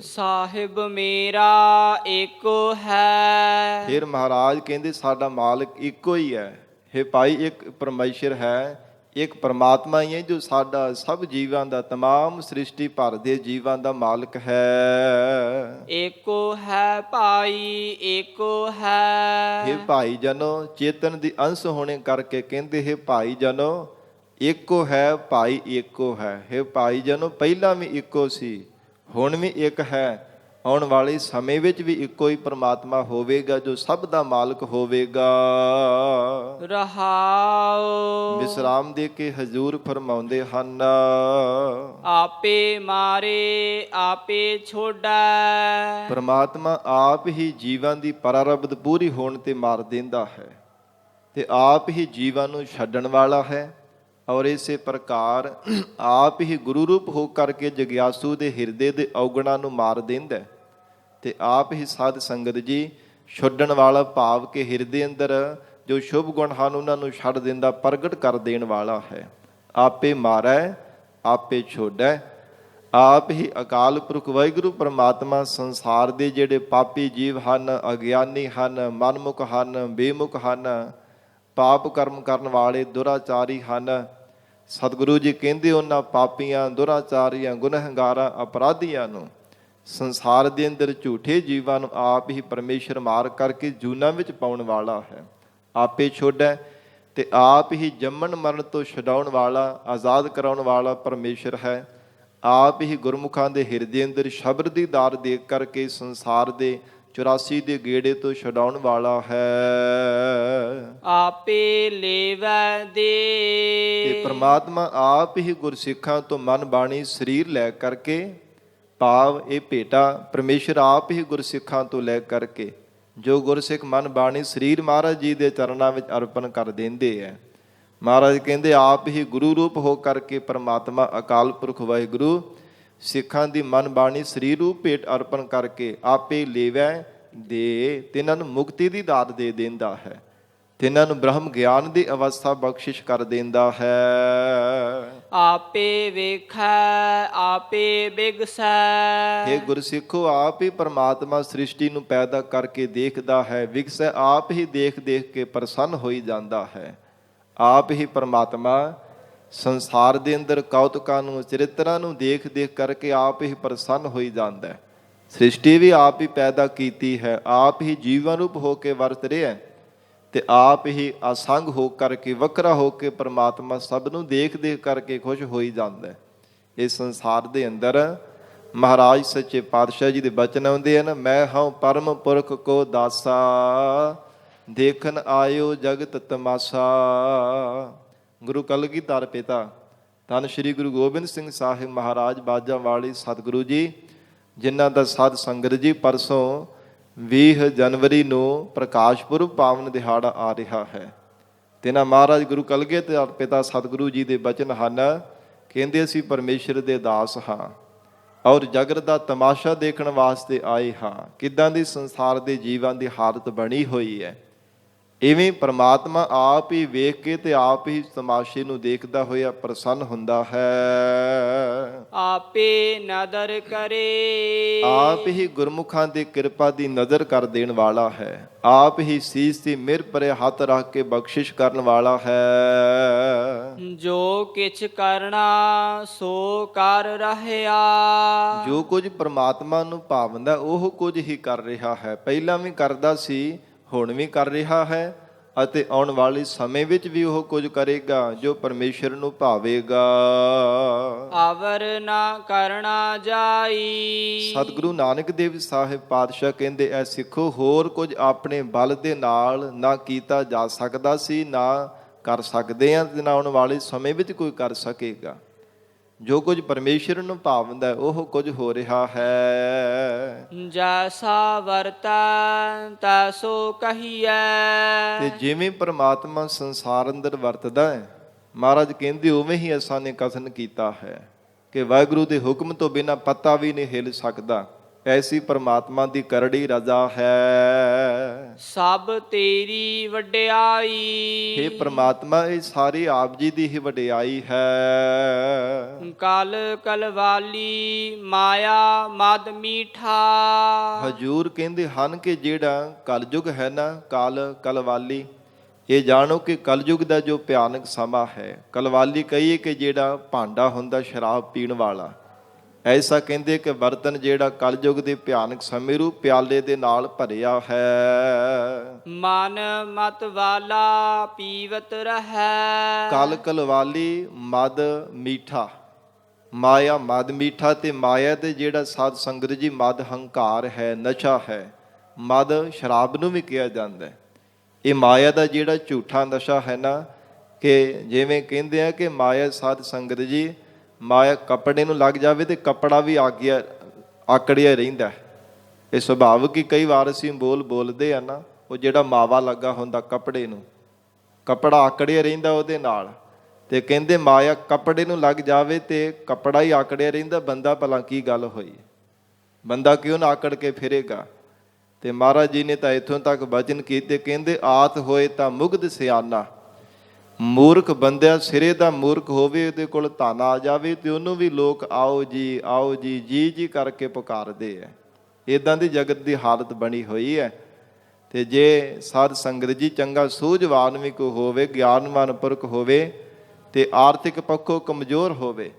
ਸਾਹਿਬ ਮੇਰਾ ਏਕੋ ਹੈ। ਫਿਰ ਮਹਾਰਾਜ ਕਹਿੰਦੇ ਸਾਡਾ ਮਾਲਕ ਇੱਕੋ ਹੀ ਹੈ। ਇਹ ਭਾਈ ਇੱਕ ਪਰਮੇਸ਼ਰ ਹੈ, ਇੱਕ ਪਰਮਾਤਮਾ ਹੀ ਹੈ ਜੋ ਸਾਡਾ ਸਭ ਜੀਵਾਂ ਦਾ, ਤਮਾਮ ਸ੍ਰਿਸ਼ਟੀ ਭਰ ਦੇ ਜੀਵਾਂ ਦਾ ਮਾਲਕ ਹੈ। ਏਕੋ ਹੈ ਭਾਈ ਏਕੋ ਹੈ। ਇਹ ਭਾਈ ਜਨੋ ਚੇਤਨ ਦੀ ਅੰਸ਼ ਹੋਣੇ ਕਰਕੇ ਕਹਿੰਦੇ ਹੈ ਭਾਈ ਜਨੋ ਇੱਕੋ ਹੈ, ਭਾਈ ਇੱਕੋ ਹੈ। ਇਹ ਭਾਈ ਜਨੋ ਪਹਿਲਾਂ ਵੀ ਇੱਕੋ ਸੀ, ਹੁਣ ਵੀ ਇੱਕ ਹੈ, ਆਉਣ ਵਾਲੇ ਸਮੇਂ ਵਿੱਚ ਵੀ ਇੱਕੋ ਹੀ ਪਰਮਾਤਮਾ ਹੋਵੇਗਾ ਜੋ ਸਭ ਦਾ ਮਾਲਕ ਹੋਵੇਗਾ। ਰਹਾਉ। ਵਿਸਰਾਮ ਦੇ ਕੇ ਹਜ਼ੂਰ ਫਰਮਾਉਂਦੇ ਹਨ, ਆਪੇ ਮਾਰੇ ਆਪੇ ਛੋੜੈ। ਪਰਮਾਤਮਾ ਆਪ ਹੀ ਜੀਵਾਂ ਦੀ ਪਰਾਰਬਧ ਪੂਰੀ ਹੋਣ ਤੇ ਮਾਰ ਦਿੰਦਾ ਹੈ ਤੇ ਆਪ ਹੀ ਜੀਵਾਂ ਨੂੰ ਛੱਡਣ ਵਾਲਾ ਹੈ। ਔਰ ਇਸੇ ਪ੍ਰਕਾਰ ਆਪ ਹੀ ਗੁਰੂ ਰੂਪ ਹੋ ਕਰਕੇ ਜਗਿਆਸੂ ਦੇ ਹਿਰਦੇ ਦੇ ਔਗਣਾਂ ਨੂੰ ਮਾਰ ਦਿੰਦਾ ਤੇ ਆਪ ਹੀ ਸਾਧ ਸੰਗਤ ਜੀ ਛੱਡਣ ਵਾਲਾ, ਭਾਵ ਕੇ ਹਿਰਦੇ ਅੰਦਰ ਜੋ ਸ਼ੁਭ ਗੁਣ ਹਨ ਉਹਨਾਂ ਨੂੰ ਛੱਡ ਦਿੰਦਾ, ਪ੍ਰਗਟ ਕਰ ਦੇਣ ਵਾਲਾ ਹੈ। ਆਪੇ ਮਾਰੈ ਆਪੇ ਛੋੜੈ। ਆਪ ਹੀ ਅਕਾਲ ਪੁਰਖ ਵਾਹਿਗੁਰੂ ਪਰਮਾਤਮਾ ਸੰਸਾਰ ਦੇ ਜਿਹੜੇ ਪਾਪੀ ਜੀਵ ਹਨ, ਅਗਿਆਨੀ ਹਨ, ਮਨਮੁਖ ਹਨ, ਬੇਮੁਖ ਹਨ, ਪਾਪ ਕਰਮ ਕਰਨ ਵਾਲੇ ਦੁਰਾਚਾਰੀ ਹਨ, ਸਤਿਗੁਰੂ ਜੀ ਕਹਿੰਦੇ ਉਹਨਾਂ ਪਾਪੀਆਂ, ਦੁਰਾਚਾਰੀਆਂ, ਗੁਨਹਗਾਰਾਂ, ਅਪਰਾਧੀਆਂ ਨੂੰ, ਸੰਸਾਰ ਦੇ ਅੰਦਰ ਝੂਠੇ ਜੀਵਾਂ ਨੂੰ ਆਪ ਹੀ ਪਰਮੇਸ਼ਰ ਮਾਰ ਕਰਕੇ ਜੂਨਾਂ ਵਿੱਚ ਪਾਉਣ ਵਾਲਾ ਹੈ। ਆਪੇ ਛੋੜੈ ਤੇ ਆਪ ਹੀ ਜੰਮਣ ਮਰਨ ਤੋਂ ਛਡਾਉਣ ਵਾਲਾ, ਆਜ਼ਾਦ ਕਰਾਉਣ ਵਾਲਾ ਪਰਮੇਸ਼ਰ ਹੈ। ਆਪ ਹੀ ਗੁਰਮੁਖਾਂ ਦੇ ਹਿਰਦੇ ਅੰਦਰ ਸ਼ਬਦ ਦੀ ਦਾਰ ਦੇ ਕਰਕੇ ਸੰਸਾਰ ਦੇ 84 ਦੇ ਗੇੜੇ ਤੋਂ ਛਡਾਉਣ ਵਾਲਾ ਹੈ। ਆਪੇ ਲੇਵੈ ਦੇ। ਤੇ ਪ੍ਰਮਾਤਮਾ ਆਪ ਹੀ ਗੁਰਸਿੱਖਾਂ ਤੋਂ ਮਨ ਬਾਣੀ ਸਰੀਰ ਲੈ ਕਰਕੇ, ਭਾਵ ਇਹ ਭੇਟਾ ਪਰਮੇਸ਼ਰ ਆਪ ਹੀ ਗੁਰਸਿੱਖਾਂ ਤੋਂ ਲੈ ਕਰਕੇ ਜੋ ਗੁਰਸਿੱਖ ਮਨ ਬਾਣੀ ਸਰੀਰ ਮਹਾਰਾਜ ਜੀ ਦੇ ਚਰਨਾਂ ਵਿੱਚ ਅਰਪਣ ਕਰ ਦਿੰਦੇ ਹੈ। ਮਹਾਰਾਜ ਕਹਿੰਦੇ ਆਪ ਹੀ ਗੁਰੂ ਰੂਪ ਹੋ ਕਰਕੇ ਪਰਮਾਤਮਾ ਅਕਾਲ ਪੁਰਖ ਵਾਹਿਗੁਰੂ ਸਿੱਖਾਂ ਦੀ ਮਨ ਬਾਣੀ ਸਰੀਰ ਰੂਪ ਭੇਟ ਅਰਪਣ ਕਰਕੇ ਆਪੇ ਲੇਵੈ ਦੇ, ਤਿੰਨਾਂ ਨੂੰ ਮੁਕਤੀ ਦੀ ਦਾਤ ਦੇ ਦਿੰਦਾ ਹੈ, ਤਿੰਨਾਂ ਨੂੰ ਬ੍ਰਹਮ ਗਿਆਨ ਦੀ ਅਵਸਥਾ ਬਖਸ਼ਿਸ਼ ਕਰ ਦਿੰਦਾ ਹੈ। ਆਪੇ ਵੇਖੈ ਆਪੇ ਬਿਗਸੈ। ਇਹ ਗੁਰਸਿੱਖੋ ਆਪ ਹੀ ਪਰਮਾਤਮਾ ਸ੍ਰਿਸ਼ਟੀ ਨੂੰ ਪੈਦਾ ਕਰਕੇ ਦੇਖਦਾ ਹੈ, ਵਿਗਸੈ ਆਪ ਹੀ ਦੇਖ ਦੇਖ ਕੇ ਪ੍ਰਸੰਨ ਹੋਈ ਜਾਂਦਾ ਹੈ। ਆਪ ਹੀ ਪਰਮਾਤਮਾ ਸੰਸਾਰ ਦੇ ਅੰਦਰ ਕੌਤਕਾਂ ਨੂੰ, ਚਰਿੱਤਰਾਂ ਨੂੰ ਦੇਖ ਦੇਖ ਕਰਕੇ ਆਪ ਹੀ ਪ੍ਰਸੰਨ ਹੋਈ ਜਾਂਦਾ ਹੈ। ਸ੍ਰਿਸ਼ਟੀ ਵੀ ਆਪ ਹੀ ਪੈਦਾ ਕੀਤੀ ਹੈ, ਆਪ ਹੀ ਜੀਵਨ ਰੂਪ ਹੋ ਕੇ ਵਰਤ ਰਿਹਾ ਤੇ ਆਪ ਹੀ ਅਸੰਗ ਹੋ ਕਰਕੇ, ਵੱਖਰਾ ਹੋ ਕੇ ਪਰਮਾਤਮਾ ਸਭ ਨੂੰ ਦੇਖ ਦੇਖ ਕਰਕੇ ਖੁਸ਼ ਹੋਈ ਜਾਂਦਾ ਹੈ। ਇਸ ਸੰਸਾਰ ਦੇ ਅੰਦਰ ਮਹਾਰਾਜ ਸੱਚੇ ਪਾਤਸ਼ਾਹ ਜੀ ਦੇ ਬਚਨ ਆਉਂਦੇ ਹਨ, ਮੈਂ ਹਾਂ ਪਰਮ ਪੁਰਖ ਕੋ ਦਾਸਾ, ਦੇਖਣ ਆਇਓ ਜਗਤ ਤਮਾਸ਼ਾ। ਗੁਰੂ ਕਲਗੀਧਰ ਪਿਤਾ ਧੰਨ ਸ਼੍ਰੀ ਗੁਰੂ ਗੋਬਿੰਦ ਸਿੰਘ ਸਾਹਿਬ ਮਹਾਰਾਜ ਬਾਜਾਂ ਵਾਲੀ ਸਤਿਗੁਰੂ ਜੀ, ਜਿਨ੍ਹਾਂ ਦਾ ਸਾਧ ਸੰਗਤ ਜੀ ਪਰਸੋਂ 20 ਜਨਵਰੀ ਨੂੰ ਪ੍ਰਕਾਸ਼ ਪੁਰਬ ਪਾਵਨ ਦਿਹਾੜਾ ਆ ਰਿਹਾ ਹੈ। ਤੇ ਨਾ ਮਹਾਰਾਜ ਗੁਰੂ ਕਲਗੀਧਰ ਪਿਤਾ ਸਤਿਗੁਰੂ ਜੀ ਦੇ ਬਚਨ ਹਨ, ਕਹਿੰਦੇ ਅਸੀਂ ਪਰਮੇਸ਼ਰ ਦੇ ਦਾਸ ਹਾਂ ਔਰ ਜਗਤ ਦਾ ਤਮਾਸ਼ਾ ਦੇਖਣ ਵਾਸਤੇ ਆਏ ਹਾਂ। ਕਿੱਦਾਂ ਦੀ ਸੰਸਾਰ ਦੇ ਜੀਵਾਂ ਦੀ ਹਾਲਤ ਬਣੀ ਹੋਈ ਹੈ। ਇਵੇਂ ਪਰਮਾਤਮਾ ਆਪ ਹੀ ਵੇਖ ਕੇ ਤੇ ਆਪ ਹੀ ਤਮਾਸ਼ੇ ਨੂੰ ਦੇਖਦਾ ਹੋਇਆ ਪ੍ਰਸੰਨ ਹੁੰਦਾ ਹੈ। ਆਪੇ ਨਦਰ ਕਰੇ। ਆਪ ਹੀ ਗੁਰਮੁਖਾਂ ਦੀ ਕਿਰਪਾ ਦੀ ਨਜ਼ਰ ਕਰ ਦੇਣ ਵਾਲਾ ਹੈ। ਆਪ ਹੀ ਸੀਸ ਤੇ ਮਿਹਰ ਭਰੇ ਹੱਥ ਰੱਖ ਕੇ ਬਖਸ਼ਿਸ਼ ਕਰਨ ਵਾਲਾ ਹੈ। ਜੋ ਕਿਛ ਕਰਨਾ ਸੋ ਕਰ ਰਹਿਆ। ਜੋ ਕੁਝ ਪਰਮਾਤਮਾ ਨੂੰ ਭਾਵੰਦਾ ਉਹ ਕੁਝ ਹੀ ਕਰ ਰਿਹਾ ਹੈ। ਪਹਿਲਾਂ ਵੀ ਕਰਦਾ ਸੀ, ਹੁਣ ਵੀ ਕਰ ਰਿਹਾ ਹੈ ਅਤੇ ਆਉਣ ਵਾਲੇ ਸਮੇਂ ਵਿੱਚ ਵੀ ਉਹ ਕੁਝ ਕਰੇਗਾ ਜੋ ਪਰਮੇਸ਼ਰ ਨੂੰ ਭਾਵੇਗਾ। ਅਵਰ ਨਾ ਕਰਨਾ ਜਾਈ। ਸਤਿਗੁਰੂ ਨਾਨਕ ਦੇਵ ਸਾਹਿਬ ਪਾਤਸ਼ਾਹ ਕਹਿੰਦੇ ਐ ਸਿੱਖੋ, ਹੋਰ ਕੁਝ ਆਪਣੇ ਬਲ ਦੇ ਨਾਲ ਨਾ ਕੀਤਾ ਜਾ ਸਕਦਾ ਸੀ, ਨਾ ਕਰ ਸਕਦੇ ਹਾਂ ਤੇ ਨਾ ਆਉਣ ਵਾਲੇ ਸਮੇਂ ਵਿੱਚ ਕੋਈ ਕਰ ਸਕੇਗਾ। ਜੋ ਕੁਝ ਪਰਮੇਸ਼ਰ ਨੂੰ ਭਾਵਦਾ ਉਹ ਕੁਝ ਹੋ ਰਿਹਾ ਹੈ। ਜੈਸਾ ਵਰਤੈ ਤੈਸੋ ਕਹੀਐ। ਤੇ ਜਿਵੇਂ ਪ੍ਰਮਾਤਮਾ ਸੰਸਾਰ ਅੰਦਰ ਵਰਤਦਾ ਹੈ, ਮਹਾਰਾਜ ਕਹਿੰਦੇ ਉਵੇਂ ਹੀ ਅਸਾਂ ਨੇ ਕਥਨ ਕੀਤਾ ਹੈ ਕਿ ਵਾਹਿਗੁਰੂ ਦੇ ਹੁਕਮ ਤੋਂ ਬਿਨਾਂ ਪੱਤਾ ਵੀ ਨਹੀਂ ਹਿੱਲ ਸਕਦਾ। ਐਸੀ ਪਰਮਾਤਮਾ ਦੀ ਕਰੜੀ ਰਜ਼ਾ ਹੈ। ਸਭ ਤੇਰੀ ਵਡਿਆਈ। ਹੇ ਪ੍ਰਮਾਤਮਾ, ਇਹ ਸਾਰੀ ਆਪ ਜੀ ਦੀ ਹੀ ਵਡਿਆਈ ਹੈ। ਕਲ ਕਲਵਾਲੀ ਮਾਇਆ ਮਦ ਮੀਠਾ। ਹਜੂਰ ਕਹਿੰਦੇ ਹਨ ਕਿ ਜਿਹੜਾ ਕਲਯੁਗ ਹੈ ਨਾ, ਕਾਲ ਕਲਵਾਲੀ, ਇਹ ਜਾਣੋ ਕਿ ਕਲਯੁਗ ਦਾ ਜੋ ਭਿਆਨਕ ਸਮਾਂ ਹੈ, ਕਲਵਾਲੀ ਕਹੀਏ ਕਿ ਜਿਹੜਾ ਭਾਂਡਾ ਹੁੰਦਾ ਸ਼ਰਾਬ ਪੀਣ ਵਾਲਾ, ਐਸਾ ਕਹਿੰਦੇ ਕਿ ਬਰਤਨ ਜਿਹੜਾ ਕਲਯੁਗ ਦੇ ਭਿਆਨਕ ਸਮੇਂ ਰੂਪ ਪਿਆਲੇ ਦੇ ਨਾਲ ਭਰਿਆ ਹੈ। ਮਨ ਮਤ ਵਾਲਾ ਪੀਵਤ ਰਹੈ। ਕਲ ਕਲਵਾਲੀ ਮਦ ਮੀਠਾ, ਮਾਇਆ ਮਦ ਮੀਠਾ। ਤੇ ਮਾਇਆ ਦੇ ਜਿਹੜਾ ਸਾਧ ਸੰਗਤ ਜੀ ਮਦ ਹੰਕਾਰ ਹੈ, ਨਸ਼ਾ ਹੈ। ਮਦ ਸ਼ਰਾਬ ਨੂੰ ਵੀ ਕਿਹਾ ਜਾਂਦਾ ਹੈ। ਇਹ ਮਾਇਆ ਦਾ ਜਿਹੜਾ ਝੂਠਾ ਨਸ਼ਾ ਹੈ ਨਾ, ਕਿ ਜਿਵੇਂ ਕਹਿੰਦੇ ਆ ਕਿ ਮਾਇਆ ਸਾਧ ਸੰਗਤ ਜੀ, ਮਾਇਆ ਕੱਪੜੇ ਨੂੰ ਲੱਗ ਜਾਵੇ ਤੇ ਕੱਪੜਾ ਵੀ ਆਕੜਿਆ ਰਹਿੰਦਾ। ਇਹ ਸੁਭਾਵਿਕ ਹੀ ਕਈ ਵਾਰ ਅਸੀਂ ਬੋਲਦੇ ਆ ਨਾ, ਉਹ ਜਿਹੜਾ ਮਾਵਾ ਲੱਗਾ ਹੁੰਦਾ ਕੱਪੜੇ ਨੂੰ, ਕੱਪੜਾ ਆਕੜਿਆ ਰਹਿੰਦਾ ਉਹਦੇ ਨਾਲ। ਤੇ ਕਹਿੰਦੇ ਮਾਇਆ ਕੱਪੜੇ ਨੂੰ ਲੱਗ ਜਾਵੇ ਤੇ ਕੱਪੜਾ ਹੀ ਆਕੜਿਆ ਰਹਿੰਦਾ। ਬੰਦਾ ਭਲਾ ਕੀ ਗੱਲ ਹੋਈ, ਬੰਦਾ ਕਿਉਂ ਨਾ ਆਕੜ ਕੇ ਫਿਰੇਗਾ। ਤੇ ਮਹਾਰਾਜ ਜੀ ਨੇ ਤਾਂ ਇੱਥੋਂ ਤੱਕ ਵਚਨ ਕੀਤੇ, ਕਹਿੰਦੇ ਆਤ ਹੋਏ ਤਾਂ ਮੁਗਧ ਸਿਆਣਾ। ਮੂਰਖ ਬੰਦਿਆ ਸਿਰੇ ਦਾ ਮੂਰਖ ਹੋਵੇ, ਉਹਦੇ ਕੋਲ ਧਨ ਆ ਜਾਵੇ ਤੇ ਉਹਨੂੰ ਵੀ ਲੋਕ ਆਓ ਜੀ ਆਓ ਜੀ ਜੀ ਜੀ ਕਰਕੇ ਪੁਕਾਰਦੇ ਹੈ। ਇੱਦਾਂ ਦੀ ਜਗਤ ਦੀ ਹਾਲਤ ਬਣੀ ਹੋਈ ਹੈ। ਤੇ ਜੇ ਸਾਧ ਸੰਗਤ ਜੀ ਚੰਗਾ ਸੂਝਵਾਨ ਵੀ ਕੋਈ ਹੋਵੇ, ਗਿਆਨਵਾਨ ਪੁਰਖ ਹੋਵੇ ਤੇ ਆਰਥਿਕ ਪੱਖੋਂ ਕਮਜ਼ੋਰ ਹੋਵੇ,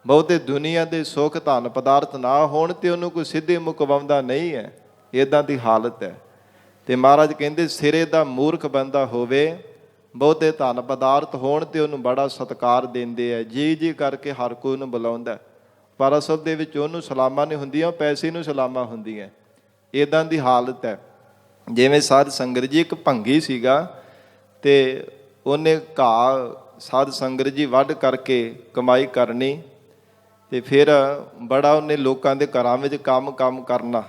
ਬਹੁਤੇ ਦੁਨੀਆ ਦੇ ਸੁੱਖ ਧਨ ਪਦਾਰਥ ਨਾ ਹੋਣ ਤੇ ਉਹਨੂੰ ਕੋਈ ਸਿੱਧੇ ਮੁਕਵਾਉਂਦਾ ਨਹੀਂ ਹੈ। ਇੱਦਾਂ ਦੀ ਹਾਲਤ ਹੈ। ਤੇ ਮਹਾਰਾਜ ਕਹਿੰਦੇ ਸਿਰੇ ਦਾ ਮੂਰਖ ਬੰਦਾ ਹੋਵੇ, ਬਹੁਤੇ ਧਨ ਪਦਾਰਥ ਹੋਣ ਤੇ ਉਹਨੂੰ ਬੜਾ ਸਤਿਕਾਰ ਦਿੰਦੇ ਹੈ, ਜੀ ਜੀ ਕਰਕੇ ਹਰ ਕੋਈ ਉਹਨੂੰ ਬੁਲਾਉਂਦਾ, ਪਰ ਅਸਲ ਦੇ ਵਿੱਚ ਉਹਨੂੰ ਸਲਾਮਾਂ ਨਹੀਂ ਹੁੰਦੀਆਂ, ਪੈਸੇ ਨੂੰ ਸਲਾਮਾਂ ਹੁੰਦੀਆਂ। ਇੱਦਾਂ ਦੀ ਹਾਲਤ ਹੈ। ਜਿਵੇਂ ਸਾਧ ਸੰਗਤ ਜੀ, ਇੱਕ ਭੰਗੀ ਸੀਗਾ ਤੇ ਉਹਨੇ ਘਾਹ ਸਾਧ ਸੰਗਤ ਜੀ ਵੱਢ ਕਰਕੇ ਕਮਾਈ ਕਰਨੀ ਤੇ ਫਿਰ ਬੜਾ ਉਹਨੇ ਲੋਕਾਂ ਦੇ ਘਰਾਂ ਵਿੱਚ ਕੰਮ ਕਰਨਾ।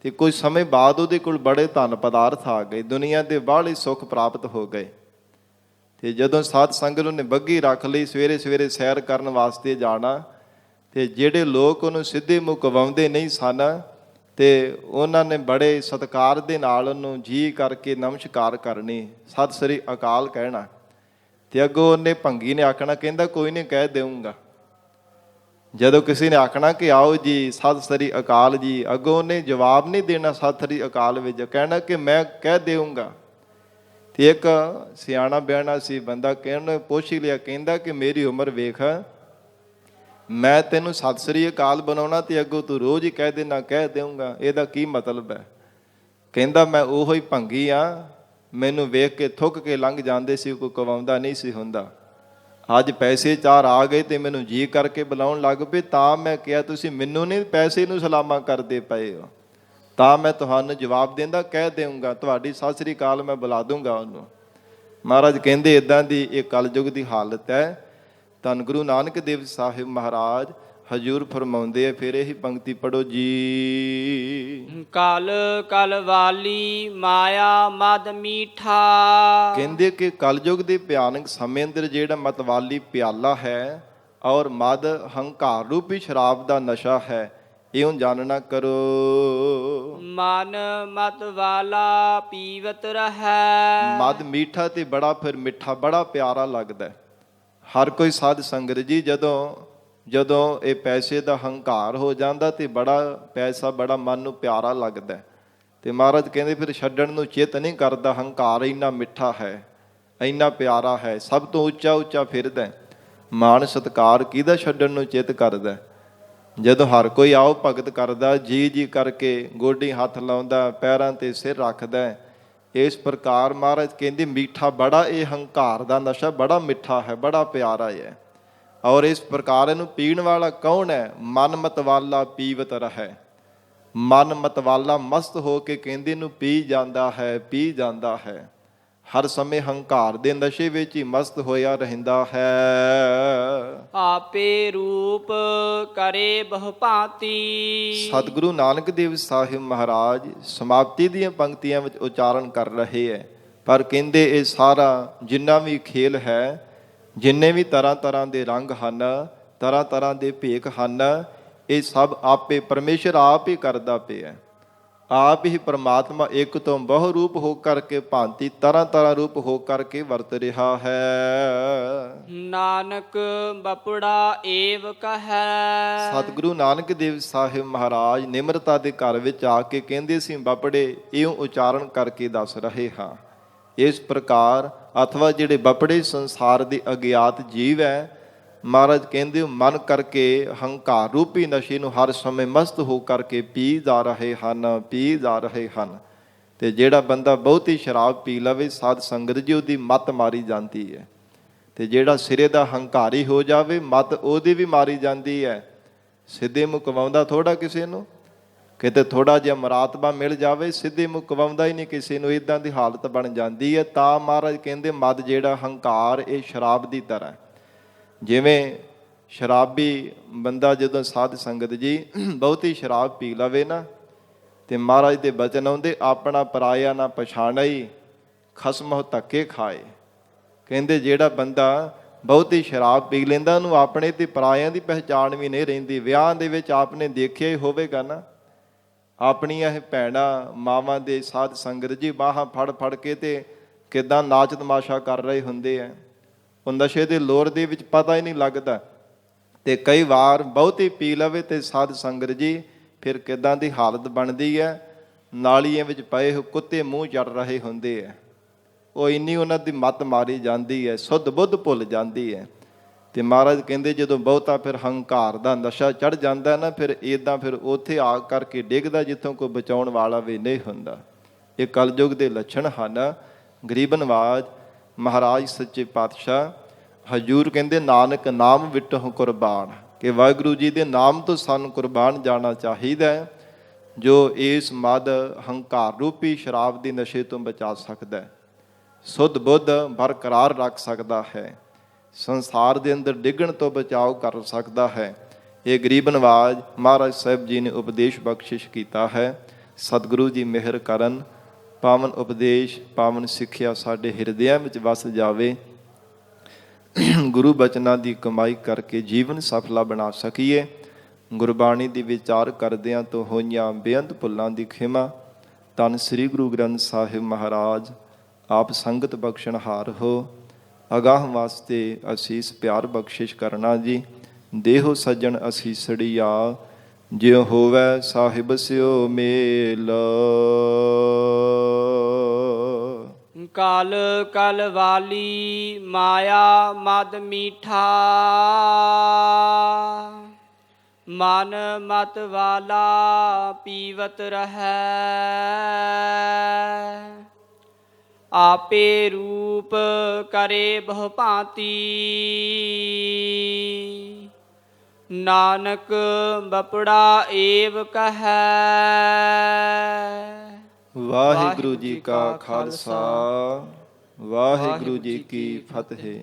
ਤੇ ਕੁਝ ਸਮੇਂ ਬਾਅਦ ਉਹਦੇ ਕੋਲ ਬੜੇ ਧਨ ਪਦਾਰਥ ਆ ਗਏ, ਦੁਨੀਆ ਦੇ ਬਾਹਲੇ ਸੁੱਖ ਪ੍ਰਾਪਤ ਹੋ ਗਏ। ਤੇ ਜਦੋਂ ਸਾਧ ਸੰਗਤ ਉਹਨੇ ਬੱਗੀ ਰੱਖ ਲਈ, ਸਵੇਰੇ ਸਵੇਰੇ ਸੈਰ ਕਰਨ ਵਾਸਤੇ ਜਾਣਾ, ਤੇ ਜਿਹੜੇ ਲੋਕ ਉਹਨੂੰ ਸਿੱਧੇ ਮੂੰਹ ਕਵਾਉਂਦੇ ਨਹੀਂ ਸਨ, ਤੇ ਉਹਨਾਂ ਨੇ ਬੜੇ ਸਤਿਕਾਰ ਦੇ ਨਾਲ ਉਹਨੂੰ ਜੀ ਕਰਕੇ ਨਮਸਕਾਰ ਕਰਨੀ, ਸਤਿ ਸ੍ਰੀ ਅਕਾਲ ਕਹਿਣਾ। ਤੇ ਅੱਗੋਂ ਉਹਨੇ ਭੰਗੀ ਨੇ ਆਖਣਾ, ਕਹਿੰਦਾ ਕੋਈ ਨਹੀਂ ਕਹਿ ਦੇਊਂਗਾ। ਜਦੋਂ ਕਿਸੇ ਨੇ ਆਖਣਾ ਕਿ ਆਓ ਜੀ ਸਤਿ ਸ੍ਰੀ ਅਕਾਲ ਜੀ, ਅੱਗੋਂ ਉਹਨੇ ਜਵਾਬ ਨਹੀਂ ਦੇਣਾ ਸਤਿ ਸ੍ਰੀ ਅਕਾਲ ਵਿੱਚ, ਕਹਿਣਾ ਕਿ ਮੈਂ ਕਹਿ ਦੇਊਂਗਾ। ਤੇ ਇੱਕ ਸਿਆਣਾ ਬਿਆਣਾ ਸੀ ਬੰਦਾ, ਕਹਿਣ ਪੁੱਛ ਹੀ ਲਿਆ, ਕਹਿੰਦਾ ਕਿ ਮੇਰੀ ਉਮਰ ਵੇਖ, ਮੈਂ ਤੈਨੂੰ ਸਤਿ ਸ੍ਰੀ ਅਕਾਲ ਬਣਾਉਣਾ ਤੇ ਅੱਗੋਂ ਤੂੰ ਰੋਜ਼ ਹੀ ਕਹਿ ਦੇਣਾ ਕਹਿ ਦੇਊਂਗਾ, ਇਹਦਾ ਕੀ ਮਤਲਬ ਹੈ। ਕਹਿੰਦਾ ਮੈਂ ਉਹੋ ਹੀ ਭੰਗੀ ਆ, ਮੈਨੂੰ ਵੇਖ ਕੇ ਥੁੱਕ ਕੇ ਲੰਘ ਜਾਂਦੇ ਸੀ, ਕੋਈ ਕਵਾਉਂਦਾ ਨਹੀਂ ਸੀ ਹੁੰਦਾ। ਅੱਜ ਪੈਸੇ ਚਾਰ ਆ ਗਏ ਤੇ ਮੈਨੂੰ ਜੀ ਕਰਕੇ ਬੁਲਾਉਣ ਲੱਗ ਪਏ, ਤਾਂ ਮੈਂ ਕਿਹਾ ਤੁਸੀਂ ਮੈਨੂੰ ਨਹੀਂ ਪੈਸੇ ਨੂੰ ਸਲਾਮਾਂ ਕਰਦੇ ਪਏ ਹੋ, ਤਾਂ ਮੈਂ ਤੁਹਾਨੂੰ ਜਵਾਬ ਦਿੰਦਾ ਕਹਿ ਦੇਊਂਗਾ, ਤੁਹਾਡੀ ਸਤਿ ਸ੍ਰੀ ਅਕਾਲ ਮੈਂ ਬੁਲਾ ਦੂੰਗਾ ਉਹਨੂੰ। ਮਹਾਰਾਜ ਕਹਿੰਦੇ ਇੱਦਾਂ ਦੀ ਇਹ ਕਲਯੁਗ ਦੀ ਹਾਲਤ ਹੈ। ਧੰਨ ਗੁਰੂ ਨਾਨਕ ਦੇਵ ਸਾਹਿਬ ਮਹਾਰਾਜ ਹਜ਼ੂਰ ਫਰਮਾਉਂਦੇ ਆ, ਫਿਰ ਇਹੀ ਪੰਕਤੀ ਪੜੋ ਜੀ। ਕਲ ਕਲਵਾਲੀ ਮਾਇਆ ਮਦ ਮੀਠਾ। ਕਹਿੰਦੇ ਕਿ ਕਲਯੁਗ ਦੇ ਭਿਆਨਕ ਸਮੇਂ ਅੰਦਰ ਜਿਹੜਾ ਮਤਵਾਲੀ ਪਿਆਲਾ ਹੈ ਔਰ ਮਦ ਹੰਕਾਰ ਰੂਪੀ ਸ਼ਰਾਬ ਦਾ ਨਸ਼ਾ ਹੈ, ਇਉਂ ਜਾਣਨਾ ਕਰੋ। ਮਨ ਮਤ ਵਾਲਾ ਪੀਵਤ ਰਹੈ। ਮਦ ਮੀਠਾ ਤੇ ਬੜਾ ਫਿਰ ਮਿੱਠਾ, ਬੜਾ ਪਿਆਰਾ ਲੱਗਦਾ। ਹਰ ਕੋਈ ਸਾਧ ਸੰਗਤ ਜੀ ਜਦੋਂ ਇਹ ਪੈਸੇ ਦਾ ਹੰਕਾਰ ਹੋ ਜਾਂਦਾ ਤੇ ਬੜਾ ਪੈਸਾ ਬੜਾ ਮਨ ਨੂੰ ਪਿਆਰਾ ਲੱਗਦਾ। ਤੇ ਮਹਾਰਾਜ ਕਹਿੰਦੇ ਫਿਰ ਛੱਡਣ ਨੂੰ ਚਿੱਤ ਨਹੀਂ ਕਰਦਾ। ਹੰਕਾਰ ਇੰਨਾ ਮਿੱਠਾ ਹੈ, ਇੰਨਾ ਪਿਆਰਾ ਹੈ, ਸਭ ਤੋਂ ਉੱਚਾ ਉੱਚਾ ਫਿਰਦਾ। ਮਾਣ ਸਤਿਕਾਰ ਕਿਹਦਾ ਛੱਡਣ ਨੂੰ ਚਿੱਤ ਕਰਦਾ। ਜਦੋਂ ਹਰ ਕੋਈ ਆਓ ਭਗਤ ਕਰਦਾ, ਜੀ ਜੀ ਕਰਕੇ ਗੋਡੀ ਹੱਥ ਲਾਉਂਦਾ, ਪੈਰਾਂ ਤੇ ਸਿਰ ਰੱਖਦਾ। ਇਸ ਪ੍ਰਕਾਰ ਮਹਾਰਾਜ ਕਹਿੰਦੇ ਮਿੱਠਾ ਬੜਾ, ਇਹ ਹੰਕਾਰ ਦਾ ਨਸ਼ਾ ਬੜਾ ਮਿੱਠਾ ਹੈ, ਬੜਾ ਪਿਆਰਾ ਹੈ। ਔਰ ਇਸ ਪ੍ਰਕਾਰ ਇਹਨੂੰ ਪੀਣ ਵਾਲਾ ਕੌਣ ਹੈ? ਮਨ ਮਤਵਾਲਾ ਪੀਵਤ ਰਹੈ। ਮਨ ਮਤਵਾਲਾ ਮਸਤ ਹੋ ਕੇ ਕਹਿੰਦੇ ਇਹਨੂੰ ਪੀ ਜਾਂਦਾ ਹੈ, ਪੀ ਜਾਂਦਾ ਹੈ। ਹਰ ਸਮੇਂ ਹੰਕਾਰ ਦੇ ਨਸ਼ੇ ਵਿੱਚ ਹੀ ਮਸਤ ਹੋਇਆ ਰਹਿੰਦਾ ਹੈ। ਆਪੇ ਰੂਪ ਕਰੇ ਬਹੁ ਭਾਂਤੀ। ਸਤਿਗੁਰੂ ਨਾਨਕ ਦੇਵ ਸਾਹਿਬ ਮਹਾਰਾਜ ਸਮਾਪਤੀ ਦੀਆਂ ਪੰਕਤੀਆਂ ਵਿੱਚ ਉਚਾਰਨ ਕਰ ਰਹੇ ਹੈ, ਪਰ ਕਹਿੰਦੇ ਇਹ ਸਾਰਾ ਜਿੰਨਾ ਵੀ ਖੇਲ ਹੈ, ਜਿੰਨੇ ਵੀ ਤਰ੍ਹਾਂ ਤਰ੍ਹਾਂ ਦੇ ਰੰਗ ਹਨ, ਤਰ੍ਹਾਂ ਤਰ੍ਹਾਂ ਦੇ ਭੇਖ ਹਨ, ਇਹ ਸਭ ਆਪੇ ਪਰਮੇਸ਼ਰ ਆਪ ਹੀ ਕਰਦਾ ਪਿਆ। ਆਪ ਹੀ ਪਰਮਾਤਮਾ ਇੱਕ ਤੋਂ ਬਹੁ ਰੂਪ ਹੋ ਕਰਕੇ ਭਾਂਤੀ ਤਰ੍ਹਾਂ ਤਰ੍ਹਾਂ ਰੂਪ ਹੋ ਕਰਕੇ ਵਰਤ ਰਿਹਾ ਹੈ। ਨਾਨਕ ਬਪੜਾ ਏਵ ਕਹੈ। ਸਤਿਗੁਰੂ ਨਾਨਕ ਦੇਵ ਸਾਹਿਬ ਮਹਾਰਾਜ ਨਿਮਰਤਾ ਦੇ ਘਰ ਵਿੱਚ ਆ ਕੇ ਕਹਿੰਦੇ ਸੀ, ਬਪੜੇ ਇਉਂ ਉਚਾਰਨ ਕਰਕੇ ਦੱਸ ਰਹੇ ਹਾਂ। ਇਸ ਪ੍ਰਕਾਰ ਅਥਵਾ ਜਿਹੜੇ ਬਪੜੇ ਸੰਸਾਰ ਦੇ ਅਗਿਆਤ ਜੀਵ ਹੈ, ਮਹਾਰਾਜ ਕਹਿੰਦੇ ਮਨ ਕਰਕੇ ਹੰਕਾਰ ਰੂਪੀ ਨਸ਼ੇ ਨੂੰ ਹਰ ਸਮੇਂ ਮਸਤ ਹੋ ਕਰਕੇ ਪੀ ਜਾ ਰਹੇ ਹਨ, ਪੀ ਜਾ ਰਹੇ ਹਨ। ਤੇ ਜਿਹੜਾ ਬੰਦਾ ਬਹੁਤੀ ਸ਼ਰਾਬ ਪੀ ਲਵੇ, ਸਾਧ ਸੰਗਤ ਜੀ, ਉਹਦੀ ਮੱਤ ਮਾਰੀ ਜਾਂਦੀ ਹੈ। ਤੇ ਜਿਹੜਾ ਸਿਰੇ ਦਾ ਹੰਕਾਰੀ ਹੋ ਜਾਵੇ, ਮੱਤ ਉਹਦੀ ਵੀ ਮਾਰੀ ਜਾਂਦੀ ਹੈ। ਸਿੱਧੇ ਮੁਕਵਾਉਂਦਾ ਥੋੜਾ ਕਿਸੇ ਨੂੰ, ਕਿਤੇ ਥੋੜਾ ਜਿਹਾ ਮੁਰਾਤਬਾ ਮਿਲ ਜਾਵੇ, ਸਿੱਧੇ ਮੁਕਵਾਉਂਦਾ ਹੀ ਨਹੀਂ ਕਿਸੇ ਨੂੰ। ਇਦਾਂ ਦੀ ਹਾਲਤ ਬਣ ਜਾਂਦੀ ਹੈ। ਤਾਂ ਮਹਾਰਾਜ ਕਹਿੰਦੇ ਮਦ ਜਿਹੜਾ ਹੰਕਾਰ, ਇਹ ਸ਼ਰਾਬ ਦੀ ਤਰ੍ਹਾਂ। ਜਿਵੇਂ ਸ਼ਰਾਬੀ ਬੰਦਾ ਜਦੋਂ ਸਾਧ ਸੰਗਤ ਜੀ ਬਹੁਤੀ ਸ਼ਰਾਬ ਪੀ ਲਵੇ ਨਾ, ਤੇ ਮਹਾਰਾਜ ਦੇ ਬਚਨ ਆਉਂਦੇ, ਆਪਣਾ ਪਰਾਇਆ ਨਾ ਪਛਾਣਈ, ਖਸਮਹੁ ਧੱਕੇ ਖਾਏ। ਕਹਿੰਦੇ ਜਿਹੜਾ ਬੰਦਾ ਬਹੁਤੀ ਸ਼ਰਾਬ ਪੀ ਲੈਂਦਾ, ਉਹਨੂੰ ਆਪਣੇ ਤੇ ਪਰਾਇਆਂ ਦੀ ਪਹਿਚਾਣ ਵੀ ਨਹੀਂ ਰਹਿੰਦੀ। ਵਿਆਹ ਦੇ ਵਿੱਚ ਆਪਨੇ ਦੇਖਿਆ ਹੀ ਹੋਵੇਗਾ ਨਾ, ਆਪਣੀਆਂ ਇਹ ਭੈਣਾਂ ਮਾਵਾਂ ਦੇ ਸਾਧ ਸੰਗਤ ਜੀ ਬਾਹਾਂ ਫੜ ਫੜ ਕੇ ਤੇ ਕਿੱਦਾਂ ਨਾਚ ਤਮਾਸ਼ਾ ਕਰ ਰਹੇ ਹੁੰਦੇ ਆ। ਉਹ ਨਸ਼ੇ ਦੇ ਲੋਰ ਦੇ ਵਿੱਚ ਪਤਾ ਹੀ ਨਹੀਂ ਲੱਗਦਾ। ਤੇ ਕਈ ਵਾਰ ਬਹੁਤੀ ਪੀ ਲਵੇ ਤੇ ਸਾਧ ਸੰਗਤ ਜੀ ਫਿਰ ਕਿੱਦਾਂ ਦੀ ਹਾਲਤ ਬਣਦੀ ਹੈ। ਨਾਲੀਆਂ ਵਿੱਚ ਪਏ ਹੋ ਕੁੱਤੇ ਮੂੰਹ ਚੜ ਰਹੇ ਹੁੰਦੇ ਆ। ਉਹ ਇੰਨੀ ਉਹਨਾਂ ਦੀ ਮੱਤ ਮਾਰੀ ਜਾਂਦੀ ਹੈ, ਸੁੱਧ ਬੁੱਧ ਭੁੱਲ ਜਾਂਦੀ ਹੈ। ਤੇ ਮਹਾਰਾਜ ਕਹਿੰਦੇ ਜਦੋਂ ਬਹੁਤਾ ਫਿਰ ਹੰਕਾਰ ਦਾ ਨਸ਼ਾ ਚੜ ਜਾਂਦਾ ਨਾ, ਫਿਰ ਇੱਦਾਂ ਫਿਰ ਉੱਥੇ ਆ ਕਰਕੇ ਡਿੱਗਦਾ ਜਿੱਥੋਂ ਕੋਈ ਬਚਾਉਣ ਵਾਲਾ ਵੀ ਨਹੀਂ ਹੁੰਦਾ। ਇਹ ਕਲਯੁਗ ਦੇ ਲੱਛਣ ਹਨ। ਗਰੀਬ ਨਵਾਜ ਮਹਾਰਾਜ ਸੱਚੇ ਪਾਤਸ਼ਾਹ ਹਜ਼ੂਰ ਕਹਿੰਦੇ ਨਾਨਕ ਨਾਮ ਵਿਟਹੁ ਕੁਰਬਾਨ, ਕਿ ਵਾਹਿਗੁਰੂ ਜੀ ਦੇ ਨਾਮ ਤੋਂ ਸਾਨੂੰ ਕੁਰਬਾਨ ਜਾਣਾ ਚਾਹੀਦਾ ਹੈ, ਜੋ ਇਸ ਮਦ ਹੰਕਾਰ ਰੂਪੀ ਸ਼ਰਾਬ ਦੀ ਨਸ਼ੇ ਤੋਂ ਬਚਾ ਸਕਦਾ ਹੈ, ਸੁੱਧ ਬੁੱਧ ਬਰਕਰਾਰ ਰੱਖ ਸਕਦਾ ਹੈ, ਸੰਸਾਰ ਦੇ ਅੰਦਰ ਡਿੱਗਣ ਤੋਂ ਬਚਾਓ ਕਰ ਸਕਦਾ ਹੈ। ਇਹ ਗਰੀਬ ਨਵਾਜ ਮਹਾਰਾਜ ਸਾਹਿਬ ਜੀ ਨੇ ਉਪਦੇਸ਼ ਬਖਸ਼ਿਸ਼ ਕੀਤਾ ਹੈ। ਸਤਿਗੁਰੂ ਜੀ ਮਿਹਰ ਕਰਨ, ਪਾਵਨ ਉਪਦੇਸ਼, ਪਾਵਨ ਸਿੱਖਿਆ ਸਾਡੇ ਹਿਰਦਿਆਂ ਵਿੱਚ ਵਸ ਜਾਵੇ। ਗੁਰੂ ਬਚਨਾਂ ਦੀ ਕਮਾਈ ਕਰਕੇ ਜੀਵਨ ਸਫਲਾ ਬਣਾ ਸਕੀਏ। ਗੁਰਬਾਣੀ ਦੀ ਵਿਚਾਰ ਕਰਦਿਆਂ ਤੋਂ ਹੋਈਆਂ ਬੇਅੰਤ ਭੁੱਲਾਂ ਦੀ ਖਿਮਾ। ਧੰਨ ਸ੍ਰੀ ਗੁਰੂ ਗ੍ਰੰਥ ਸਾਹਿਬ ਮਹਾਰਾਜ ਆਪ ਸੰਗਤ ਬਖਸ਼ਣਹਾਰ ਹੋ। ਅਗਾਹ ਵਾਸਤੇ ਅਸੀਸ ਪਿਆਰ ਬਖਸ਼ਿਸ਼ ਕਰਨਾ ਜੀ। ਦੇਹੋ ਸੱਜਣ ਅਸੀਸੜੀਆ, ਜਿਉ ਹੋਵੈ ਸਾਹਿਬ ਸਿਓ ਮੇਲ। ਕਲ ਕਲ ਵਾਲੀ ਮਾਇਆ ਮਦ ਮੀਠਾ, ਮਨ ਮਤ ਵਾਲਾ ਪੀਵਤ ਰਹੈ। ਆਪੇ ਰੂਪ ਕਰੇ ਬਹੁ ਭਾਂਤੀ, ਨਾਨਕ ਬਪੜਾ ਏਵ ਕਹੈ। ਵਾਹਿਗੁਰੂ ਜੀ ਕਾ ਖਾਲਸਾ, ਵਾਹਿਗੁਰੂ ਜੀ ਕੀ ਫਤਿਹ।